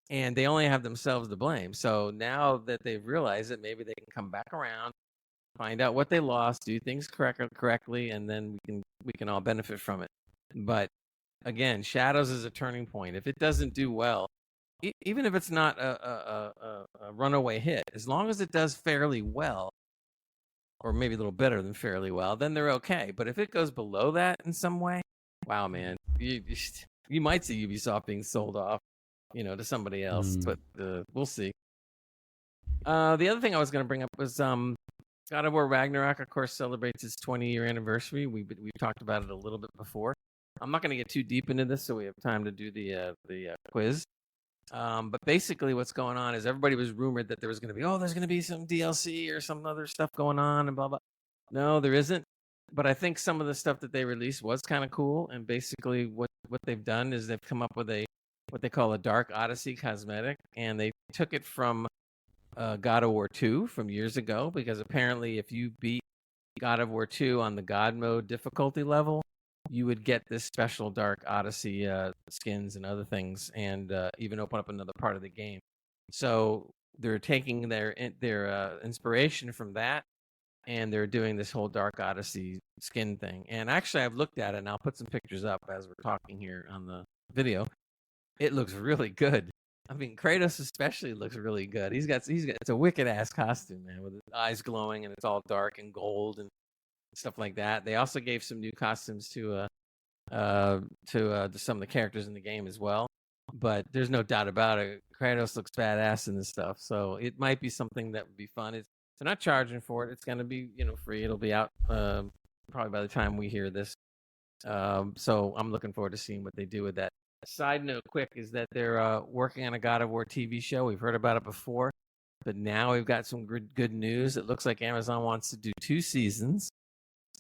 and they only have themselves to blame. So now that they've realized it, maybe they can come back around, find out what they lost, do things correctly, and then we can all benefit from it. But again, Shadows is a turning point. If it doesn't do well, even if it's not a runaway hit, as long as it does fairly well, or maybe a little better than fairly well, then they're okay. But if it goes below that in some way, wow, man, you might see Ubisoft being sold off, to somebody else. But we'll see. The other thing I was going to bring up was God of War Ragnarok, of course, celebrates its 20-year anniversary. We've talked about it a little bit before. I'm not going to get too deep into this, so we have time to do the quiz. But basically, what's going on is everybody was rumored that there was going to be, there's going to be some DLC or some other stuff going on and blah blah. No, there isn't. But I think some of the stuff that they released was kind of cool. And basically, what they've done is they've come up with what they call a Dark Odyssey cosmetic, and they took it from God of War 2 from years ago, because apparently if you beat God of War 2 on the God mode difficulty level, you would get this special Dark Odyssey skins and other things, and even open up another part of the game. So they're taking their inspiration from that, and they're doing this whole Dark Odyssey skin thing. And actually, I've looked at it, and I'll put some pictures up as we're talking here on the video. It looks really good. I mean, Kratos especially looks really good. He's got it's a wicked ass costume, man, with his eyes glowing and it's all dark and gold and stuff like that. They also gave some new costumes to some of the characters in the game as well. But there's no doubt about it, Kratos looks badass in this stuff. So it might be something that would be fun. They're not charging for it. It's going to be free. It'll be out probably by the time we hear this. So I'm looking forward to seeing what they do with that. A side note quick is that they're working on a God of War TV show. We've heard about it before, but now we've got some good news. It looks like Amazon wants to do 2 seasons.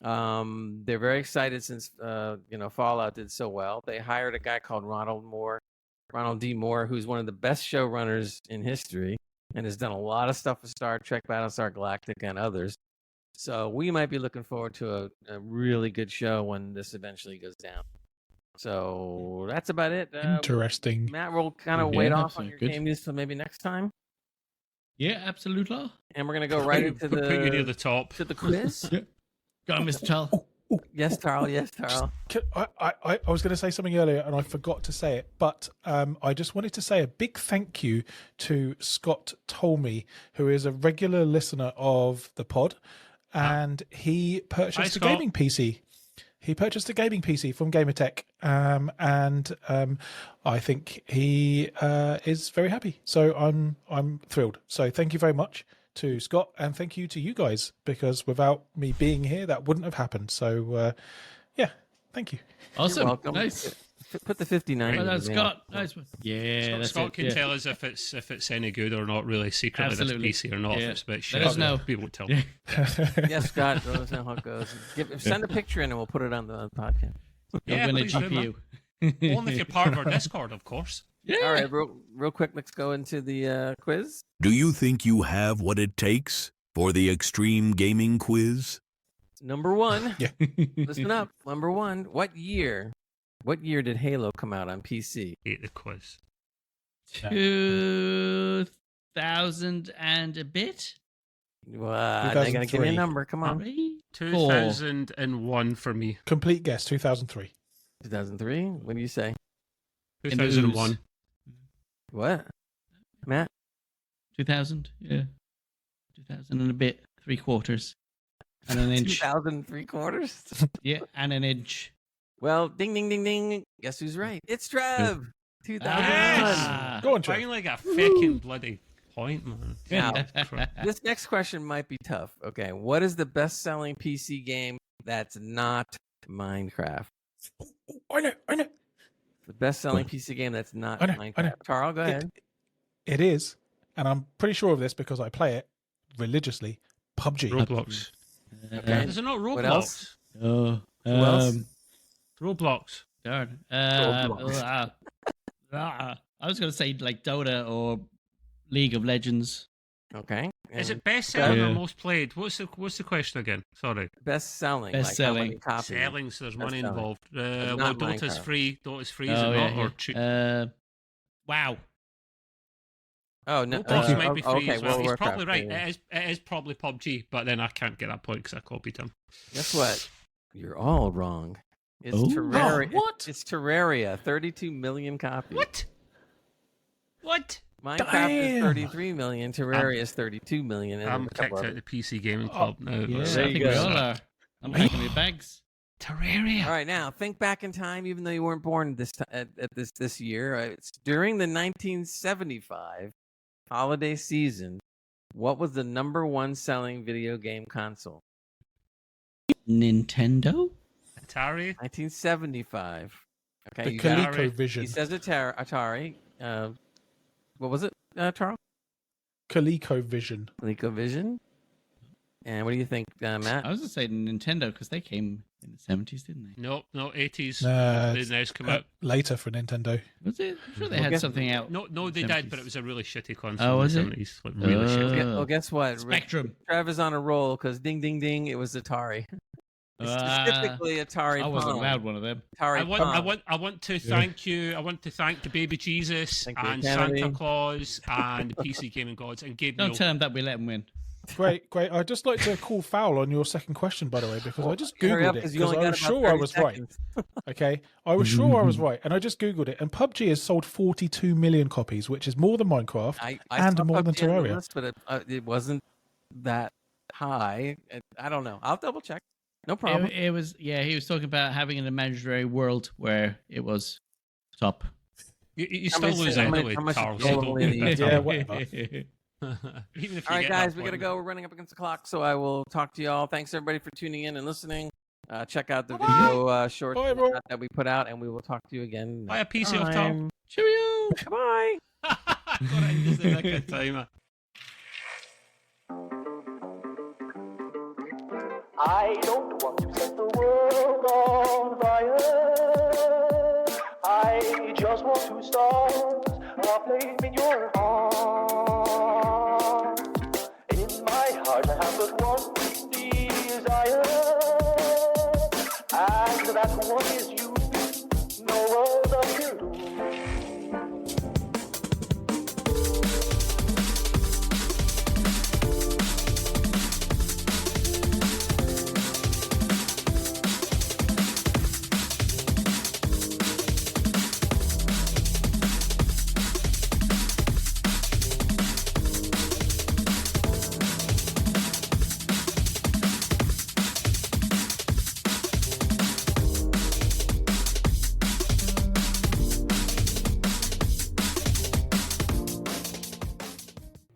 They're very excited since Fallout did so well. They hired a guy called Ronald D. Moore, who's one of the best showrunners in history and has done a lot of stuff with Star Trek, Battlestar Galactica, and others. So we might be looking forward to a really good show when this eventually goes down. So that's about it. Interesting. Matt, we'll kind of wait off on your game news till maybe next time. Yeah, absolutely. And we're going to go right into put you near the top. To the quiz. Yeah. Go on, Mr. Charles. Yes, Tarl. Yes, Tarl. I was going to say something earlier and I forgot to say it, but I just wanted to say a big thank you to Scott Tolmie, who is a regular listener of the pod, and he purchased a gaming PC. He purchased a gaming PC from Gamertech, and I think he is very happy. So I'm thrilled. So thank you very much to Scott, and thank you to you guys, because without me being here, that wouldn't have happened. So yeah, thank you. Awesome. You're welcome. Nice. Put the 59. Well done, Scott. Nice one. Yeah, Scott can tell us if it's any good or not, really secretly, Absolutely. this PC or not. Yeah. If it's a bit shit. Let us know. We won't tell. Yes, Scott. Let us know how it goes. Send a picture in and we'll put it on the podcast. You'll win a please do, GPU. man. Only if you're part of our Discord, of course. Yeah. All right, real quick, let's go into the quiz. Do you think you have what it takes for the Extreme Gaming Quiz? Number 1. Yeah. Listen up. Number 1. What year did Halo come out on PC? Hate the quiz. 2000 and a bit. What? They're gonna give me a number. Come on. 2001 for me. Complete guess, 2003. 2003. What do you say? 2001. What? Matt? 2000. Yeah. 2000 and a bit. 3/4. And an inch. 2003. Yeah, and an inch. Well, ding, ding, ding, ding. Guess who's right? It's Trev. 2001. Ah. Go on, Trev. Finally got a fucking bloody point, man. Now, this next question might be tough. Okay, what is the best-selling PC game that's not Minecraft? I know. The best-selling PC game that's not I know. Minecraft. Tarl, go ahead. It is, and I'm pretty sure of this because I play it religiously. PUBG. Roblox. Okay. Is it not Roblox? What else? Oh, Who else? Roblox. darn. Roblox. I was going to say like Dota or League of Legends. Okay. Is And it best selling Yeah. or most played? What's the question again? Sorry. best-selling? Best-selling. Like how many copies? Selling, so there's money Best-selling. involved. But Well, not Dota's Minecraft. free. Dota's free, is it not? Or cheap? Wow. Oh no. Roblox might be free okay, as well. World He's of Warcraft, probably right. yeah. It is probably PUBG, but then I can't get that point because I copied him. Guess what? You're all wrong. It's Oh. Terraria. Oh, what? It's Terraria. 32 million copies. What? Minecraft is Damn. 33 million. Terraria is 32 million. and I'm there's a couple kicked out others. the PC gaming club now. Yeah, There I you think go. we all are. I'm packing my bags. Terraria. All right, now think back in time, even though you weren't born at this year. It's during the 1975 holiday season. What was the number one selling video game console? Nintendo? Atari. 1975. Okay, The you got it. He ColecoVision. says Atari. What was it, Charles? ColecoVision. ColecoVision. And what do you think, Matt? I was just saying Nintendo because they came in the 70s, didn't they? No, 80s. Nah, The NES come out. later for Nintendo. Was it? I'm sure they had something out. No, they did, but it was a really shitty console Oh, in was the it? 70s. Like, really shitty. Well, guess what? Spectrum. Trev is on a roll because ding, ding, ding. It was Atari. Specifically Atari. I wasn't Pong. allowed one of them. Atari. I want to thank you. I want to thank the baby Jesus Thank you, and Kennedy. Santa Claus and PC gaming gods and Gabe Don't Newell. tell them that we let them win. Great. I'd just like to call foul on your second question, by the way, because I just Hurry up, Googled it 'cause you because only I got was about sure I 30 was seconds. right. Okay, I was sure I was right, and I just Googled it, and PUBG has sold 42 million copies, which is more than Minecraft I and saw more than PUBG on the Terraria. list, but it wasn't that high. I don't know. I'll double check. No problem. It was, he was talking about having an imaginary world where it was top. You How still many- lose how many- anyway, how much Carl. is So total don't in do the- that. Yeah, whatever. Even if you All right, get guys, that we got to point. go. We're running up against the clock, so I will talk to you all. Thanks, everybody, for tuning in and listening. Check out the video shorts Bye, everyone. that we put out, and we will talk to you again. Buy a next PC off top. time. Cheerio! Goodbye. Got it in just the nick of time. I don't want to set the world on fire. I just want to start a flame in your heart. In my heart I have but one desire, and that one is you.